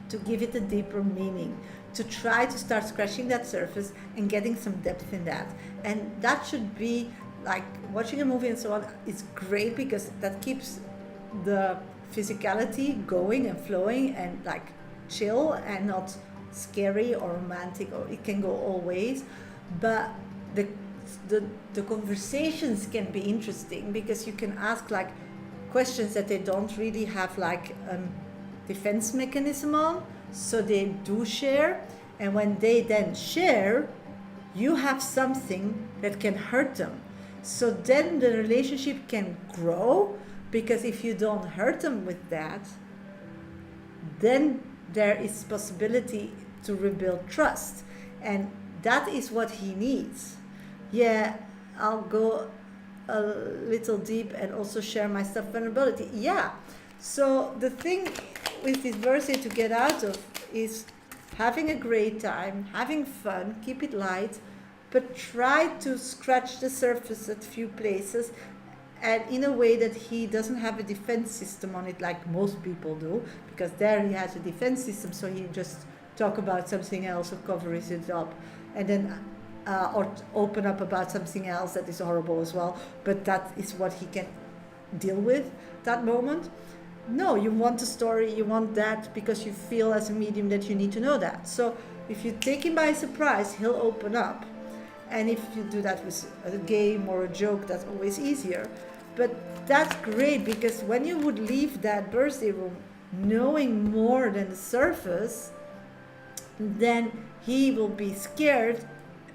Speaker 1: to give it a deeper meaning, to try to start scratching that surface and getting some depth in that. And that should be like watching a movie and so on is great, because that keeps the physicality going and flowing and like chill and not scary or romantic, or it can go all ways. But the conversations can be interesting, because you can ask like questions that they don't really have like defense mechanism on, so they do share. And when they then share, you have something that can hurt them, so then the relationship can grow, because if you don't hurt them with that, then there is possibility to rebuild trust. And that is what he needs. I'll go a little deep and also share my stuff, vulnerability. So the thing with this birthday to get out of is having a great time, having fun, keep it light, but try to scratch the surface at a few places, and in a way that he doesn't have a defense system on it like most people do, because there he has a defense system, so he just talk about something else or covers it up, and then or open up about something else that is horrible as well, but that is what he can deal with that moment. No, you want a story, you want that because you feel as a medium that you need to know that. So if you take him by surprise, he'll open up. And if you do that with a game or a joke, that's always easier. But that's great, because when you would leave that birthday room knowing more than the surface, then he will be scared,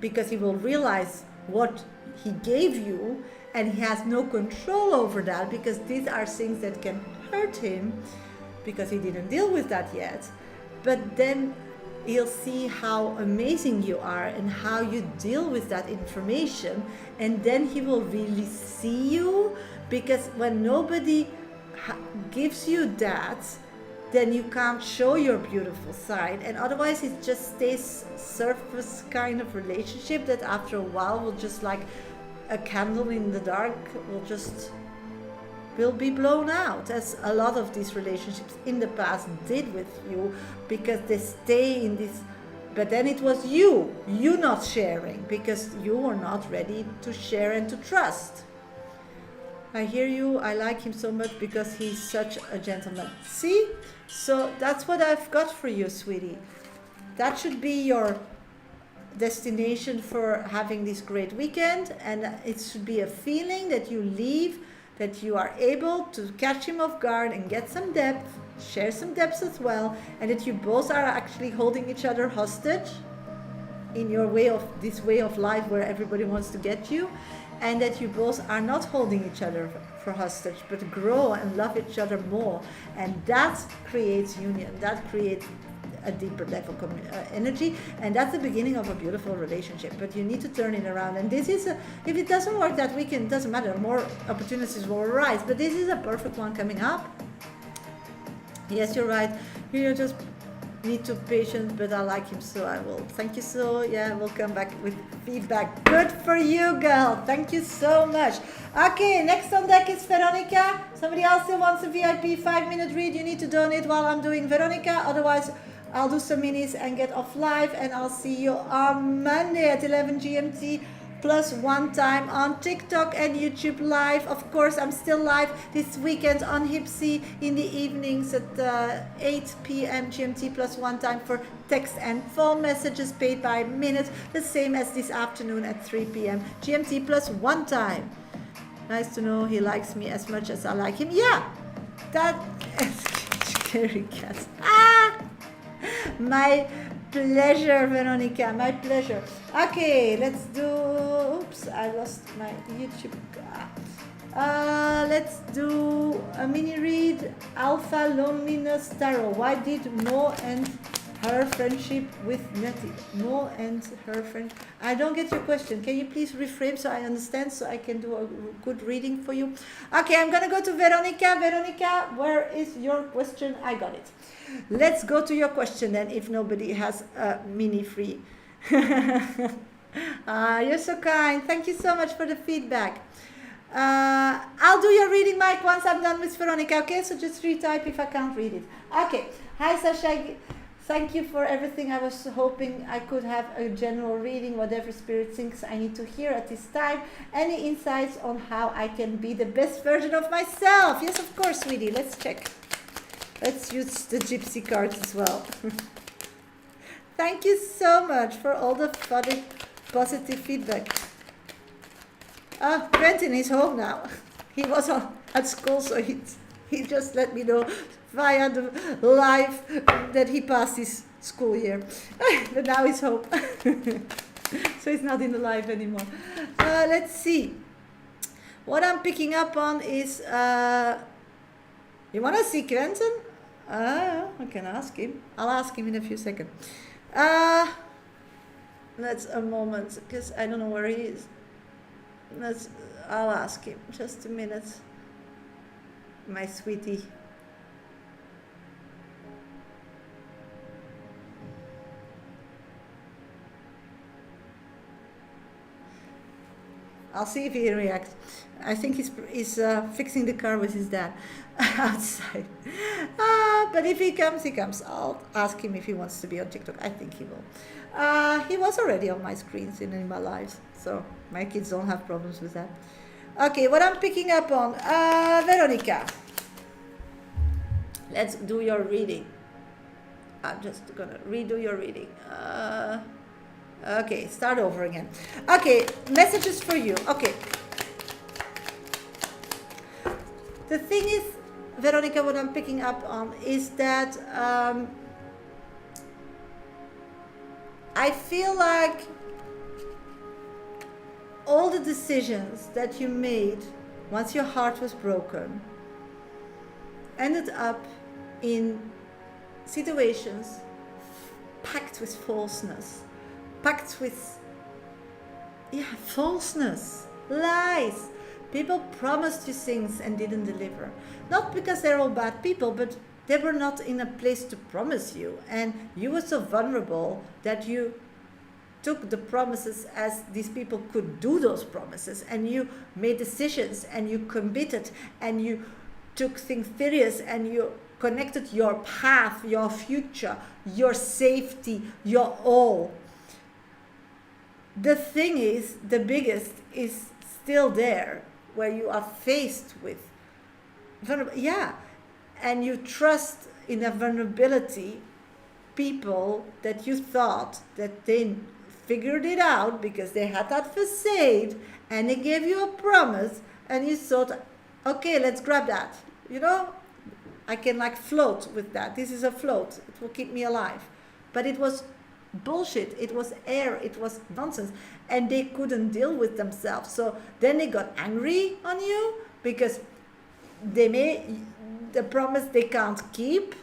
Speaker 1: because he will realize what he gave you, and he has no control over that, because these are things that can hurt him, because he didn't deal with that yet. But then he'll see how amazing you are and how you deal with that information, and then he will really see you, because when nobody gives you that, then you can't show your beautiful side, and otherwise it just stays surface kind of relationship that after a while will just like a candle in the dark will be blown out, as a lot of these relationships in the past did with you, because they stay in this. But then it was you not sharing, because you were not ready to share and to trust. I hear you. I like him so much because he's such a gentleman. See? So that's what I've got for you, sweetie. That should be your destination for having this great weekend, and it should be a feeling that you leave, that you are able to catch him off guard and get some depth, share some depths as well, and that you both are actually holding each other hostage in your this way of life where everybody wants to get you, and that you both are not holding each other for hostage, but grow and love each other more, and that creates union, that creates a deeper level energy, and that's the beginning of a beautiful relationship. But you need to turn it around, and this is if it doesn't work that weekend, doesn't matter, more opportunities will arise, but this is a perfect one coming up. Yes, you're right, you just need to patience, but I like him, so I will. Thank you. So yeah, we'll come back with feedback. Good for you, girl. Thank you so much. Okay, next on deck is Veronica. Somebody else still wants a VIP 5-minute read. You need to donate while I'm doing Veronica, otherwise I'll do some minis and get off live, and I'll see you on Monday at 11 GMT plus 1 time on TikTok and YouTube live. Of course, I'm still live this weekend on Hipsy in the evenings at 8 p.m. GMT plus 1 time for text and phone messages paid by minute, the same as this afternoon at 3 p.m. GMT plus 1 time. Nice to know he likes me as much as I like him. Yeah, that is scary cat. My pleasure, Veronica, my pleasure. Okay, let's do, oops, I lost my YouTube. Let's do a mini read, Alpha Loneliness Tarot. Why did Mo and her friendship with Nettie? Mo and her friend. I don't get your question. Can you please reframe so I understand, so I can do a good reading for you? Okay, I'm gonna go to Veronica. Veronica, where is your question? I got it. Let's go to your question then, if nobody has a mini free. You're so kind. Thank you so much for the feedback. I'll do your reading, Mike, once I'm done with Veronica, okay? So just retype if I can't read it. Okay. Hi, Shasha. Thank you for everything. I was hoping I could have a general reading, whatever Spirit thinks I need to hear at this time. Any insights on how I can be the best version of myself? Yes, of course, sweetie. Let's check. Let's use the gypsy cards as well. Thank you so much for all the funny, positive feedback. Quentin is home now. He was at school, so he just let me know via the live that he passed his school year. But now he's home. So he's not in the live anymore. Let's see. What I'm picking up on is... you want to see Quentin? I can ask him. I'll ask him in a few seconds. That's a moment, because I don't know where he is. I'll ask him. Just a minute. My sweetie. I'll see if he reacts. I think he's fixing the car with his dad outside. But if he comes, he comes. I'll ask him if he wants to be on TikTok. I think he will. He was already on my screens in my lives, so my kids don't have problems with that. Okay, what I'm picking up on, Veronica. Let's do your reading. I'm just gonna redo your reading. Okay, start over again. Okay, messages for you. Okay. The thing is, Veronica, what I'm picking up on is that I feel like all the decisions that you made once your heart was broken ended up in situations packed with falseness. Packed with, falseness, lies. People promised you things and didn't deliver. Not because they're all bad people, but they were not in a place to promise you. And you were so vulnerable that you took the promises as these people could do those promises. And you made decisions and you committed and you took things serious and you connected your path, your future, your safety, your all. The thing is, the biggest is still there, where you are faced with and you trust in a vulnerability people that you thought that they figured it out because they had that facade and they gave you a promise and you thought, okay, let's grab that. I can like float with that. This is a float. It will keep me alive. But it was bullshit. It was air. It was nonsense. And they couldn't deal with themselves. So then they got angry on you because they made the promise they can't keep.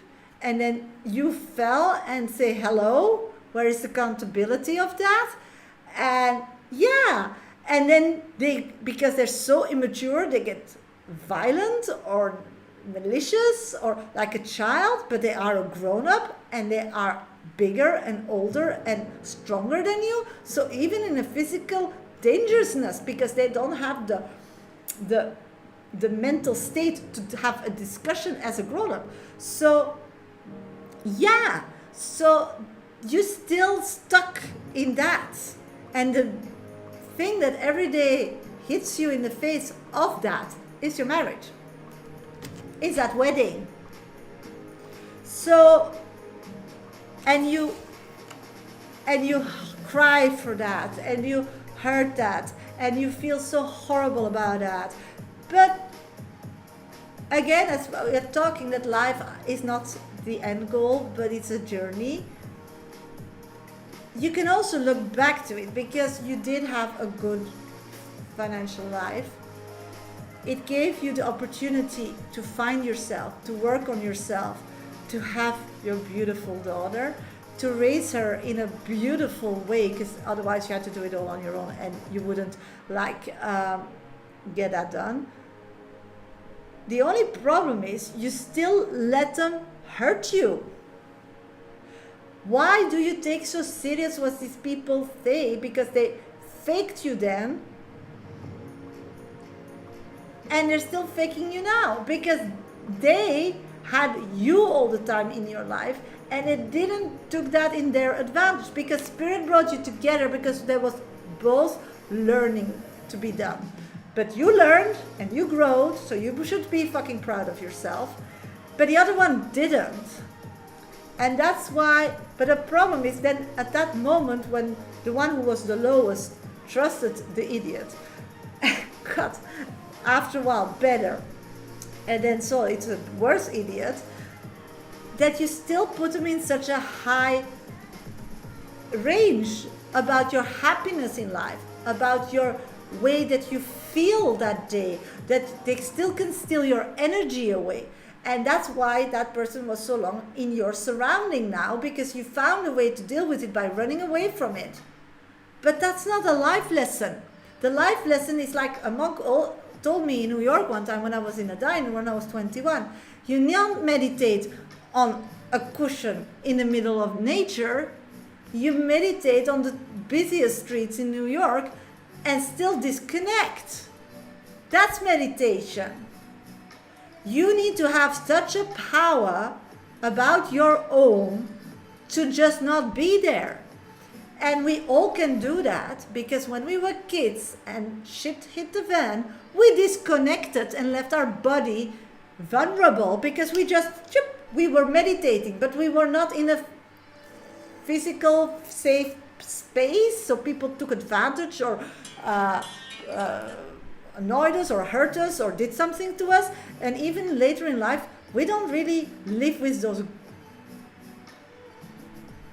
Speaker 1: And then you fell and say, hello, where is the accountability of that? And yeah. And then because they're so immature, they get violent or malicious or like a child, but they are a grown-up and they are bigger and older and stronger than you. So even in a physical dangerousness, because they don't have the mental state to have a discussion as a grown-up. So yeah, so you're still stuck in that. And the thing that every day hits you in the face of that is your marriage. It's that wedding. So, and you cry for that, and you hurt that, and you feel so horrible about that. But again, as we're talking, that life is not the end goal, but it's a journey. You can also look back to it because you did have a good financial life. It gave you the opportunity to find yourself, to work on yourself, to have your beautiful daughter, to raise her in a beautiful way, because otherwise you had to do it all on your own and you wouldn't get that done. The only problem is you still let them hurt you. Why do you take so serious what these people say? Because they faked you then. And they're still faking you now because they had you all the time in your life and it didn't took that in their advantage because Spirit brought you together because there was both learning to be done. But you learned and you growed, so you should be fucking proud of yourself. But the other one didn't. And that's why, but the problem is then at that moment when the one who was the lowest trusted the idiot, got after a while better, and then so it's a worse idiot, that you still put them in such a high range about your happiness in life, about your way that you feel that day, that they still can steal your energy away. And that's why that person was so long in your surrounding now, because you found a way to deal with it by running away from it. But that's not a life lesson. The life lesson is like a monk told me in New York one time when I was in a diner when I was 21. You don't meditate on a cushion in the middle of nature. You meditate on the busiest streets in New York and still disconnect. That's meditation. You need to have such a power about your own to just not be there. And we all can do that because when we were kids and shit hit the fan, we disconnected and left our body vulnerable because we were meditating, but we were not in a physical safe space, so people took advantage or annoyed us or hurt us or did something to us. And even later in life, we don't really live with those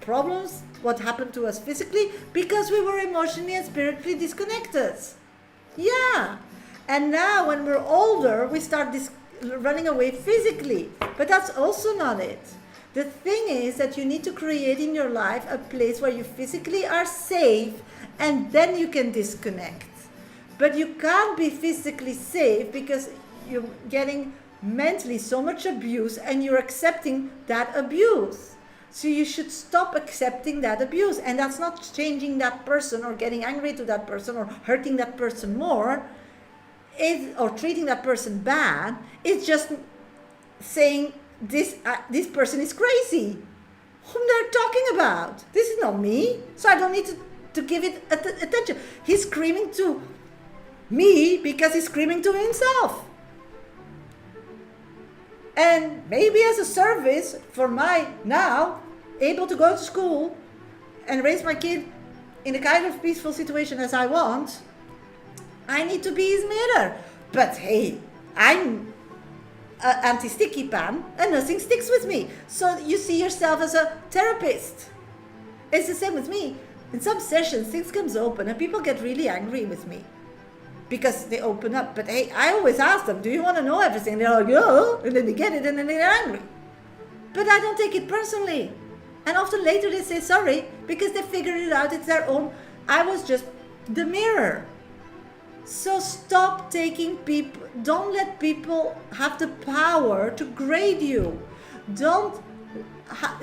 Speaker 1: problems, what happened to us physically, because we were emotionally and spiritually disconnected. Yeah. And now when we're older, we start running away physically. But that's also not it. The thing is that you need to create in your life a place where you physically are safe and then you can disconnect. But you can't be physically safe because you're getting mentally so much abuse and you're accepting that abuse. So you should stop accepting that abuse. And that's not changing that person or getting angry to that person or hurting that person more or treating that person bad. It's just saying this person is crazy. Whom they're talking about? This is not me. So I don't need to give it attention. He's screaming to me because he's screaming to himself. And maybe as a service for my now able to go to school and raise my kid in a kind of peaceful situation as I want, I need to be his mirror. But hey, I'm an anti-sticky pan and nothing sticks with me. So you see yourself as a therapist. It's the same with me. In some sessions, things comes open and people get really angry with me because they open up. But hey, I always ask them, do you want to know everything? They're like, yeah, and then they get it and then they're angry. But I don't take it personally. And often later they say sorry because they figured it out. It's their own. I was just the mirror. So stop taking people, don't let people have the power to grade you. Don't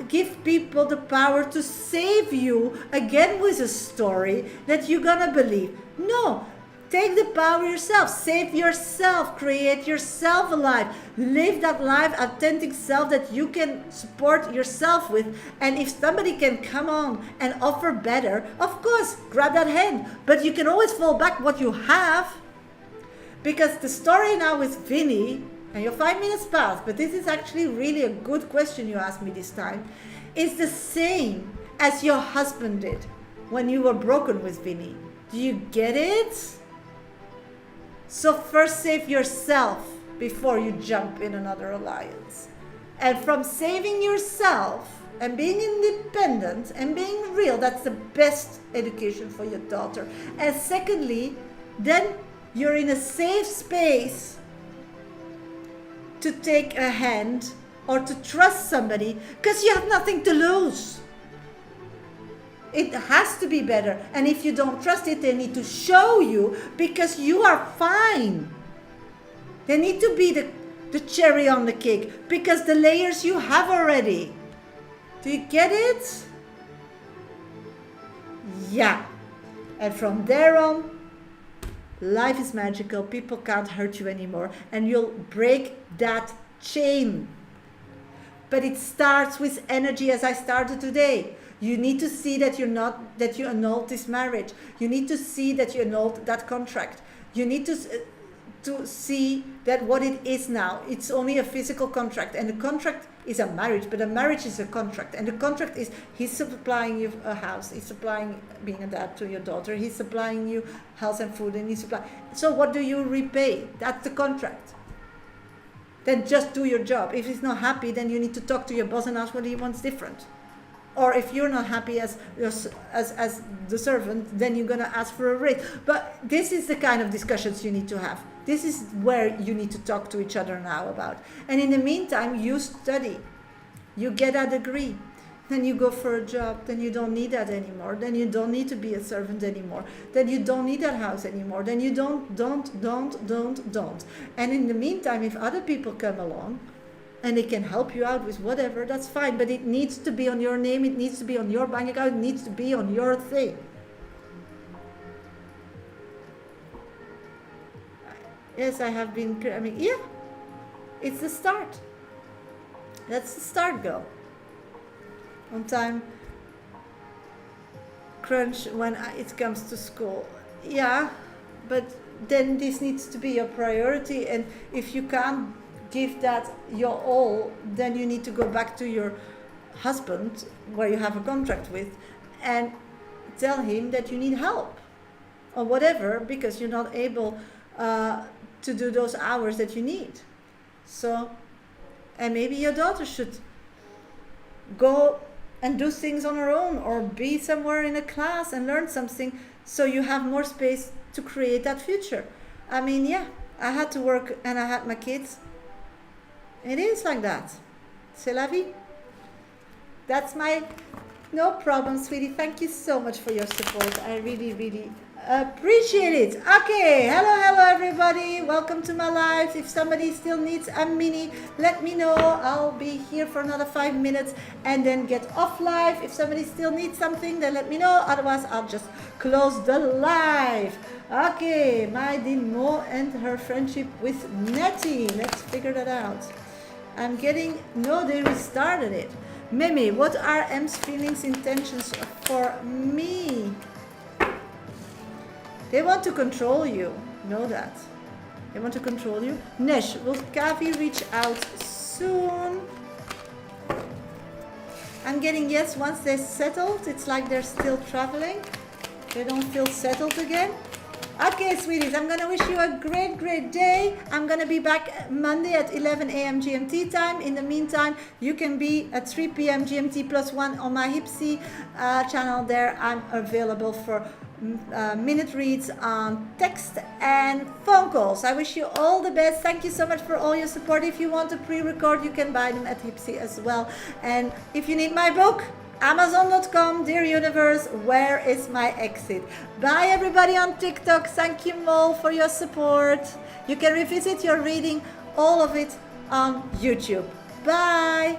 Speaker 1: give people the power to save you again with a story that you're gonna believe. No, take the power yourself, save yourself, create yourself a life, live that life, authentic self that you can support yourself with. And if somebody can come on and offer better, of course, grab that hand, but you can always fall back what you have. Because the story now with Vinny, and your 5 minutes passed, but this is actually really a good question you asked me this time, is the same as your husband did when you were broken with Vinny. Do you get it? So first save yourself before you jump in another alliance. And from saving yourself and being independent and being real, that's the best education for your daughter. And secondly, then you're in a safe space to take a hand or to trust somebody because you have nothing to lose. It has to be better. And if you don't trust it, they need to show you because you are fine. They need to be the cherry on the cake because the layers you have already. Do you get it? Yeah. And from there on, life is magical. People can't hurt you anymore. And you'll break that chain. But it starts with energy as I started today. You need to see that you annulled this marriage. You need to see that you annulled that contract. You need to see that what it is now, it's only a physical contract. And the contract is a marriage, but a marriage is a contract. And the contract is he's supplying you a house. He's supplying being a dad to your daughter. He's supplying you health and food. And so what do you repay? That's the contract. Then just do your job. If he's not happy, then you need to talk to your boss and ask what he wants different. Or if you're not happy as the servant, then you're going to ask for a raise. But this is the kind of discussions you need to have. This is where you need to talk to each other now about. And in the meantime, you study. You get a degree. Then you go for a job. Then you don't need that anymore. Then you don't need to be a servant anymore. Then you don't need that house anymore. Then you don't. And in the meantime, if other people come along, and they can help you out with whatever, that's fine. But it needs to be on your name. It needs to be on your bank account. It needs to be on your thing. Yes, I have been, yeah, it's the start. That's the start, girl. On time, crunch when it comes to school. Yeah, but then this needs to be your priority. And if you can't give that your all, then you need to go back to your husband, where you have a contract with, and tell him that you need help or whatever, because you're not able to do those hours that you need. So, and maybe your daughter should go and do things on her own, or be somewhere in a class and learn something, so you have more space to create that future. I mean, yeah, I had to work and I had my kids. It is like that. C'est la vie. That's my... No problem, sweetie. Thank you so much for your support. I really, really appreciate it. Okay. Hello, everybody. Welcome to my live. If somebody still needs a mini, let me know. I'll be here for another 5 minutes and then get off live. If somebody still needs something, then let me know. Otherwise, I'll just close the live. Okay. My Dimo and her friendship with Nettie. Let's figure that out. I'm getting... No, they restarted it. Mimi, what are M's feelings, intentions for me? They want to control you. Know that. They want to control you. Nesh, will Kavi reach out soon? I'm getting yes once they're settled. It's like they're still traveling. They don't feel settled again. Okay, sweeties, I'm gonna wish you a great, great day. I'm gonna be back Monday at 11 a.m. GMT time. In the meantime, you can be at 3 p.m. GMT +1 on my Hipsy channel. There, I'm available for minute reads on text and phone calls. I wish you all the best. Thank you so much for all your support. If you want to pre-record, you can buy them at Hipsy as well. And if you need my book, Amazon.com, Dear Universe, where is my exit? Bye everybody on TikTok. Thank you Mol for your support. You can revisit your reading, all of it on YouTube. Bye.